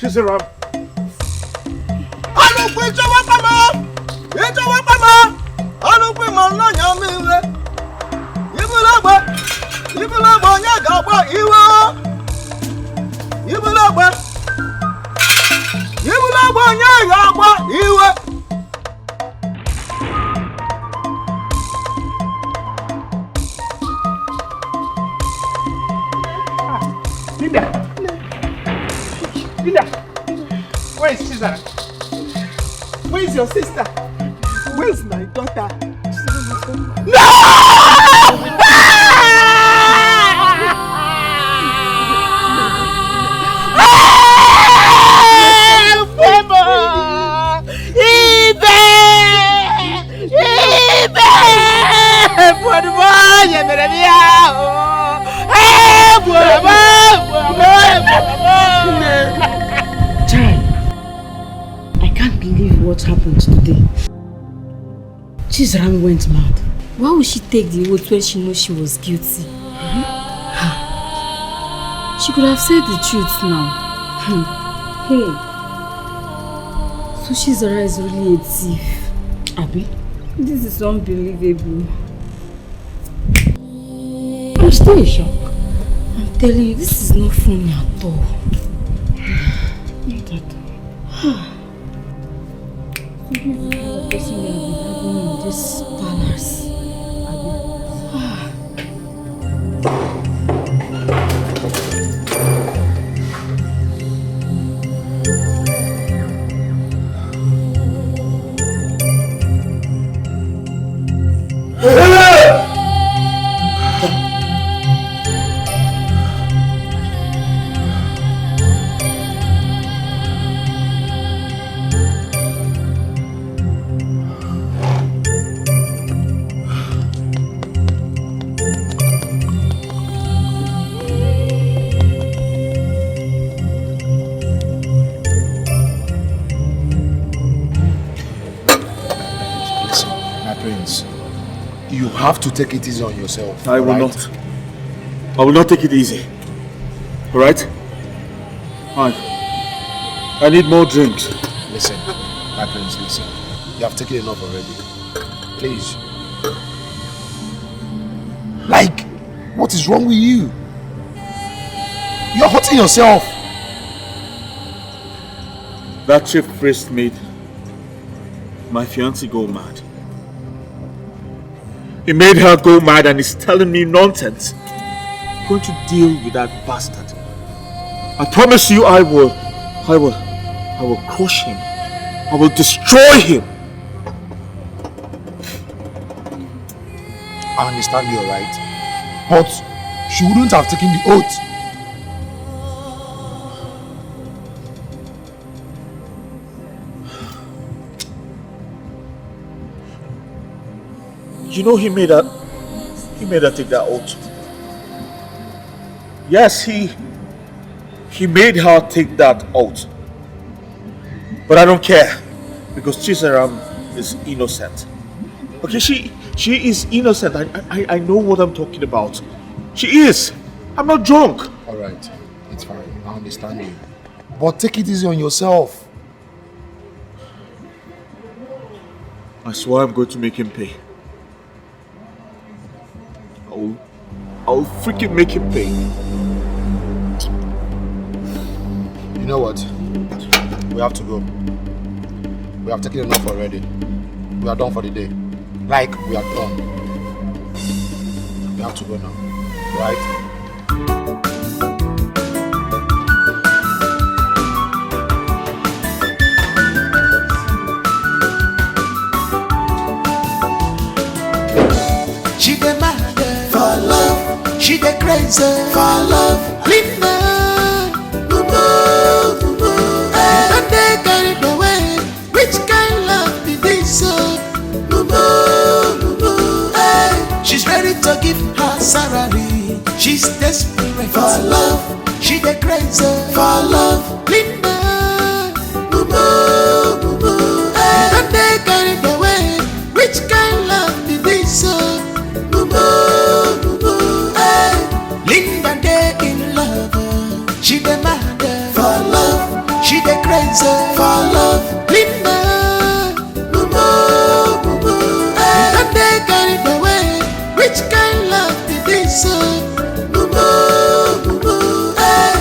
Chizaram. Where is Chizaram? Where is your sister? Where is my daughter? No! I can't believe what happened today. Chizaram went mad. Why would she take the oath when she knows she was guilty? She could have said the truth now. Hey. So Chizaram is really a thief. Abi? This is unbelievable. I'm still in shock. I'm telling you, this is not funny at all. Not at all. So this is the person we have been having in this palace. You have to take it easy on yourself. I will not. I will not take it easy. Alright? I need more drinks. Listen, my prince, listen. You have taken enough already. Please. Like, what is wrong with you? You're hurting yourself. That chief priest made my fiancée go mad. He made her go mad and is telling me nonsense. I'm going to deal with that bastard. I promise you I will crush him. I will destroy him. I understand you're right. But she wouldn't have taken the oath. You know he made her take that oath. Yes, he made her take that oath. But I don't care because Chizaram is innocent. Okay, she is innocent. I know what I'm talking about. She is. I'm not drunk. Alright, it's fine. I understand you. But take it easy on yourself. I swear I'm going to make him pay. I'll freaking make him pay. You know what? We have to go. We have taken enough already. We are done for the day. Like, we are done. We have to go now. Right? She the mad for love, she the crazy for love. Linda, boo boo, boo boo, don't they carry the way? Which kind love be this? Boo boo, boo boo, hey. She's ready to give her salary. She's desperate for love. She the crazy for love. Linda, boo boo, boo boo, hey. Don't they carry the way? Which kind love be this? Boo boo, boo boo, hey. Linda they in love. She the mad for love. She the crazy for love. Linda, boo boo, boo boo, hey. Don't they carry the way? Which kind love be this? Boo boo, boo boo, hey.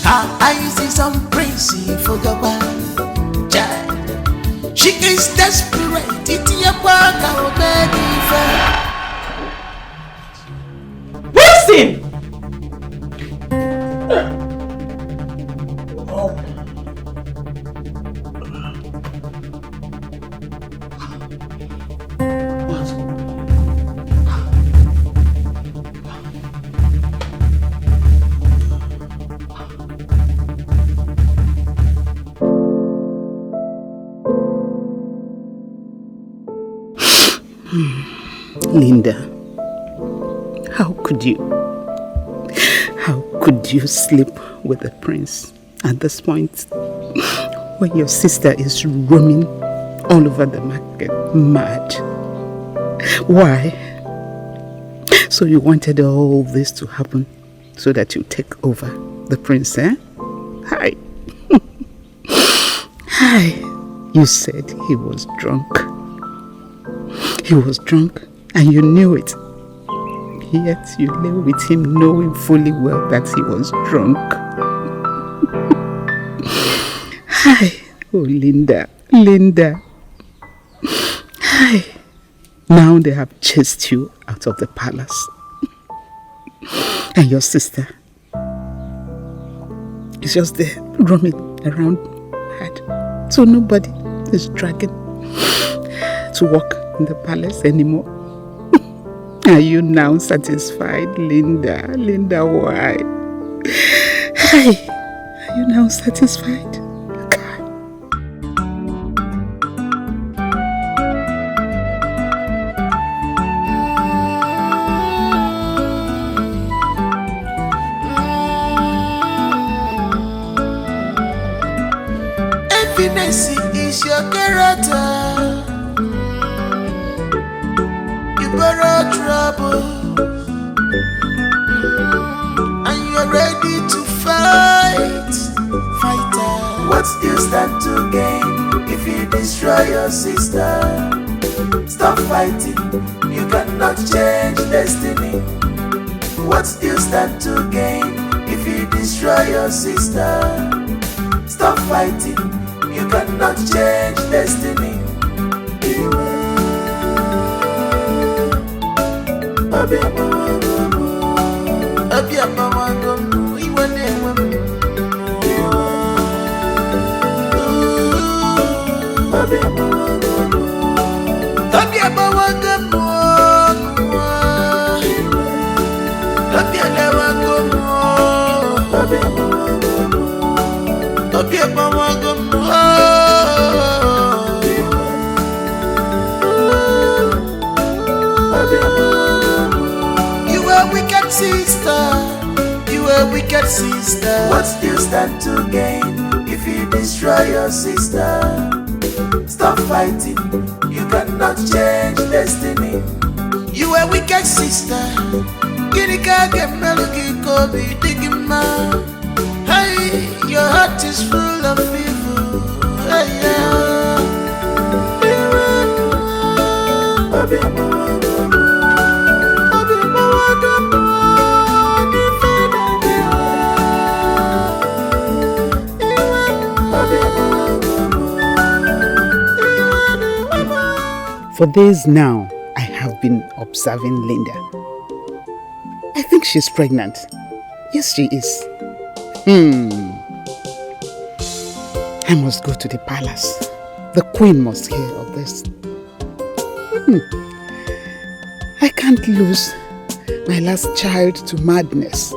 Her eyes is on crazy for the one child. She is desperate. It's your work, I'll beg you. Listen! Linda, how could you sleep with the prince at this point when your sister is roaming all over the market mad? Why? So you wanted all this to happen so that you take over the prince, eh? Hi. Hi. You said he was drunk. He was drunk and you knew it. Yet you lay with him knowing fully well that he was drunk. Hi. Oh, Linda. Linda. Hi. Now they have chased you out of the palace. And your sister is just there roaming around mad. So nobody is dragging to walk in the palace anymore. Are you now satisfied, Linda? Linda, why? Hi. Are you now satisfied? Happiness is your character. You borrow trouble, and you're ready to fight. Fighter, what do you stand to gain if you destroy your sister? Stop fighting, you cannot change destiny. What do you stand to gain if you destroy your sister? Stop fighting, you cannot change destiny. You are wicked sister. You are wicked sister. What do you stand to gain if you destroy your sister? Stop fighting, you cannot change destiny. You are wicked sister. Kirika get melody Kobe digging man. Hey, your heart is full of evil. Hey, yeah. For days now, I have been observing Linda. I think she's pregnant. Yes, she is. I must go to the palace. The queen must hear of this. I can't lose my last child to madness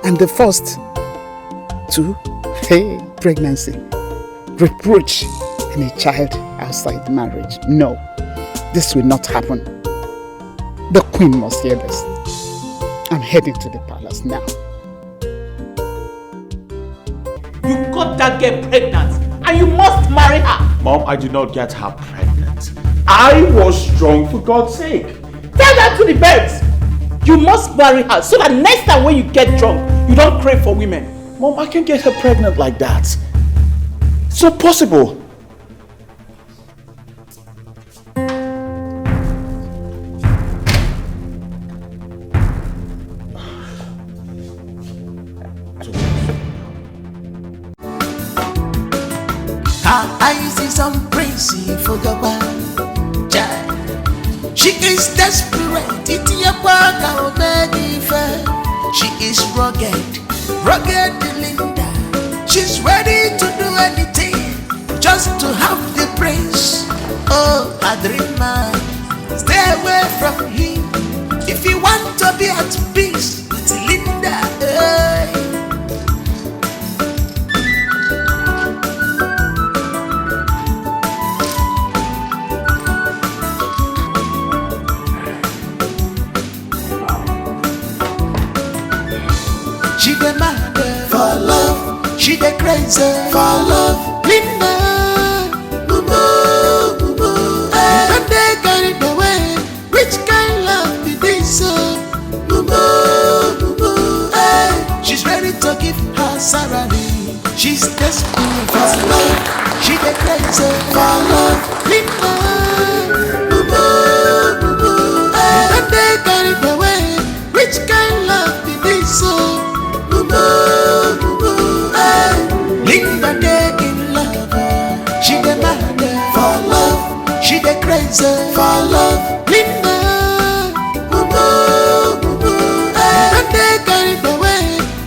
and the first to pregnancy, reproach, and a child outside marriage. No, this will not happen. The queen must hear this. I'm heading to the palace now. You got that girl pregnant and you must marry her. Mom, I did not get her pregnant. I was drunk, for God's sake. Tell that to the birds. You must marry her so that next time when you get drunk, you don't crave for women. Mom, I can't get her pregnant like that. It's not possible. Her eyes is on crazy for the one. She is desperate, she is rugged, rugged Linda. She's ready to do anything just to have the prince. Oh, a dream man, stay away from him if you want to be at peace with Linda. She the mad for love, she the crazy for love. Linda, boo boo, boo boo. Don't they carry the way? Which kind of love be this? Boo boo, boo boo. crazy for love. Linda, boo boo, boo boo. And they carried away.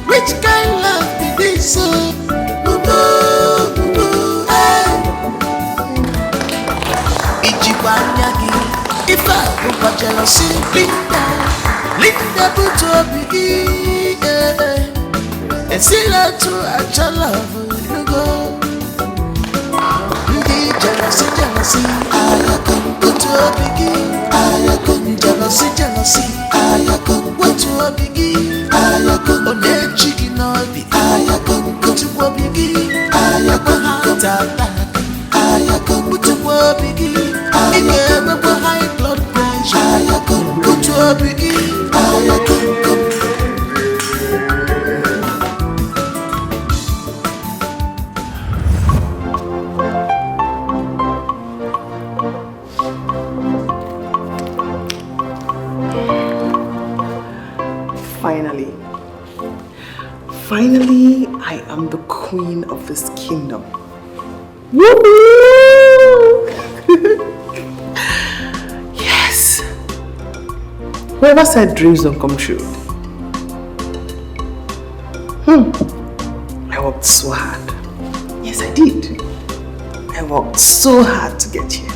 Which kind of love did this? Boo boo, boo boo. Ichibanyagi, if I put jealousy, Linda put to a biggie. And see that to a love, you go. Jealousy, I come go to a biggie. I come jealousy, I come go to a biggie. I come on the chicken or be. I come go to a biggie. I come go to back. I come go to a biggie. I come go high blood pressure. I come go to a biggie. I come. Finally, I am the queen of this kingdom. Woohoo! Yes! Whoever said dreams don't come true? I worked so hard. Yes, I did. I worked so hard to get here.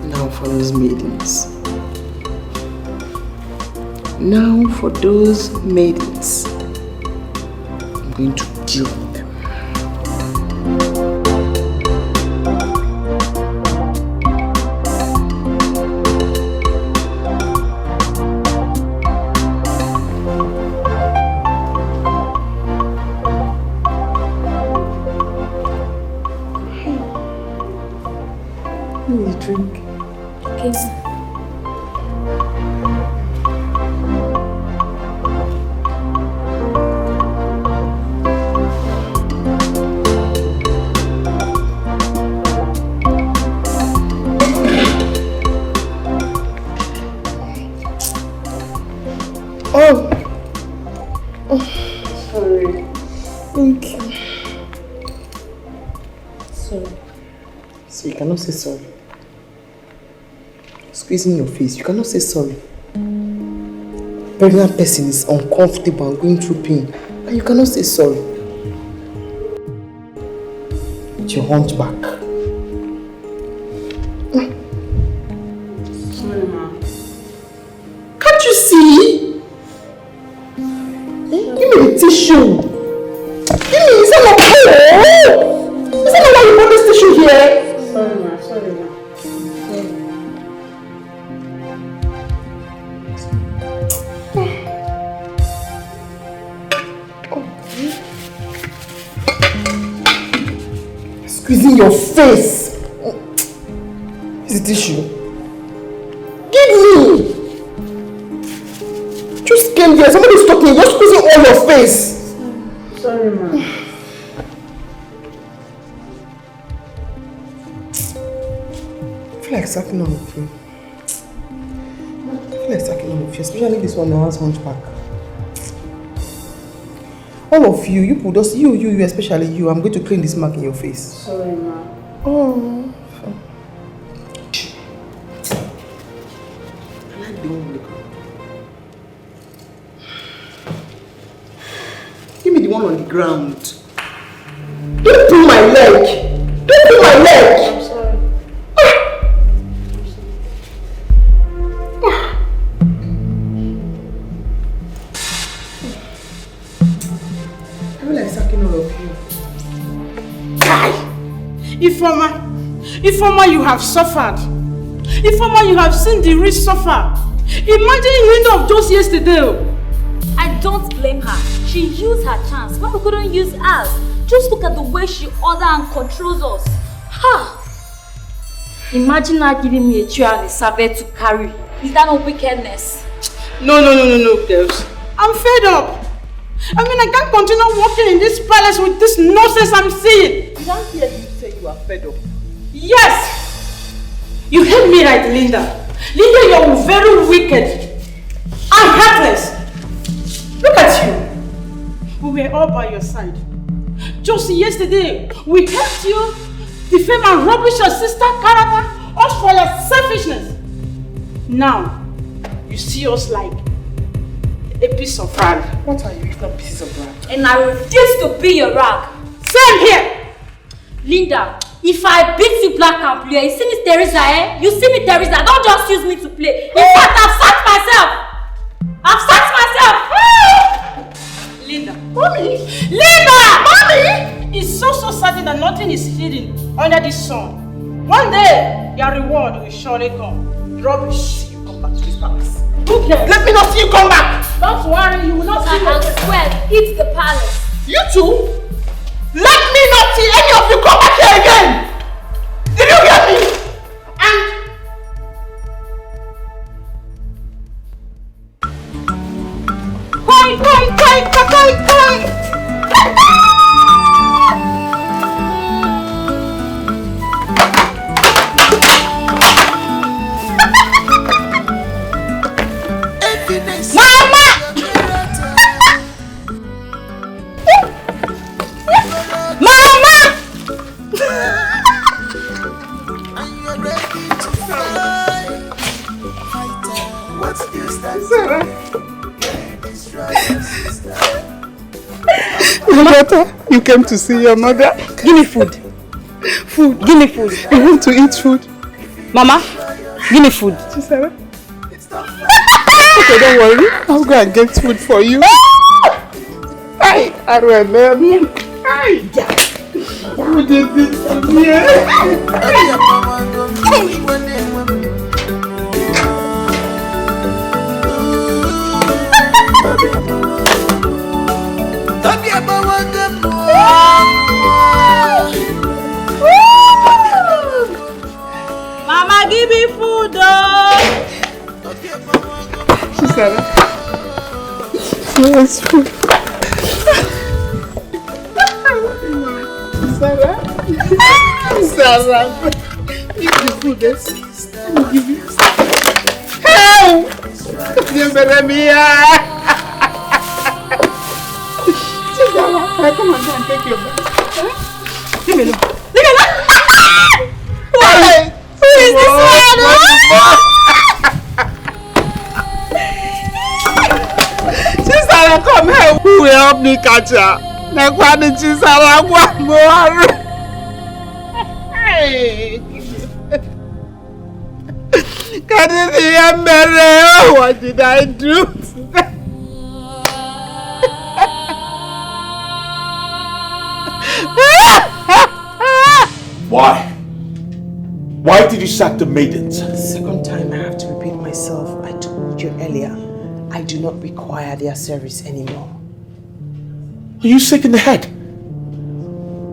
Now for those maidens. Now for those maidens, I'm going to deal with them. Let me drink. Okay. Sorry. Thank you. Sorry. So you cannot say sorry. Squeezing your face, you cannot say sorry. Pregnant person is uncomfortable and going through pain, and you cannot say sorry. It's your hunchback. Sorry, ma. Can't you see? Give me the tissue. Give me, is that not cool? Is that not why you brought this tissue here? Sorry, ma. Sorry, ma. Squeezing your face. Is the tissue? Give me. Just came here. Somebody's talking. You're squeezing all your face. Sorry, ma. I feel like sucking all of you. Especially this one that has hunchback. All of you, you put us, you, especially you. I'm going to clean this mark in your face. Sorry, ma. Oh. I like the one on the ground. Give me the one on the ground. Don't pull my leg. Don't pull my leg. I'm sorry. Informer, you have suffered. Informer, you have seen the rich suffer. Imagine the end of just yesterday. I don't blame her. She used her chance, but we couldn't use ours. Just look at the way she orders and controls us. Ha! Imagine her giving me a tray and a servant to carry. Is that not wickedness? No, girls. I'm fed up. I mean, I can't continue working in this palace with this nonsense I'm seeing. Did I hear you say you are fed up? Yes! You heard me right, Linda. Linda, you're very wicked and heartless. Look at you. We were all by your side. Just yesterday, we helped you defame and rubbish your sister's character, all for your selfishness. Now, you see us like a piece of rag. What are you if not pieces of rag? And I refuse to be your rag. Same here! Linda, if I beat you black and blue, you see me Teresa, eh? You see me Teresa, don't just use me to play. In fact, I've sacked myself! I've sacked myself! Linda. Mommy! Linda! Mommy! It's so certain that nothing is hidden under the sun. One day, your reward will surely come. Rubbish, you come back to this palace. Who cares? Let me not see you come back! Don't worry, you will not see me. I swear, it's the palace. You two? Let me not see any of you come back here again! Did you hear me? And... Koi! Juliet, you came to see your mother. Give me food. Food. Give me food. You want to eat food? Mama, give me food. Chizaram. Okay, don't worry. I'll go and get food for you. Hi, Arwene. Hi. Who did this to me? Mama, give me food, Chizaram. Where's food? Chizaram. Give the food, yes. Let me give you. Help! Come on, go and take your bath. Leave me alone. Leave me alone. Why? Who is this man? Chizaram, come here. Who will help me catch her? Nakwani Chizaram, one more. Hey. What did I do? Why? Why did you sack the maidens? Second time I have to repeat myself. I told you earlier, I do not require their service anymore. Are you sick in the head?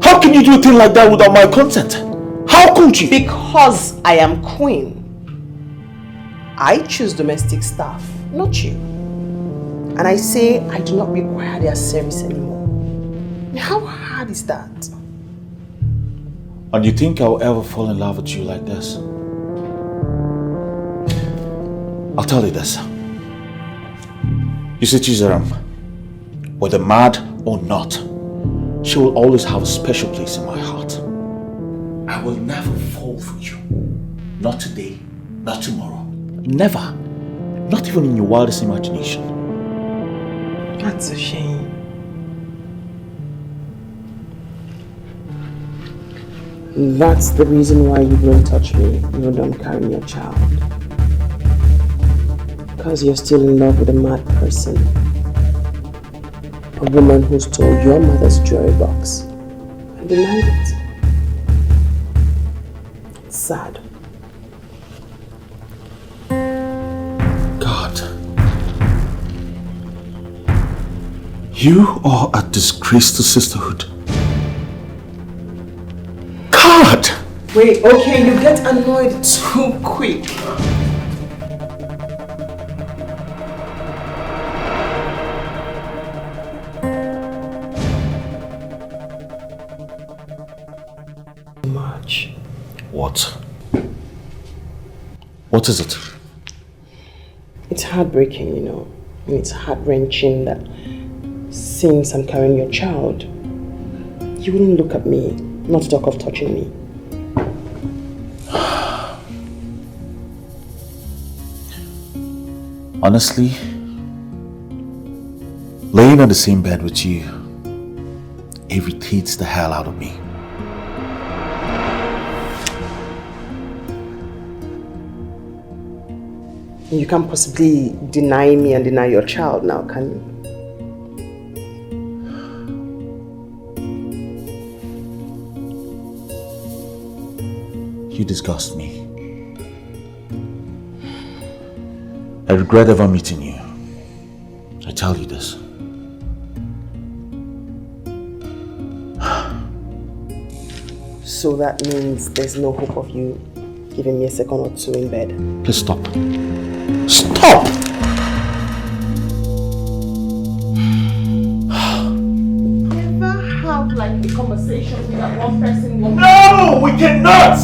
How can you do a thing like that without my consent? How could you? Because I am queen. I choose domestic staff, not you. And I say I do not require their service anymore. How hard is that? And you think I'll ever fall in love with you like this? I'll tell you this. You see, Chizaram, whether mad or not, she will always have a special place in my heart. I will never fall for you. Not today, not tomorrow. Never. Not even in your wildest imagination. That's a shame. That's the reason why you won't touch me even though I'm carrying your child. Because you're still in love with a mad person. A woman who stole your mother's jewelry box and denied it. It's sad. God. You are a disgrace to sisterhood. God! Wait, okay, you get annoyed too quick. Much. What? What is it? It's heartbreaking, you know. And it's heart-wrenching that since I'm carrying your child, you wouldn't look at me, not to talk of touching me. Honestly, laying on the same bed with you irritates the hell out of me. You can't possibly deny me and deny your child now, can you? You disgust me. I regret ever meeting you. I tell you this. So that means there's no hope of you giving me a second or two in bed. Please stop. Stop! Never have like a conversation with that one person. No, we cannot!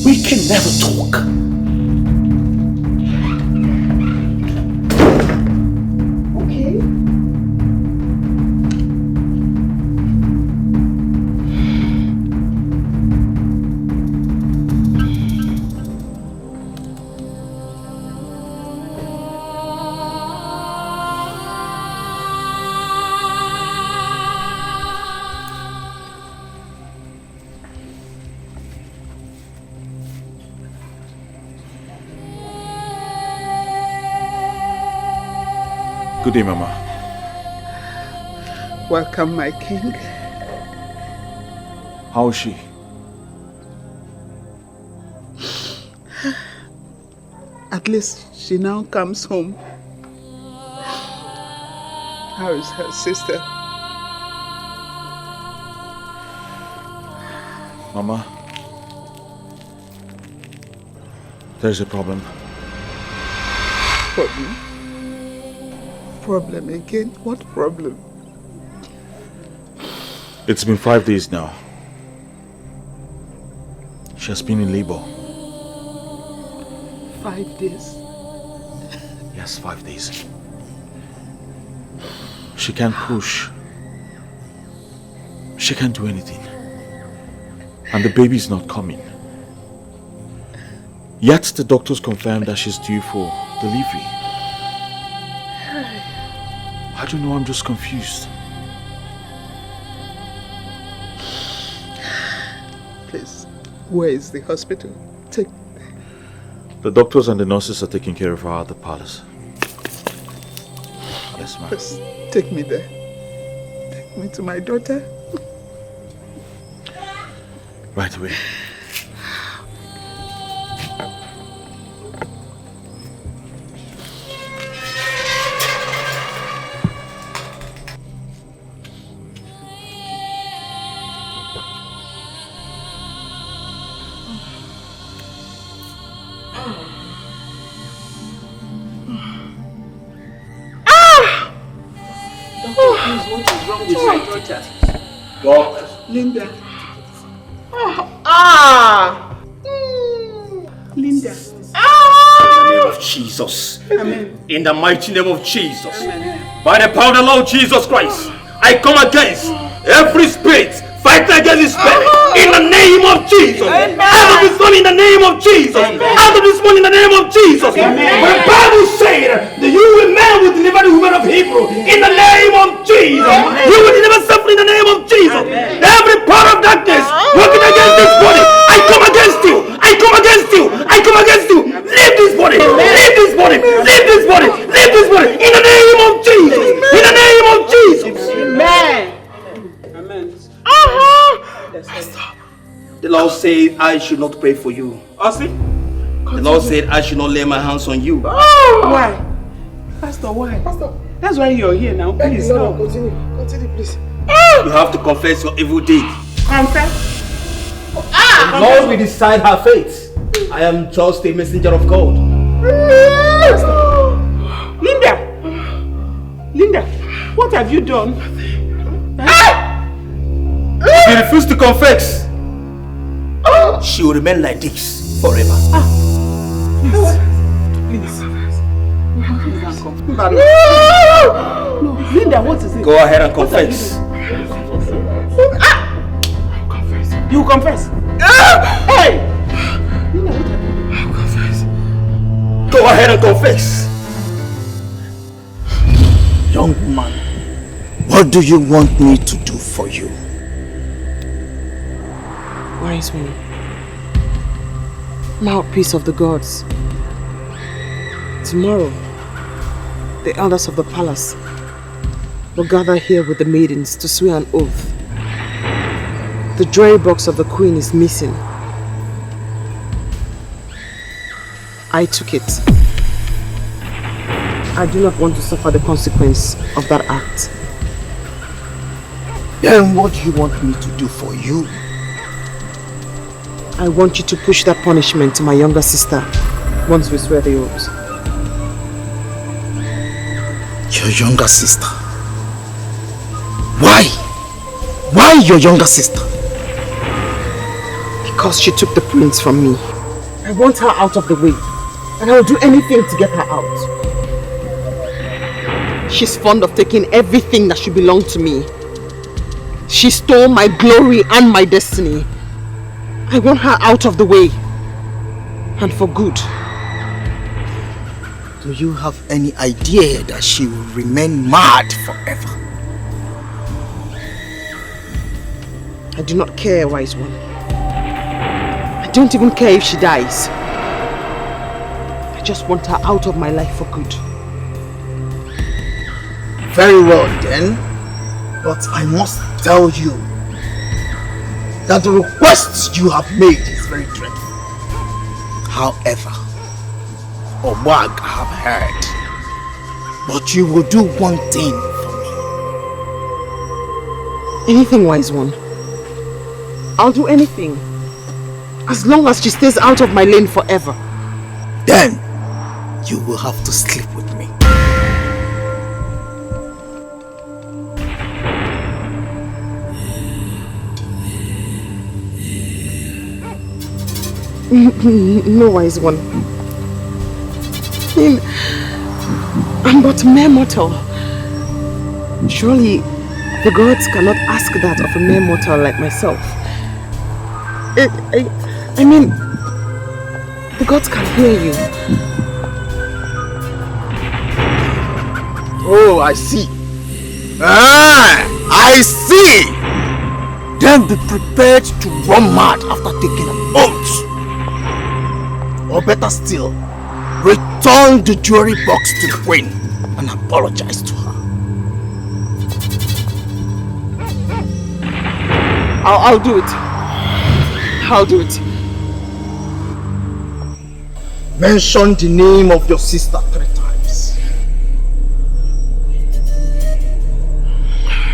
We can never talk. Good day, Mama. Welcome, my king. How is she? At least she now comes home. How is her sister? Mama, there's a problem. Problem? Problem again? What problem? It's been 5 days now. She has been in labor. 5 days? Yes, 5 days. She can't push. She can't do anything. And the baby's not coming. Yet the doctors confirmed that she's due for delivery. I don't know, I'm just confused. Please, where is the hospital? Take... The doctors and the nurses are taking care of her at the palace. Yes, ma'am. Please, take me there. Take me to my daughter. Right away. Linda. Linda. In the name of Jesus. Amen. In the mighty name of Jesus. Amen. By the power of the Lord Jesus Christ, I come against every spirit fighting against this spirit. In the name of Jesus. Amen. Out of this one in the name of Jesus. Amen. Out of this one in the name of Jesus. Amen. The Bible said that you men will deliver the women of Hebrew in the name of Jesus. Amen. You will deliver suffering in the name of Jesus. Amen. Every power of darkness working against this body, I come against you. I come against you. I come against you. Leave this body. Leave this body. Leave this body. Leave this body. In the name of Jesus. In the name of Jesus. Amen. The Lord said, I should not pray for you. The Lord said, I should not lay my hands on you. Why? Pastor, why? Pastor. That's why you're here now. Please, no. Continue. Continue, please. You have to confess your evil deed. Confess? The Lord will decide her fate. I am just a messenger of God. Linda, what have you done? If you refuse to confess, she will remain like this forever. Please. No, Linda, what is it? Go ahead and confess. You confess? Hey! Go Go ahead and confess. Young woman, what do you want me to do for you? Wise one, mouthpiece of the gods. Tomorrow, the elders of the palace will gather here with the maidens to swear an oath. The jewelry box of the queen is missing. I took it. I do not want to suffer the consequence of that act. Then what do you want me to do for you? I want you to push that punishment to my younger sister once we swear the oath. Your younger sister? Why? Why your younger sister? Because she took the prince from me. I want her out of the way, and I will do anything to get her out. She's fond of taking everything that should belong to me. She stole my glory and my destiny. I want her out of the way, and for good. Do you have any idea that she will remain mad forever? I do not care, wise one. I don't even care if she dies. I just want her out of my life for good. Very well then, but I must tell you that the request you have made is very dreadful. However, Omag I have heard, but you will do one thing for me. Anything, wise one. I'll do anything, as long as she stays out of my lane forever. Then, you will have to sleep with me. No, wise one. I'm but a mere mortal. Surely, the gods cannot ask that of a mere mortal like myself. I mean, the gods can hear you. Oh, I see. I see. Then be prepared to run mad after taking an oath. Or better still, return the jewelry box to the queen and apologize to her. I'll do it. I'll do it. Mention the name of your sister 3 times.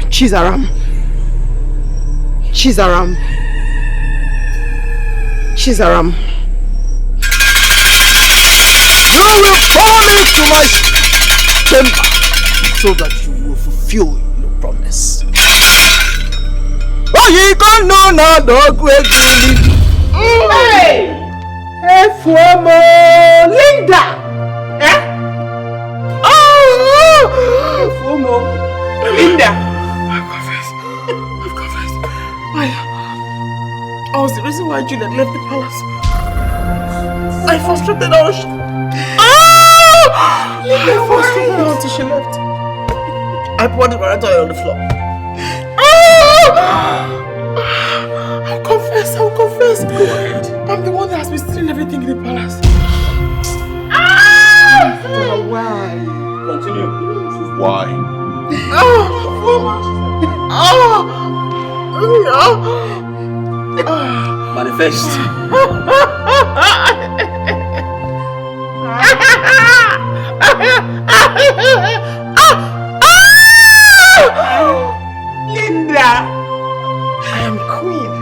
Chizaram. Chizaram. Chizaram. You will come into my chamber so that you will fulfill your promise. Oh, you can know now, dog. Hey! Hey, Fuemo! Linda! Eh? Oh! Fuemo! Linda! I've confessed. I was the reason why Juliet left the palace. I frustrated her. I frustrated her until she left. I poured the water on the floor. I'll confess. Go ahead. I'm the one that has been stealing everything in the palace. Why? Continue. Why? Manifest. Linda! I am queen.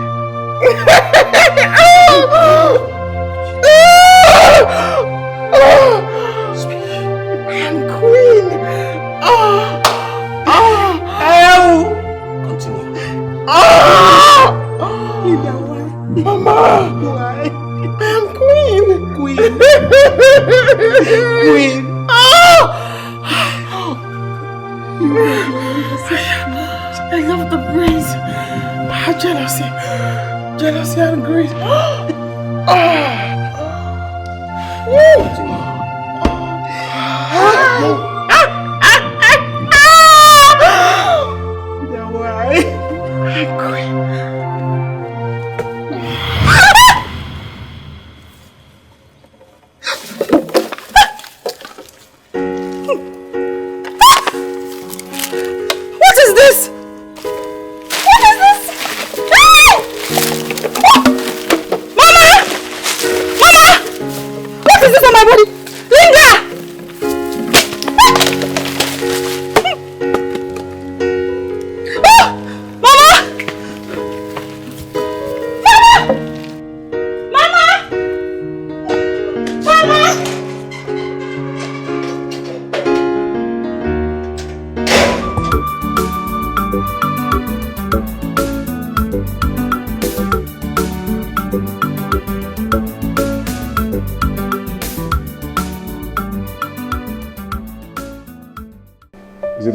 I am queen. Continue. Linda, why? Mama! Why? I am queen. Queen. I love the brains. I had jealousy and greed.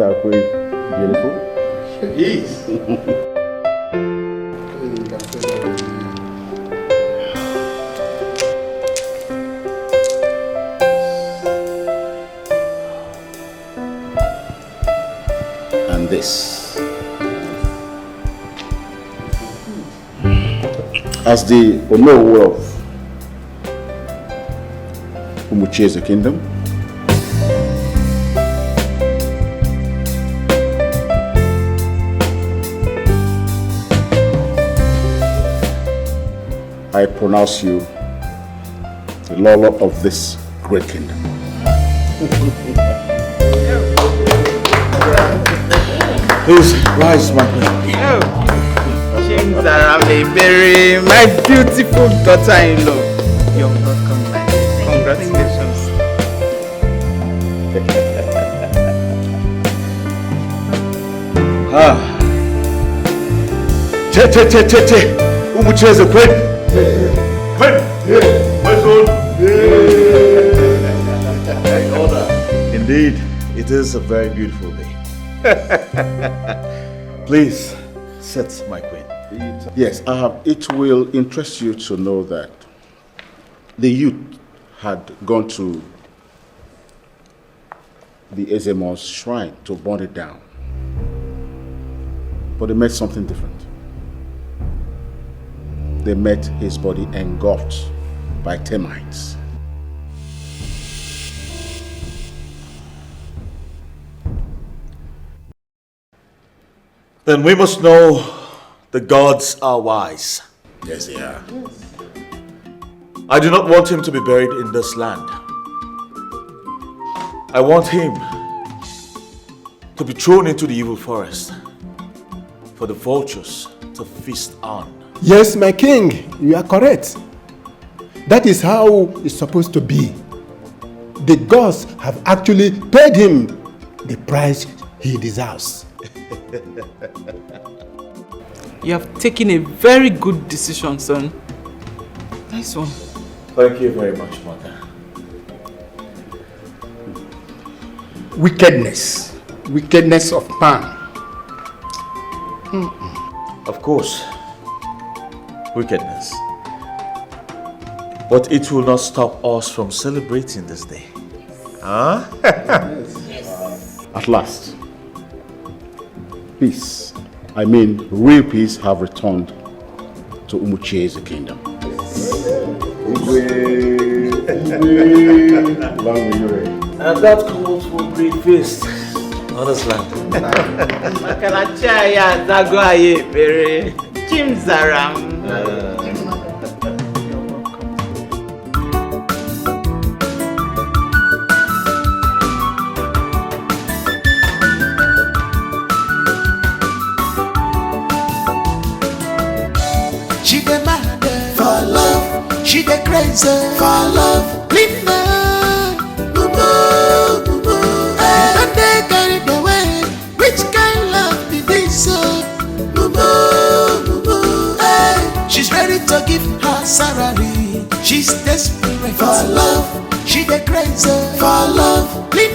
our queen beautiful? Yes. And this. As the Onowu of Umucheze Kingdom, I pronounce you the Lord of this great kingdom. Please rise, my queen. Chizaram, my beautiful daughter-in-law. You're welcome, my dear. Congratulations. Umucheze queen. Indeed, it is a very beautiful day. Please, sit, my queen. Yes, it will interest you to know that the youth had gone to the Ezemon's shrine to burn it down. But they met something different. They met his body engulfed by termites. Then we must know the gods are wise. Yes, they are. I do not want him to be buried in this land. I want him to be thrown into the evil forest for the vultures to feast on. Yes, my king, you are correct. That is how it's supposed to be. The gods have actually paid him the price he deserves. You have taken a very good decision, son. Nice one. Thank you very much, mother. Wickedness of man. Of course, wickedness. But it will not stop us from celebrating this day. Huh? At last, peace, I mean real peace, have returned to Umucheze Kingdom. And that calls for great feast on this land. Makalachaya Zagoaye Pere Chizaram. She the mad for love, she the crazy for love. Linda, boo boo, boo boo. And they carried away. Which kind of love did they say? Boo boo, boo boo. Hey, she's ready to give her salary. She's desperate for love. She the crazy for love. Linda.